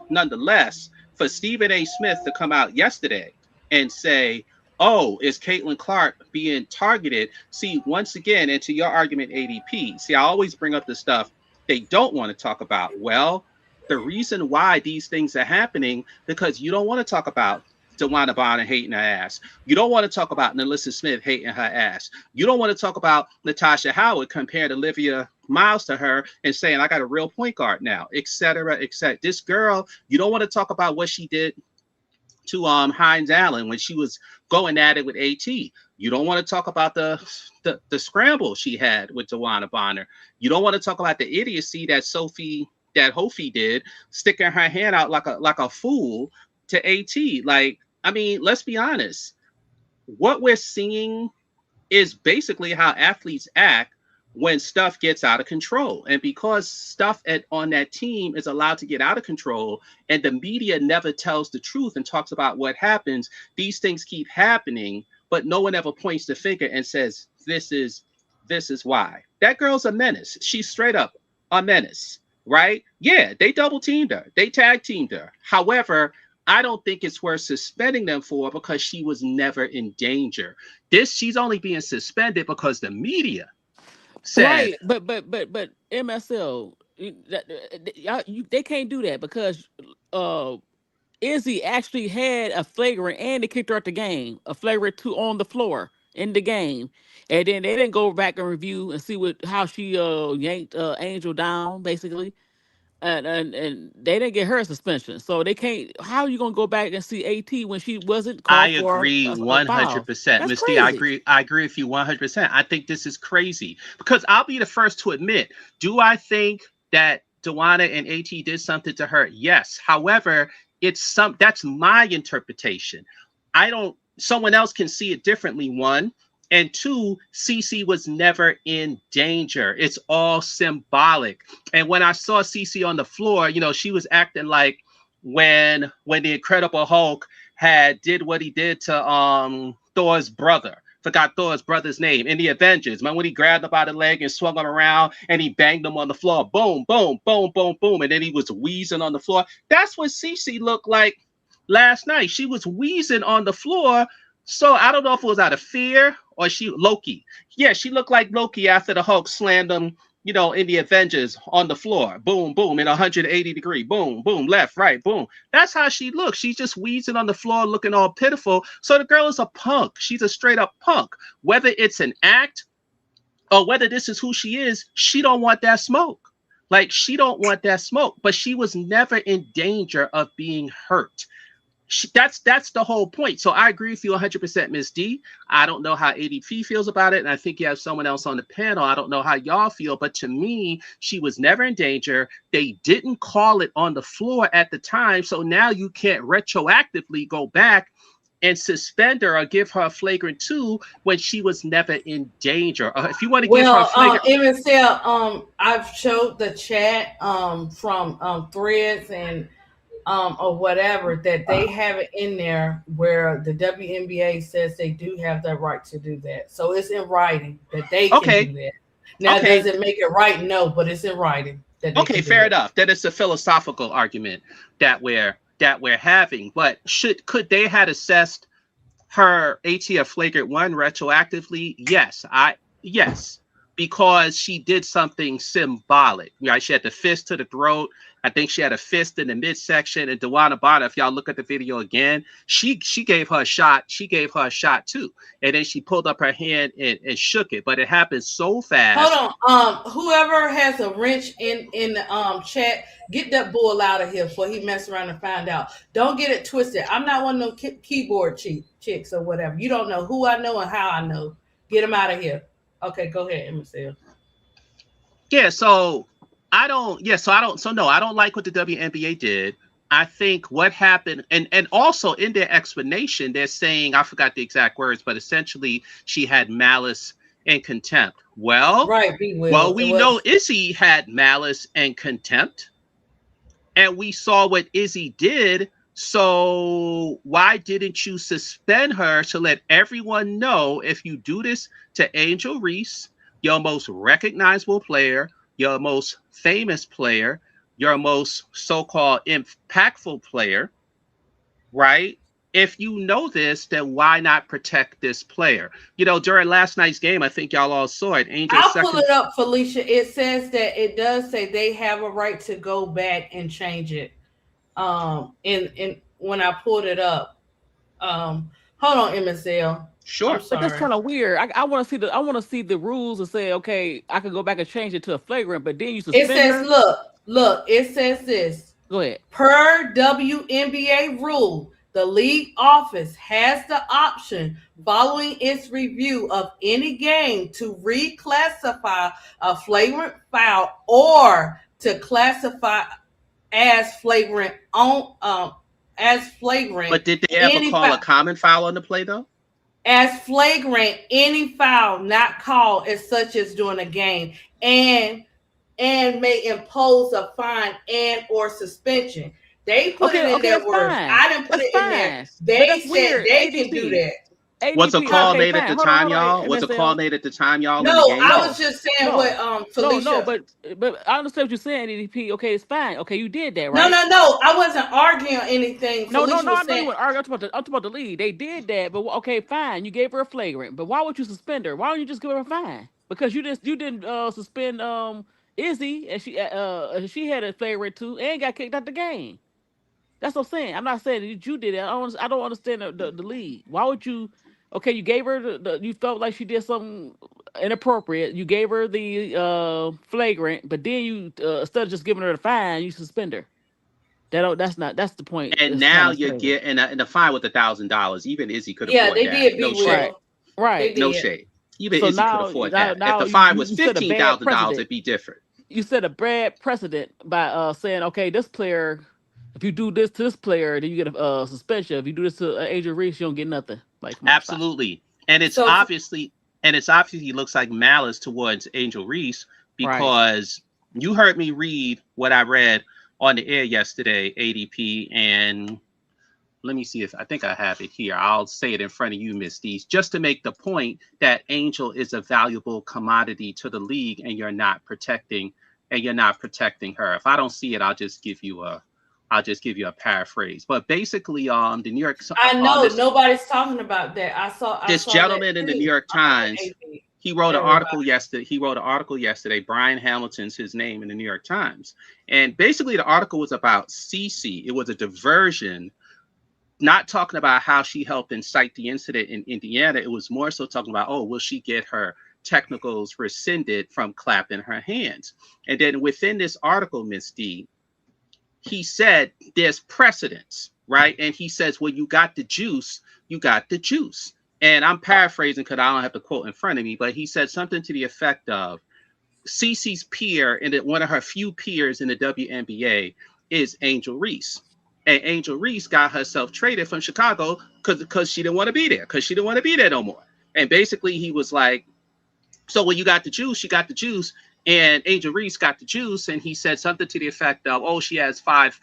I: for Stephen A. Smith to come out yesterday and say, oh, is Caitlin Clark being targeted? See, once again, and to your argument, ADP, see, I always bring up the stuff they don't want to talk about. Well, the reason why these things are happening, because you don't want to talk about DeWanna Bonner hating her ass. You don't want to talk about Nalissa Smith hating her ass. You don't want to talk about Natasha Howard comparing Olivia Miles to her and saying, I got a real point guard now, et cetera, et cetera. This girl, you don't want to talk about what she did to Hines Allen when she was going at it with AT. You don't want to talk about the scramble she had with DeWanna Bonner. You don't want to talk about the idiocy that Hofi did, sticking her hand out like a fool to AT. Like, I mean, let's be honest. What we're seeing is basically how athletes act when stuff gets out of control. And because stuff on that team is allowed to get out of control and the media never tells the truth and talks about what happens, these things keep happening, but no one ever points the finger and says, this is why. That girl's a menace. She's straight up a menace, right? Yeah, they double teamed her. They tag teamed her. However, I don't think it's worth suspending them for, because she was never in danger. She's only being suspended because the media said.
B: Right, but MSL, they can't do that because Izzy actually had a flagrant and they kicked her out the game, a flagrant 2 on the floor in the game, and then they didn't go back and review and see how she yanked Angel down basically. And they didn't get her a suspension, so they can't. How are you gonna go back and see AT when she wasn't called
I: I agree 100%, Misty. I agree with you 100%. I think this is crazy because I'll be the first to admit. Do I think that DeWanna and AT did something to her? Yes. However, that's my interpretation. Someone else can see it differently. 1. And 2, CC was never in danger. It's all symbolic. And when I saw CC on the floor, she was acting like when the Incredible Hulk did what he did to Thor's brother. Forgot Thor's brother's name in the Avengers. Man, when he grabbed him by the leg and swung him around and he banged him on the floor. Boom, boom, boom, boom, boom. And then he was wheezing on the floor. That's what CC looked like last night. She was wheezing on the floor. So I don't know if it was out of fear or Loki. Yeah, she looked like Loki after the Hulk slammed him you know, in the Avengers on the floor, boom, boom, in 180 degree, boom, boom, left, right, boom. That's how she looks. She's just wheezing on the floor, looking all pitiful. So the girl is a punk. She's a straight up punk. Whether it's an act or whether this is who she is, she don't want that smoke. Like, she don't want that smoke, but she was never in danger of being hurt. That's the whole point. So I agree with you 100%, Ms. D. I don't know how ADP feels about it, and I think you have someone else on the panel. I don't know how y'all feel, but to me, she was never in danger. They didn't call it on the floor at the time, so now you can't retroactively go back and suspend her or give her a flagrant 2 when she was never in danger. If you want to give her a flagrant,
A: MSL, I've showed the chat from Threads and or whatever that they have it in there where the WNBA says they do have the right to do that. So it's in writing that they can do that. Now, does it make it right? No, but it's in writing. That they
I: fair enough. That it's a philosophical argument that we're having. But could they have assessed her ATF flagrant 1 retroactively? Yes, because she did something symbolic. Right? She had the fist to the throat. I think she had a fist in the midsection. And DeWanna Bonner, if y'all look at the video again, she gave her a shot. She gave her a shot too. And then she pulled up her hand and shook it. But it happened so fast.
A: Hold on. Whoever has a wrench in the chat, get that bull out of here before he mess around and find out. Don't get it twisted. I'm not one of them keyboard chicks or whatever. You don't know who I know and how I know. Get him out of here. Okay, go ahead, MSL.
I: Yeah, so I don't like what the WNBA did. I think what happened, and also in their explanation, they're saying, I forgot the exact words, but essentially she had malice and contempt. Well, we know Izzy had malice and contempt, and we saw what Izzy did. So why didn't you suspend her to let everyone know if you do this to Angel Reese, your most recognizable player, your most famous player, your most so-called impactful player, right? If you know this, then why not protect this player? You know, during last night's game, I think y'all all saw it.
A: I'll pull it up, Felicia. It says that it does say they have a right to go back and change it. In when I pulled it up. Hold on, MSL.
I: Sure,
B: but that's kind of weird. I want to see the rules and say, okay, I can go back and change it to a flagrant, but then you suspend
A: it says,
B: her?
A: look, it says this.
B: Go ahead.
A: Per WNBA rule, the league office has the option following its review of any game to reclassify a flagrant foul or to classify as flagrant as flagrant.
I: But did they ever call a common foul on the play though?
A: As flagrant, any foul not called as such as during a game and may impose a fine and or suspension. They put it in their words. I didn't put it in there. They said they can do that.
I: What's a call made at the time, y'all? What's a call made at the time, y'all?
A: No, I was just saying what Felicia.
B: No, but I understand what you're saying, EDP. Okay, it's fine. Okay, you did that, right?
A: No. I wasn't arguing anything.
B: No. I know you weren't arguing. I'm talking about the league. They did that, but okay, fine. You gave her a flagrant, but why would you suspend her? Why don't you just give her a fine? Because you didn't suspend Izzy, and she had a flagrant too, and got kicked out the game. That's what I'm saying. I'm not saying that you did it. I don't understand the league. Why would you? Okay, you gave her you felt like she did something inappropriate. You gave her the flagrant, but then you instead of just giving her the fine, you suspend her. That's the point.
I: And now you're getting a fine with $1,000. Even Izzy could afford that.
A: Yeah, they did.
I: No shade.
B: Right.
I: No shade. Even Izzy could afford that. If the fine was $15,000, it'd be different.
B: You set a bad precedent by saying, okay, this player, if you do this to this player, then you get a suspension. If you do this to Angel Reese, you don't get nothing. Like
I: absolutely, and it's obviously looks like malice towards Angel Reese because you heard me read what I read on the air yesterday, ADP, and let me see if I think I have it here. I'll say it in front of you, Miss Dees, just to make the point that Angel is a valuable commodity to the league, and you're not protecting her. If I don't see it, I'll just give you a paraphrase. But basically, the New York.
A: I know nobody's talking about that. I saw
I: this gentleman in the New York Times. He wrote an article yesterday. Brian Hamilton's his name in the New York Times. And basically the article was about Cece. It was a diversion, not talking about how she helped incite the incident in Indiana. It was more so talking about, oh, will she get her technicals rescinded from clapping her hands? And then within this article, Miss D, he said there's precedence, right? And he says, well, you got the juice, you got the juice. And I'm paraphrasing because I don't have the quote in front of me, but he said something to the effect of Cece's peer, and one of her few peers in the WNBA is Angel Reese. And Angel Reese got herself traded from Chicago because she didn't want to be there, because she didn't want to be there no more. And basically he was like, so when you got the juice, you got the juice. And Angel Reese got the juice. And he said something to the effect of, oh, she has 5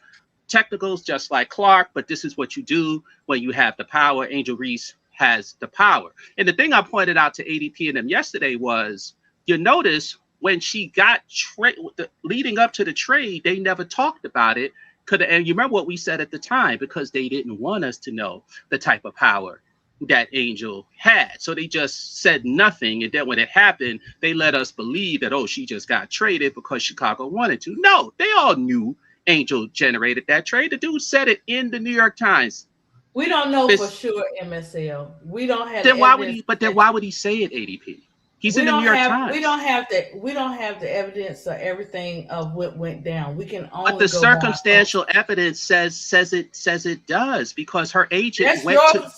I: technicals just like Clark, but this is what you do when you have the power. Angel Reese has the power. And the thing I pointed out to ADP and them yesterday was, you notice when she got leading up to the trade, they never talked about it. And you remember what we said at the time, because they didn't want us to know the type of power that Angel had. So they just said nothing. And then when it happened, they let us believe that, oh, she just got traded because Chicago wanted to. No, they all knew Angel generated that trade. The dude said it in the New York Times.
A: We don't know for sure, MSL. We don't have.
I: Then why would he? But then why would he say it, ADP? He's in the New York Times.
A: We don't have the evidence or everything of what went down. We can only.
I: But the circumstantial evidence says it does, because her agent went to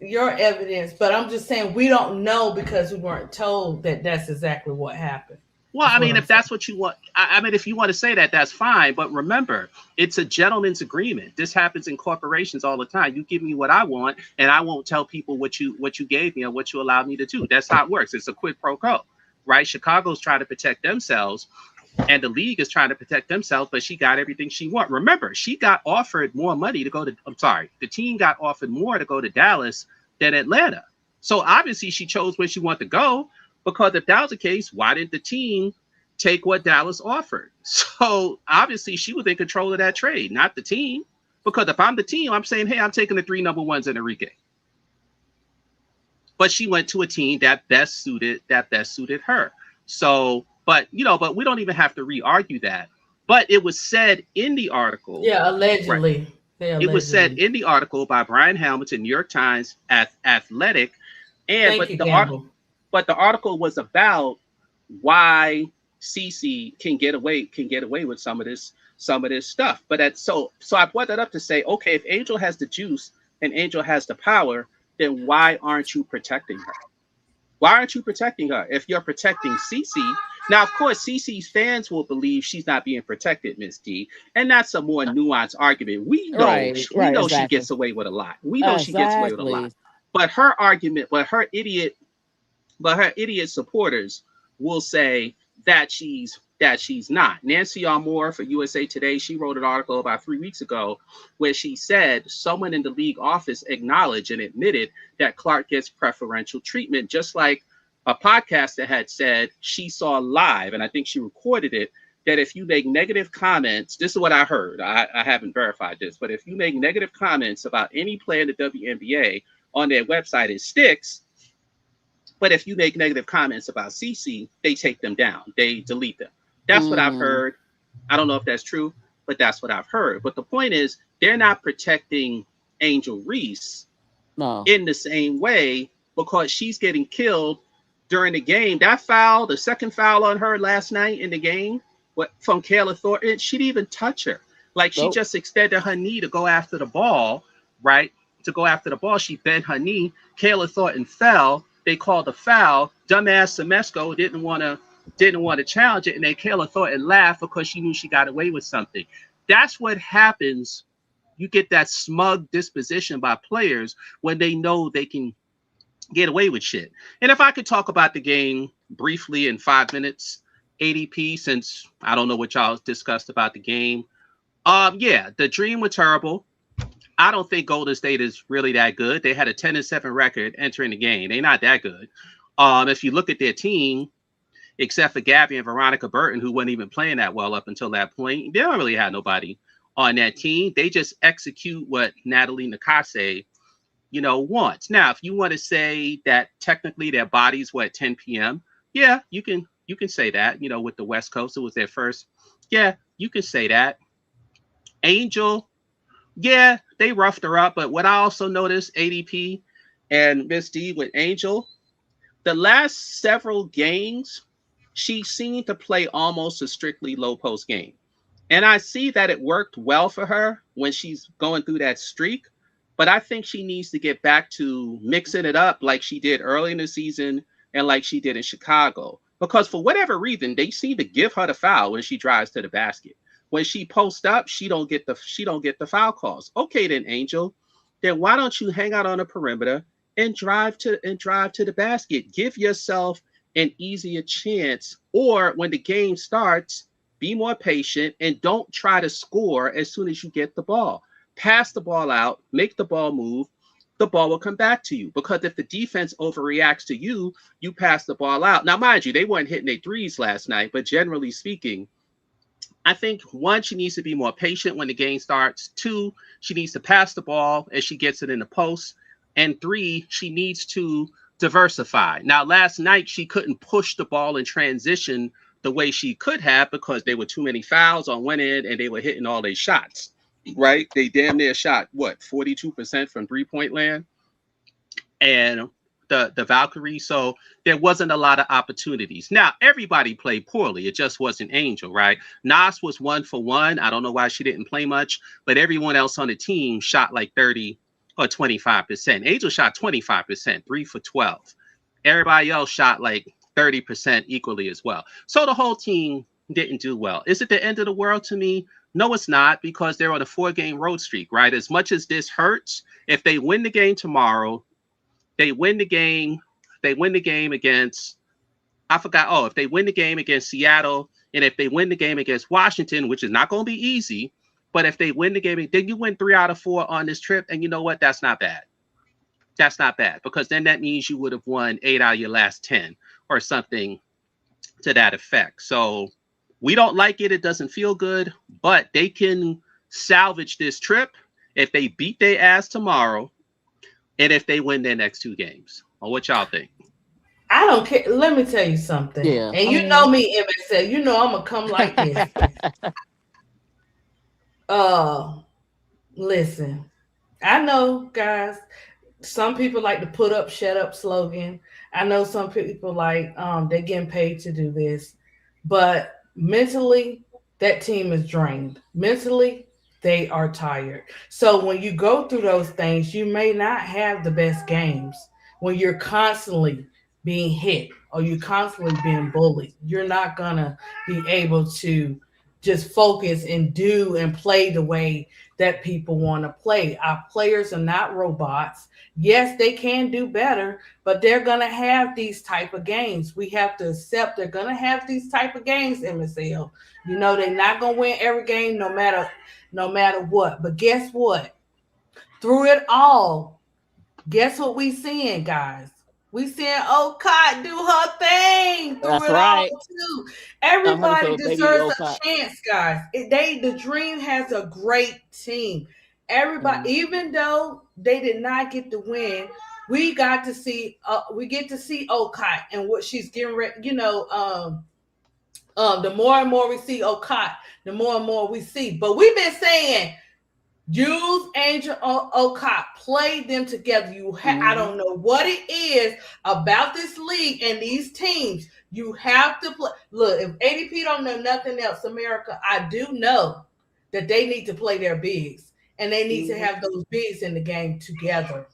A: your evidence. But I'm just saying we don't know because we weren't told that that's exactly what happened.
I: Well, I mean, if that's what you want, I mean, if you want to say that, that's fine. But remember, it's a gentleman's agreement. This happens in corporations all the time. You give me what I want, and I won't tell people what you gave me or what you allowed me to do. That's how it works. It's a quid pro quo, right? Chicago's trying to protect themselves, and the league is trying to protect themselves, but she got everything she wanted. Remember, she got offered more money to go to, the team got offered more to go to Dallas than Atlanta. So obviously she chose where she wanted to go. Because if that was the case, why didn't the team take what Dallas offered? So obviously she was in control of that trade, not the team. Because if I'm the team, I'm saying, hey, I'm taking the 3 number 1s in Enrique. But she went to a team that best suited her. So, but we don't even have to re-argue that. But it was said in the article.
A: Yeah, allegedly.
I: Right, it was said in the article by Brian Hamilton, New York Times, Athletic, and but the article was about why Cece can get away with some of this stuff. But so I brought that up to say, okay, if Angel has the juice and Angel has the power, then why aren't you protecting her? Why aren't you protecting her? If you're protecting Cece, now of course Cece's fans will believe she's not being protected, Miss D, and that's a more nuanced argument. We know exactly. She gets away with a lot. We know she gets away with a lot. But her argument, her idiot supporters will say that she's not. Nancy Moore for USA Today, she wrote an article about 3 weeks ago where she said someone in the league office acknowledged and admitted that Clark gets preferential treatment, just like a podcaster had said she saw live, and I think she recorded it, that if you make negative comments, this is what I heard, I haven't verified this, but if you make negative comments about any player in the WNBA on their website, it sticks. But if you make negative comments about Cece, they take them down. They delete them. That's what I've heard. I don't know if that's true, but that's what I've heard. But the point is, they're not protecting Angel Reese in the same way because she's getting killed during the game. That foul, the second foul on her last night in the game from Kayla Thornton, she didn't even touch her. Like she just extended her knee to go after the ball, right? To go after the ball, she bent her knee. Kayla Thornton fell. They called a foul. Dumbass Semesco didn't want to challenge it, and then Kayla Thornton laughed because she knew she got away with something. That's what happens. You get that smug disposition by players when they know they can get away with shit. And if I could talk about the game briefly in 5 minutes, ADP, since I don't know what y'all discussed about the game. Yeah, the Dream were terrible. I don't think Golden State is really that good. They had a 10-7 record entering the game. They're not that good. If you look at their team, except for Gabby and Veronica Burton, who weren't even playing that well up until that point, they don't really have nobody on that team. They just execute what Natalie Nakase wants. Now, if you want to say that technically their bodies were at 10 p.m., yeah, you can say that. With the West Coast, it was their first. Yeah, you can say that. Angel, yeah, they roughed her up. But what I also noticed, ADP and Miss D with Angel, the last several games, she seemed to play almost a strictly low post game. And I see that it worked well for her when she's going through that streak. But I think she needs to get back to mixing it up like she did early in the season and like she did in Chicago. Because for whatever reason, they seem to give her the foul when she drives to the basket. When she posts up, she don't get the foul calls. Okay, then Angel, then why don't you hang out on the perimeter and drive to the basket? Give yourself an easier chance. Or when the game starts, be more patient and don't try to score as soon as you get the ball. Pass the ball out, make the ball move. The ball will come back to you, because if the defense overreacts to you, you pass the ball out. Now, mind you, they weren't hitting their threes last night, but generally speaking, I think, one, she needs to be more patient when the game starts. Two, she needs to pass the ball as she gets it in the post. And three, she needs to diversify. Now, last night, she couldn't push the ball in transition the way she could have because there were too many fouls on one end and they were hitting all their shots, right? They damn near shot, 42% from three-point land? And the Valkyrie. So there wasn't a lot of opportunities. Now, everybody played poorly. It just wasn't Angel, right? Nas was 1 for 1. I don't know why she didn't play much, but everyone else on the team shot like 30 or 25%. Angel shot 25%, 3 for 12. Everybody else shot like 30% equally as well. So the whole team didn't do well. Is it the end of the world to me? No, it's not, because they're on a 4-game road streak, right? As much as this hurts, if they win the game tomorrow, they win the game. They win the game against, I forgot. Oh, if they win the game against Seattle, and if they win the game against Washington, which is not going to be easy, but if they win the game, then you win 3 out of 4 on this trip. And you know what? That's not bad. That's not bad, because then that means you would have won 8 out of your last 10 or something to that effect. So we don't like it. It doesn't feel good, but they can salvage this trip if they beat their ass tomorrow and if they win their next 2 games. Or what y'all think?
A: I don't care. Let me tell you something.
B: Yeah,
A: And you know me, MSL. You know I'm gonna come like this. Listen. I know, guys, some people like to put up shut up slogan. I know some people like they're getting paid to do this, but mentally that team is drained. Mentally, they are tired. So when you go through those things, you may not have the best games. When you're constantly being hit or you're constantly being bullied, you're not gonna be able to just focus and do and play the way that people want to play. Our players are not robots. Yes, they can do better, but they're going to have these type of games. We have to accept they're going to have these type of games, MSL. You know, they're not going to win every game no matter what. But guess what? Through it all, guess what we seeing, guys? We seeing Okot do her thing through
B: that's
A: it
B: right.
A: all too. Everybody
B: so baby
A: deserves a
B: Okot.
A: chance, guys. The Dream has a great team. Everybody, even though they did not get the win, we get to see Okot and what she's getting ready. You know, the more and more we see Okot, the more and more we see. But we've been saying, use Angel Okot, play them together. I don't know what it is about this league and these teams. You have to play. Look, if ADP don't know nothing else, America, I do know that they need to play their bigs and they need to have those bigs in the game together.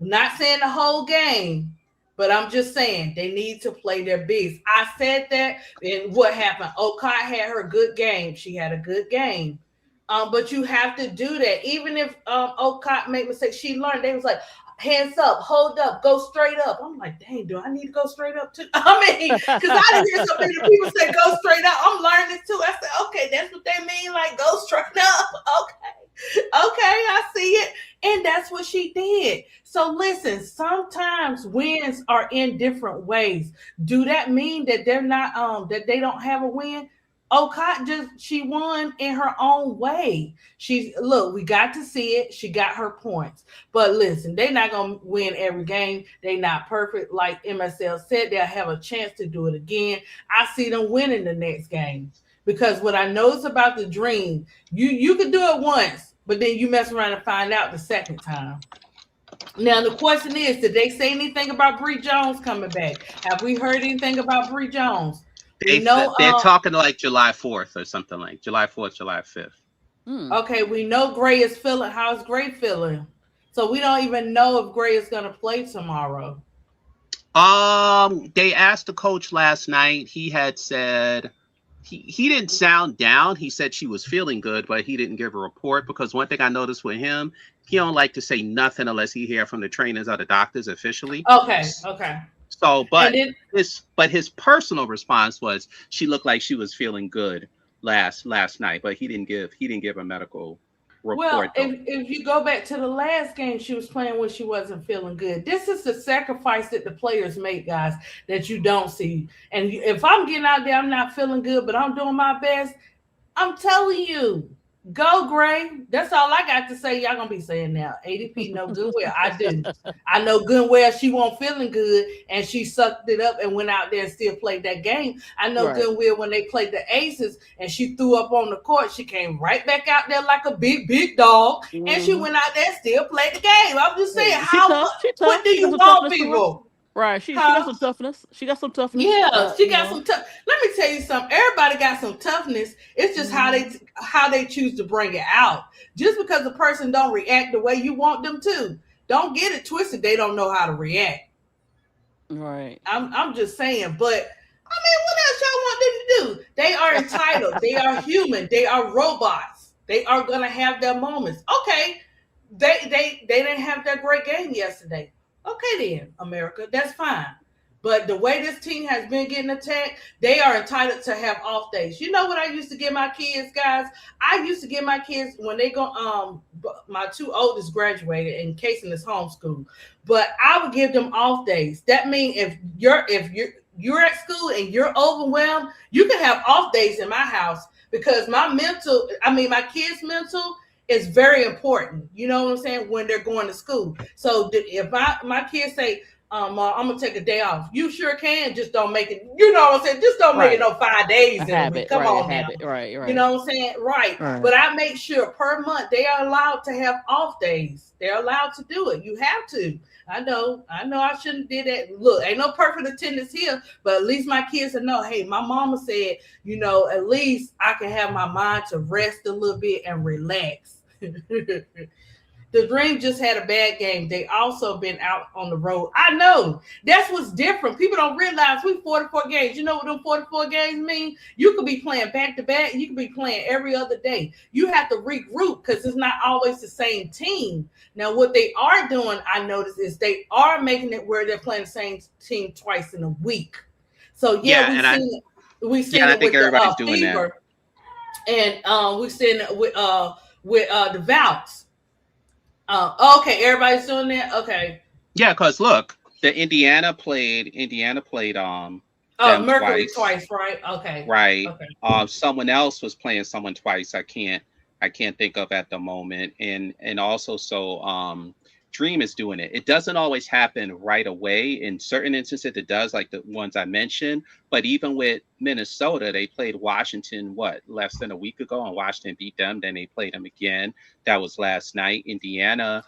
A: I'm not saying the whole game, but I'm just saying they need to play their bigs. I said that, and what happened? Okot had her good game. She had a good game. But you have to do that. Even if Okot made mistakes, she learned. They was like, hands up, hold up, go straight up. I'm like, dang, do I need to go straight up too? I mean, because I didn't hear so many people say go straight up. I'm learning too. I said, okay, that's what they mean, like go straight up. Okay, I see it. And that's what she did. So listen, sometimes wins are in different ways. Do that mean that they're not that they don't have a win? She won in her own way. We got to see it. She got her points. But listen, they're not gonna win every game. They not perfect. Like MSL said, they'll have a chance to do it again. I see them winning the next game. Because what I notice about the Dream, you can do it once, but then you mess around and find out the second time. Now the question is, did they say anything about Bree Jones coming back? Have we heard anything about Bree Jones? We know
I: They're talking like July 4th or something, like July 4th, July 5th.
A: Okay, we know Gray is feeling. How's Gray feeling? So we don't even know if Gray is going to play tomorrow.
I: They asked the coach last night. He had said he didn't sound down. He said she was feeling good, but he didn't give a report, because one thing I noticed with him, he don't like to say nothing unless he hear from the trainers or the doctors officially.
A: Okay.
I: So, but his personal response was she looked like she was feeling good last night, but he didn't give a medical report.
A: Well, if you go back to the last game she was playing when she wasn't feeling good, this is the sacrifice that the players make, guys, that you don't see. And if I'm getting out there, I'm not feeling good, but I'm doing my best. I'm telling you, go Gray. That's all I got to say. Y'all gonna be saying now. ADP know good well. I didn't. I know good well she wasn't feeling good, and she sucked it up and went out there and still played that game. I know good well when they played the Aces and she threw up on the court, she came right back out there like a big dog, and she went out there and still played the game. I'm just saying, what do you want, people?
B: Right, she got some toughness. She got some toughness.
A: Yeah, she got some tough. Let me tell you something. Everybody got some toughness. It's just how they choose to bring it out. Just because a person don't react the way you want them to, don't get it twisted. They don't know how to react.
B: Right.
A: I'm just saying. But I mean, what else y'all want them to do? They are entitled. They are human. They are robots. They are gonna have their moments. Okay, they didn't have their great game yesterday. Okay then, America, that's fine. But the way this team has been getting attacked, they are entitled to have off days. You know what I used to give my kids, guys? I used to give my kids when they go. My two oldest graduated, and Casey is homeschooled. But I would give them off days. That means if you're at school and you're overwhelmed, you can have off days in my house, because my kids' mental is very important. You know what I'm saying? When they're going to school. So if my kids say, I'm gonna take a day off, you sure can. Just don't make it. You know what I'm saying? Just don't make it no 5 days in a week. Come on now.
B: Right.
A: You know what I'm saying? Right. But I make sure per month they are allowed to have off days. They're allowed to do it. You have to. I know I shouldn't did that. Look, ain't no perfect attendance here, but at least my kids will know, hey, my mama said, at least I can have my mind to rest a little bit and relax. The Dream just had a bad game. They also been out on the road. I know. That's what's different. People don't realize we 44 games. You know what them 44 games mean? You could be playing back to back. You could be playing every other day. You have to regroup because it's not always the same team. Now, what they are doing, I noticed, is they are making it where they're playing the same team twice in a week. So, we've seen it with
I: everybody's doing
A: Fever. That. And we've seen it with the Valks. Okay, everybody's doing that. Okay.
I: Yeah, because look, Indiana played
A: Mercury twice, right? Okay.
I: Right. Okay. Someone else was playing someone twice. I can't think of at the moment. And also, so Dream is doing it. It doesn't always happen right away. In certain instances, it does, like the ones I mentioned. But even with Minnesota, they played Washington, less than a week ago, and Washington beat them. Then they played them again. That was last night. Indiana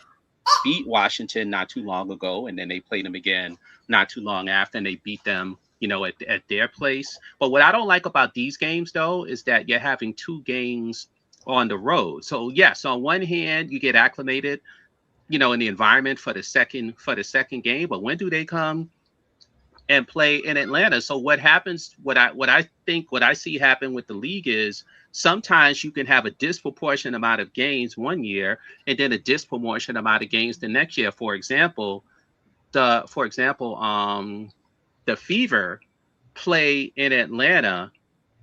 I: beat Washington not too long ago, and then they played them again not too long after, and they beat them, at their place. But what I don't like about these games, though, is that you're having 2 games on the road. So yes, on one hand, you get acclimated, in the environment for the second game. But when do they come and play in Atlanta? So what happens, what I see happen with the league is sometimes you can have a disproportionate amount of games one year and then a disproportionate amount of games the next year. For example, the Fever play in Atlanta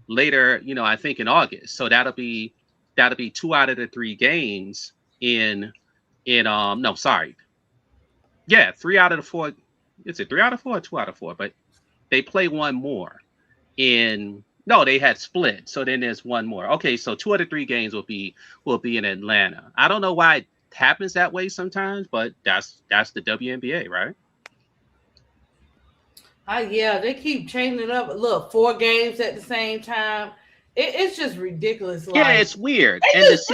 I: later, I think in August. So that'll be 2 out of the 3 games no, sorry. Yeah, 3 out of the 4. Is it 3 out of 4 or 2 out of 4? But they play one more in No, they had split. So then there's one more. Okay, so 2 out of 3 games will be in Atlanta. I don't know why it happens that way sometimes, but that's the WNBA, right?
A: Yeah, they keep changing it up. Look, 4 games at the same time. It's just ridiculous.
I: Yeah,
A: Like,
I: it's weird.
A: they just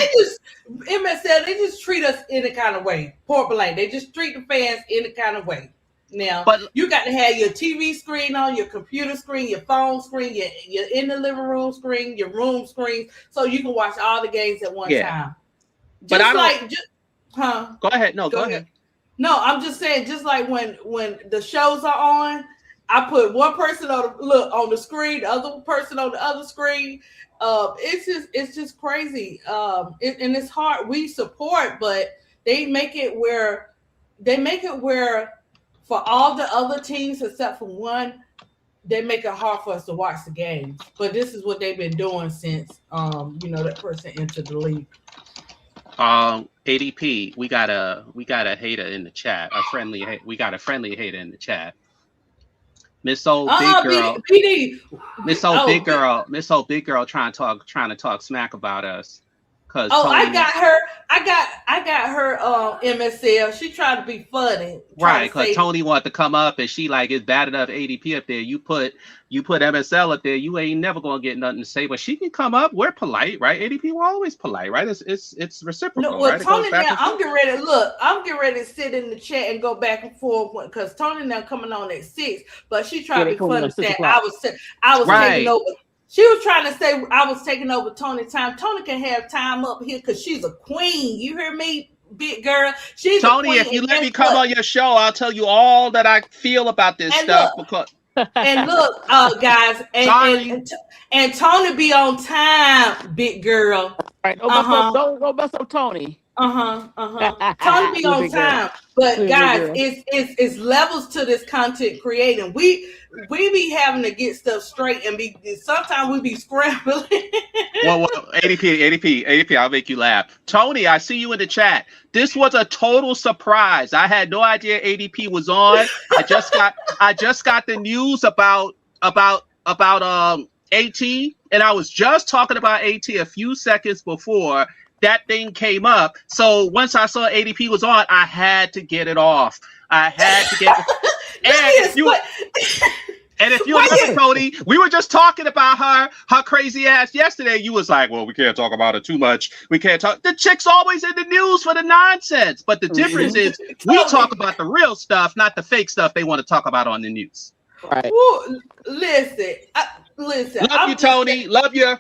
A: MSL, they just treat us in a kind of way. Point blank, they just treat the fans in a kind of way. Now,
I: But
A: you got to have your TV screen on, your computer screen, your phone screen, your in the living room screen, your room screen, so you can watch all the games at one time.
I: But I
A: Just
I: don't. Go ahead. No, go ahead.
A: No, I'm just saying, just like when the shows are on, I put one person on the screen, the other person on the other screen. It's just crazy. And it's hard. We support, but they make it where for all the other teams except for one, they make it hard for us to watch the games. But this is what they've been doing since that person entered the league.
I: ADP, we got a hater in the chat. We got a friendly hater in the chat. Miss old big girl. Miss old big girl trying to talk smack about us.
A: I got her MSL. She tried to be funny.
I: Right, because Tony wanted to come up and she like, it's bad enough ADP up there. You put MSL up there, you ain't never gonna get nothing to say. But she can come up. We're polite, right? ADP, we're always polite, right? It's reciprocal.
A: No, well,
I: right?
A: Tony now, I'm getting ready to sit in the chat and go back and forth because Tony now coming on at 6, but she tried to be funny. I was taking over. She was trying to say I was taking over Tony's time. Tony can have time up here because she's a queen. You hear me, big girl? She's
I: Tony, if you let me come on your show, I'll tell you all that I feel about this stuff.
A: And look, guys, and Tony be on time, big girl.
B: Right, don't mess up Tony.
A: Tony be on time, but guys, it's levels to this content creating. We be having to get stuff straight and sometimes we be scrambling.
I: well, ADP, I'll make you laugh. Tony, I see you in the chat. This was a total surprise. I had no idea ADP was on. I just got the news about AT, and I was just talking about AT a few seconds before that thing came up. So once I saw ADP was on, I had to get it off. I had to get And if you remember, Tony, we were just talking about her crazy ass yesterday. You was like, well, we can't talk about it too much. We can't talk. The chick's always in the news for the nonsense. But the difference is we talk about the real stuff, not the fake stuff they want to talk about on the news.
B: Right.
A: Ooh, listen.
I: Love you, Tony. Love you.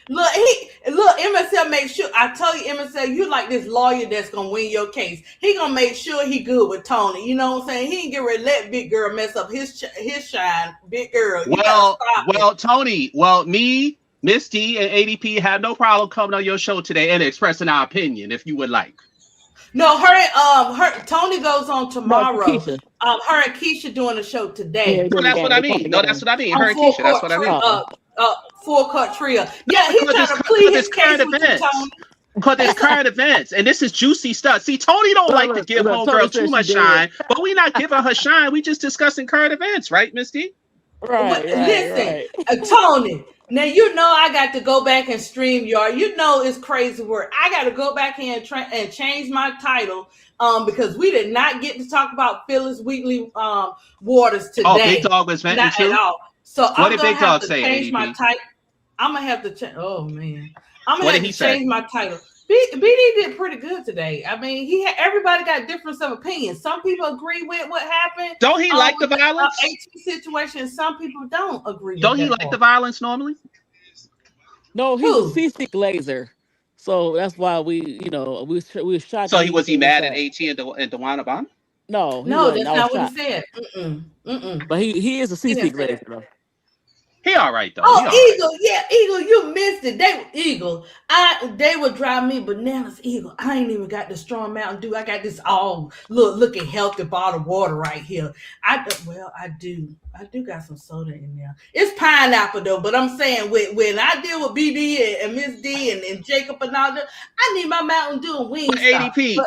A: Look, MSL make sure. I tell you, MSL, you like this lawyer that's gonna win your case. He gonna make sure he good with Tony. You know what I'm saying? He ain't get ready to let big girl mess up his shine. Big girl.
I: Well, Tony. Well, me, Miss D, and ADP have no problem coming on your show today and expressing our opinion if you would like.
A: No, her Tony goes on tomorrow. No, her and Keisha doing a show today.
I: So that's what I mean. No, that's what I mean. Her and Keisha. That's what I mean.
A: Full cut trio. Yeah, he's trying to plead his case with you, Tony.
I: Because it's current events, and this is juicy stuff. See, Tony don't like to give homegirl too much shine, but we not giving her shine. We just discussing current events, right, Misty?
A: Listen, Tony. Now you know I got to go back and stream y'all. You know it's crazy work. I got to go back here and change my title because we did not get to talk about Phyllis Wheatley Waters today.
I: Oh, Big Dog was venting
A: not
I: too?
A: At all. So
I: what
A: I'm
I: did
A: gonna
I: Big
A: have
I: Dog
A: to
I: say?
A: Change my title. I'm gonna have to change. Oh man, I'm gonna have to change my title. BD did pretty good today. I mean, everybody got difference of opinion. Some people agree with what happened.
I: Don't he like the violence?
A: AT situation. Some people don't agree.
I: Don't he like the violence normally?
B: No, he's a CC Glazer. So that's why we shot.
I: So was he mad at AT and DeWanna Bond?
B: No,
A: that's not what he said.
B: But he is a CC Glazer though.
I: He all right though.
A: Eagle, Eagle, you missed it. They would drive me bananas. Eagle, I ain't even got the strong Mountain Dew. I got this all looking healthy bottled water right here. I do got some soda in there. It's pineapple though, but I'm saying when I deal with BD and Miss D and Jacob and all that, I need my Mountain Dew and Wingstop.
I: ADP.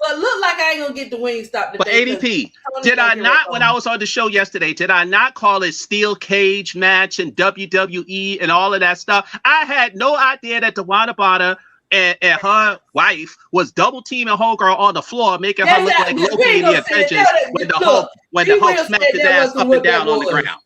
A: But look like I ain't gonna get the wing stop
I: But
A: today.
I: ADP, did I not, when I was on the show yesterday, did I not call it steel cage match and WWE and all of that stuff? I had no idea that Tawana Bonner and her wife was double teaming homegirl on the floor, making her look like Loki in the Avengers when the Hulk smacked his ass up and down on the ground.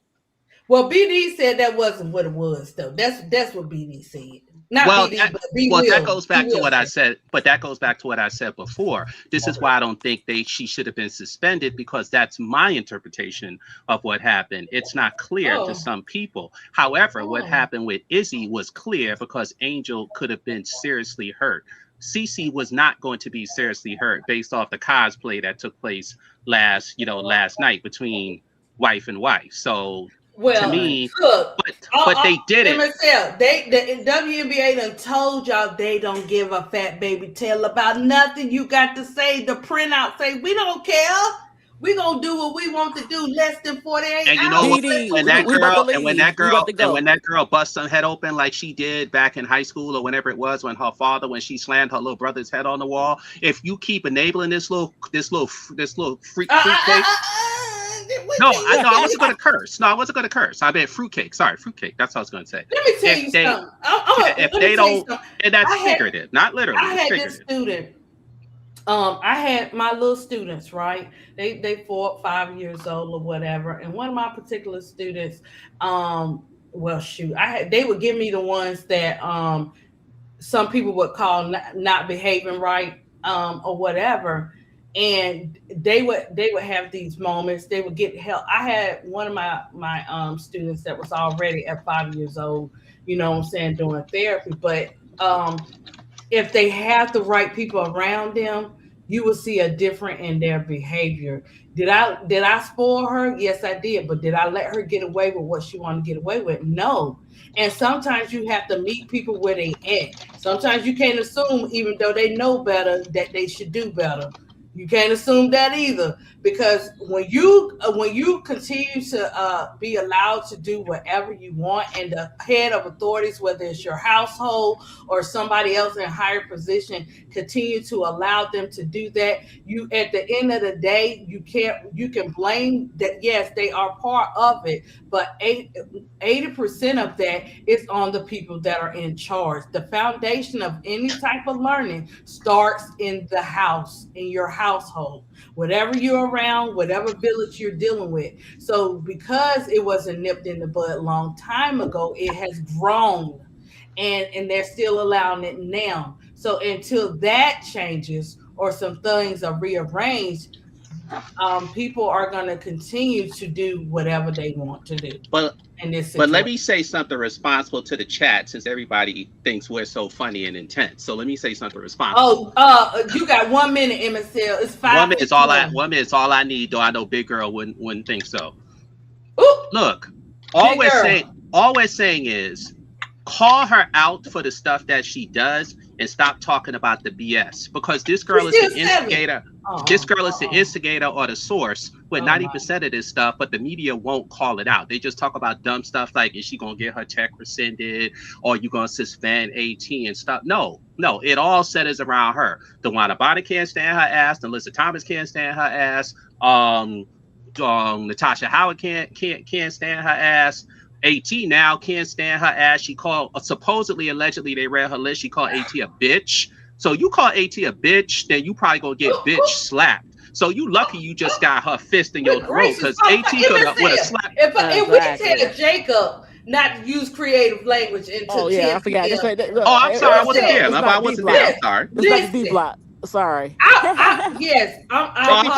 A: Well, BD said that wasn't what it was, though. That's what BD said. Not
I: Well,
A: BD,
I: that,
A: but B
I: well,
A: Will.
I: that goes back
A: B
I: to
A: Will
I: what I
A: said.
I: said. But that goes back to what I said before. This is why I don't think she should have been suspended, because that's my interpretation of what happened. It's not clear to some people. However, what happened with Izzy was clear because Angel could have been seriously hurt. Cece was not going to be seriously hurt based off the cosplay that took place last night between wife and wife. So to me,
A: look,
I: but they did it.
A: MSL, the WNBA done told y'all they don't give a fat baby tail about nothing. You got to say, the printout say, we don't care. We gonna do what we want to do less than 48
I: and you know
A: hours.
I: when that girl bust some head open like she did back in high school or whenever it was when she slammed her little brother's head on the wall. If you keep enabling this little freak cake. No, I wasn't going to curse. No, I wasn't going to curse. I meant fruitcake. Sorry, fruitcake. That's what I was going to say.
A: Let me tell you something.
I: If they don't, and that's figurative, not literally.
A: I had this student. I had my little students, right? They 4 or 5 years old or whatever. And one of my particular students, they would give me the ones that some people would call not behaving right or whatever. And they would have these moments. They would get help. I had one of my students that was already at 5 years old, you know what I'm saying, doing therapy. But if they have the right people around them, you will see a difference in their behavior. Did I spoil her? Yes, I did. But did I let her get away with what she wanted to get away with? No. And sometimes you have to meet people where they at. Sometimes you can't assume, even though they know better, that they should do better. You can't assume that either, because when you continue to be allowed to do whatever you want, and the head of authorities, whether it's your household or somebody else in a higher position, continue to allow them to do that, you at the end of the day, you can blame that. Yes, they are part of it, but 80% of that is on the people that are in charge. The foundation of any type of learning starts in the house, in your household, whatever you're around, whatever village you're dealing with. So because it wasn't nipped in the bud a long time ago, it has grown, and they're still allowing it now. So until that changes or some things are rearranged, people are going to continue to do whatever they want to do.
I: But let me say something responsible to the chat, since everybody thinks we're so funny and intense. So let me say something responsible.
A: You got 1 minute, MSL. It's 5.
I: 1 minute is all I need, though I know Big Girl wouldn't think so.
A: Ooh,
I: look, all we're saying is call her out for the stuff that she does and stop talking about the BS, because this girl is the instigator. This girl is the instigator or the source with 90% of this stuff, but the media won't call it out. They just talk about dumb stuff like, is she gonna get her check rescinded, or you gonna suspend AT and stuff? No, it all centers around her. DeWanna Bonner can't stand her ass. Alyssa Thomas can't stand her ass. Natasha Howard can't stand her ass. AT now can't stand her ass. She called, supposedly, allegedly, they read her list. She called AT a bitch. So you call AT a bitch, then you probably gonna get bitch slapped. So you lucky you just got her fist in your throat, because AT could have slapped.
A: If we tell Jacob not to use creative language into
B: I forgot.
I: I'm sorry, I wasn't there. I wasn't there. I'm sorry.
B: It's not D-block. Sorry.
I: I'm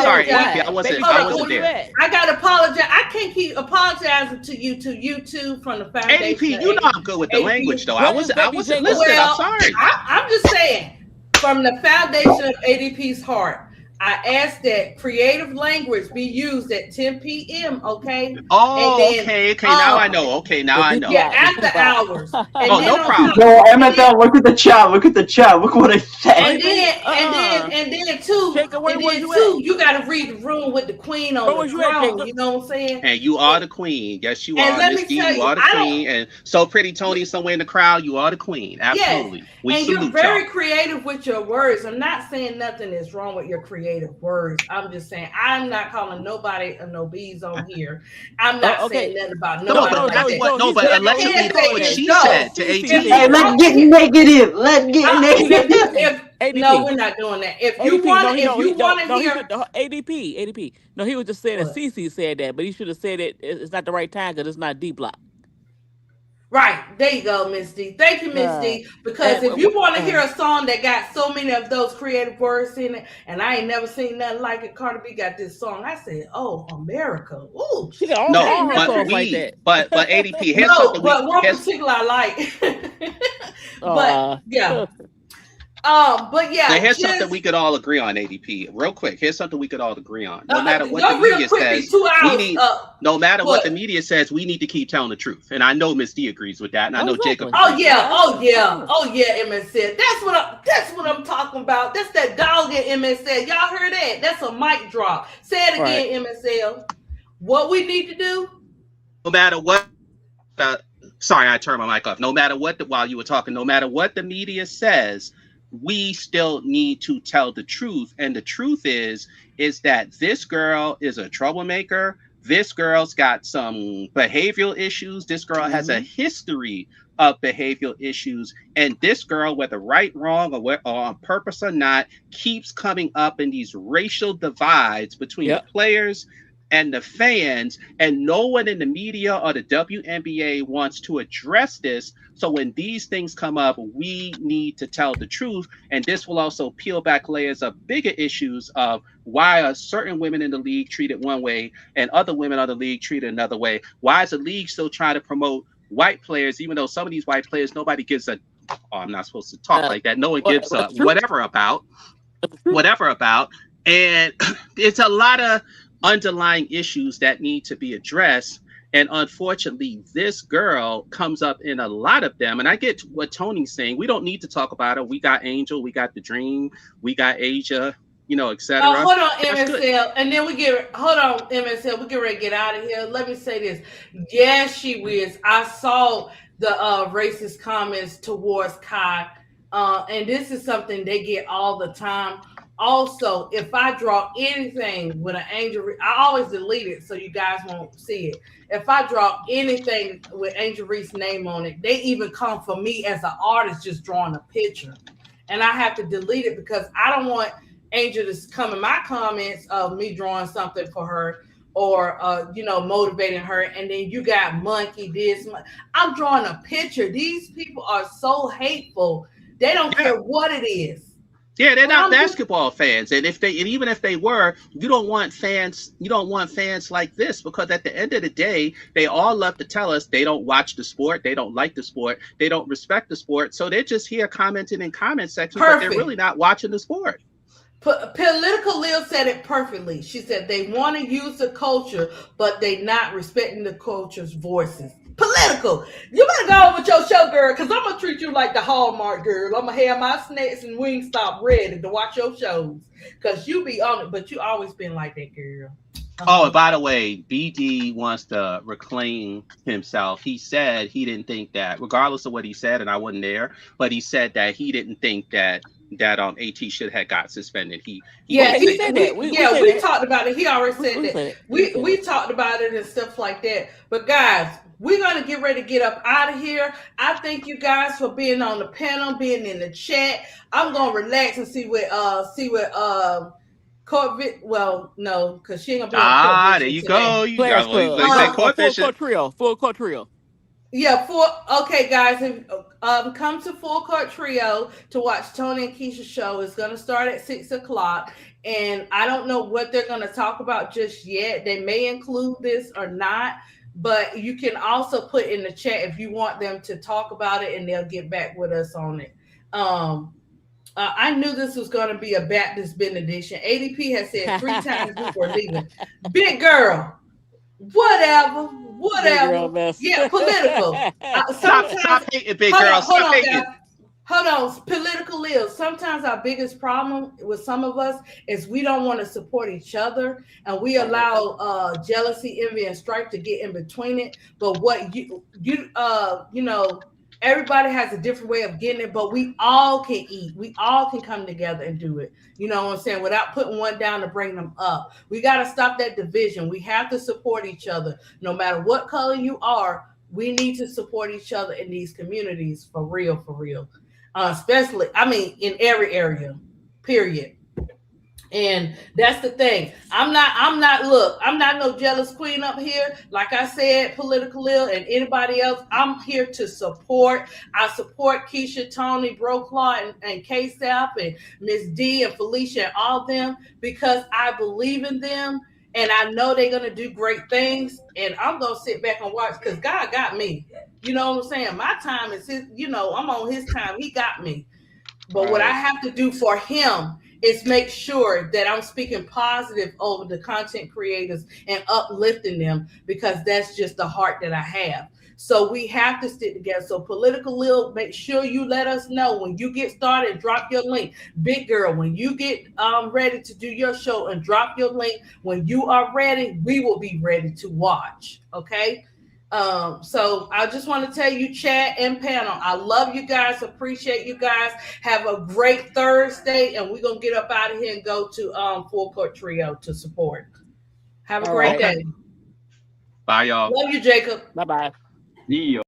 I: sorry. I wasn't there.
A: I gotta apologize. I can't keep apologizing to you too from the foundation.
I: ADP, you know I'm good with the language, though. I wasn't listening. I'm sorry.
A: I'm just saying, from the foundation of ADP's heart, I asked that creative language be used at 10 p.m. Okay, and
I: Oh,
A: then
I: okay. Now I know. Okay, now
B: The
I: I
B: deep
I: know.
A: yeah,
B: block, the
A: after
B: deep block.
A: hours, and
I: Oh,
A: then
I: no
A: on top,
I: problem.
E: Yo,
A: and then
E: MFL, look at the chat. Look at the chat. Look what I said.
B: Oh,
A: and then and then and then two
B: Jacob, where
A: and
B: was
A: then
B: you at?
A: two, you got to read the room with the queen on
B: Where
A: the
B: was you at,
A: throne.
B: Jacob?
A: You know what I'm saying?
I: And you are the queen. Yes, you
A: And
I: are.
A: let
I: Miss
A: me
I: D,
A: tell
I: you
A: you,
I: are the
A: I
I: queen.
A: don't.
I: And so pretty Tony somewhere in the crowd, you are the queen.
A: Yes,
I: Absolutely. We
A: and you're
I: salute
A: very
I: y'all.
A: creative with your words. I'm not saying nothing is wrong with your creative words. I'm just saying I'm not calling nobody a no bees on here. I'm not saying
B: Okay.
A: nothing about
B: No,
I: No,
A: nobody
I: but
B: no,
A: like
B: no,
I: that's
A: that.
I: what.
B: no.
I: No,
B: He
I: but
A: If
B: said
A: you
B: that on
A: can't
B: his
I: allegedly,
A: say
I: that's what
B: birthday.
A: it,
I: she
A: no.
I: said to
B: CC
A: If
B: said
A: you
E: Hey,
B: that.
E: let's
A: want to
E: get
A: hear,
E: negative. Let's get
B: CC,
E: negative.
A: no,
B: ADP.
A: we're not doing that. If you
B: ADP.
A: want,
B: No, he
A: if
B: no,
A: you
B: he
A: want
B: no,
A: to
B: no. He
A: hear,
B: should ADP. ADP. No, he was just saying that
A: what?
B: CC said that, but he should have said it's not the right time because it's not D block.
A: Right, there you go, Miss D. Thank you, Miss
B: Uh,
A: D. Because
B: and
A: if you want to hear a song that got so many of those creative words in it, and I ain't never seen nothing like it, Cardi B got this song. I said, "Oh, America, ooh,
B: she got
A: I
I: no,
A: ain't
B: all her
A: never."
I: but
B: songs like that.
I: but ADP, here's
A: No,
I: something
A: but one
I: here's
A: particular I like. But
B: uh,
A: yeah, but
I: now
A: yeah,
I: here's something
A: just
I: we could all agree on, ADP. Real quick, here's something we could all agree on. No matter what the
A: y'all real
I: media
A: quickly
I: says,
A: 2 hours.
I: no matter what the
A: What?
I: media says, we need to keep telling the truth. And I know Miss D agrees with that, and I know Jacob
B: exactly.
A: Oh
I: agrees with
A: yeah,
I: that.
A: oh yeah,
B: Yeah.
A: oh yeah, MSL. That's what I'm talking about. That's that dog in MSL. Y'all heard that? That's a mic drop. Say it
B: Right.
A: again, MSL. What we need to do?
I: No matter what sorry, I turned my mic off. No matter what while you were talking, no matter what the media says, we still need to tell the truth. And the truth is that this girl is a troublemaker. This girl's got some behavioral issues. This girl has a history of behavioral issues. And this girl, whether right, wrong, or on purpose or not, keeps coming up in these racial divides between the
B: Yep.
I: players and the fans, and no one in the media or the WNBA wants to address this. So when these things come up, we need to tell the truth. And this will also peel back layers of bigger issues of why are certain women in the league treated one way and other women in the league treated another way? Why is the league still trying to promote white players, even though some of these white players, nobody gives a, oh, I'm not supposed to talk like that. No one gives a
B: That's true.
I: whatever about. And it's a lot of underlying issues that need to be addressed. And unfortunately, this girl comes up in a lot of them. And I get what Tony's saying. We don't need to talk about her. We got Angel, we got The Dream, we got Asia, etc.
A: Hold on,
I: That's good.
A: MSL, and then hold on, MSL. We get ready to get out of here. Let me say this. Yes, she was. I saw the racist comments towards Kai, and this is something they get all the time. Also, if I draw anything with an Angel, I always delete it so you guys won't see it. If I draw anything with Angel Reese's name on it, they even come for me as an artist just drawing a picture, and I have to delete it because I don't want Angel to come in my comments of me drawing something for her or motivating her, and then you got monkey this. I'm drawing a picture. These people are so hateful. They don't care what it is.
I: Yeah, they're
A: But
I: not
A: I'm just
I: basketball fans, and even if they were, you don't want fans like this, because at the end of the day, they all love to tell us they don't watch the sport, they don't like the sport, they don't respect the sport, so they're just here commenting in comment sections, but they're really not watching the sport.
A: Political Lil said it perfectly. She said they want to use the culture, but they not respecting the culture's voices. Political. You better go on with your show, girl, because I'm gonna treat you like the Hallmark girl. I'm gonna have my snacks and Wingstop ready to watch your shows, because you be on it, but you always been like that, girl.
I: Oh, and by the way, BD wants to reclaim himself. He said he didn't think that, regardless of what he said, and I wasn't there, but he said that he didn't think that AT should have got suspended. He
B: said that.
A: We talked about it. He already said
B: we
A: that.
B: said it.
A: We talked about it and stuff like that. But guys, we're gonna get ready to get up out of here. I thank you guys for being on the panel, being in the chat. I'm gonna relax and see what Court well, no, because she ain't gonna be on Court
I: there
A: Vision
I: you
A: today.
I: go. You
B: Players
I: got
B: Club.
I: they say Court
B: Full
I: Vision.
B: court trio. Full court trio.
A: Yeah, okay, guys, come to Full Court Trio to watch Tony and Keisha's show. It's gonna start at 6:00, and I don't know what they're gonna talk about just yet. They may include this or not, but you can also put in the chat if you want them to talk about it, and they'll get back with us on it. I knew this was going to be a Baptist benediction. ADP has said 3 times before leaving. Big girl, whatever,
B: Big girl
A: whatever.
B: mess.
A: Yeah, political.
I: Stop
A: Sometimes,
I: hating, big
A: hold
I: girl.
A: on, hold
I: Stop
A: on,
I: hating.
A: guys. Hold on, political ills. Sometimes our biggest problem with some of us is we don't want to support each other, and we allow jealousy, envy, and strife to get in between it. But what you know, everybody has a different way of getting it, but we all can eat. We all can come together and do it. You know what I'm saying? Without putting one down to bring them up. We got to stop that division. We have to support each other, no matter what color you are. We need to support each other in these communities for real, for real. Especially, I mean, in every area, period. And that's the thing. Look, I'm not no jealous queen up here. Like I said, political ill and anybody else, I'm here to support. I support Keisha, Tony, Broclaw, and K-Sap, and Miss D, and Felicia, and all them, because I believe in them. And I know they're going to do great things. And I'm going to sit back and watch because God got me. You know what I'm saying? My time is his, I'm on his time. He got me. But what I have to do for him is make sure that I'm speaking positive over the content creators and uplifting them, because that's just the heart that I have. So we have to stick together. So political Lil, make sure you let us know when you get started. Drop your link. Big girl, when you get ready to do your show, and drop your link. When you are ready, we will be ready to watch. Okay. So I just want to tell you, chat and panel, I love you guys, appreciate you guys. Have a great Thursday, and we're gonna get up out of here and go to Full Court Trio to support. Have a great day.
I: Bye, y'all.
A: Love you, Jacob.
B: Bye-bye.
E: See you.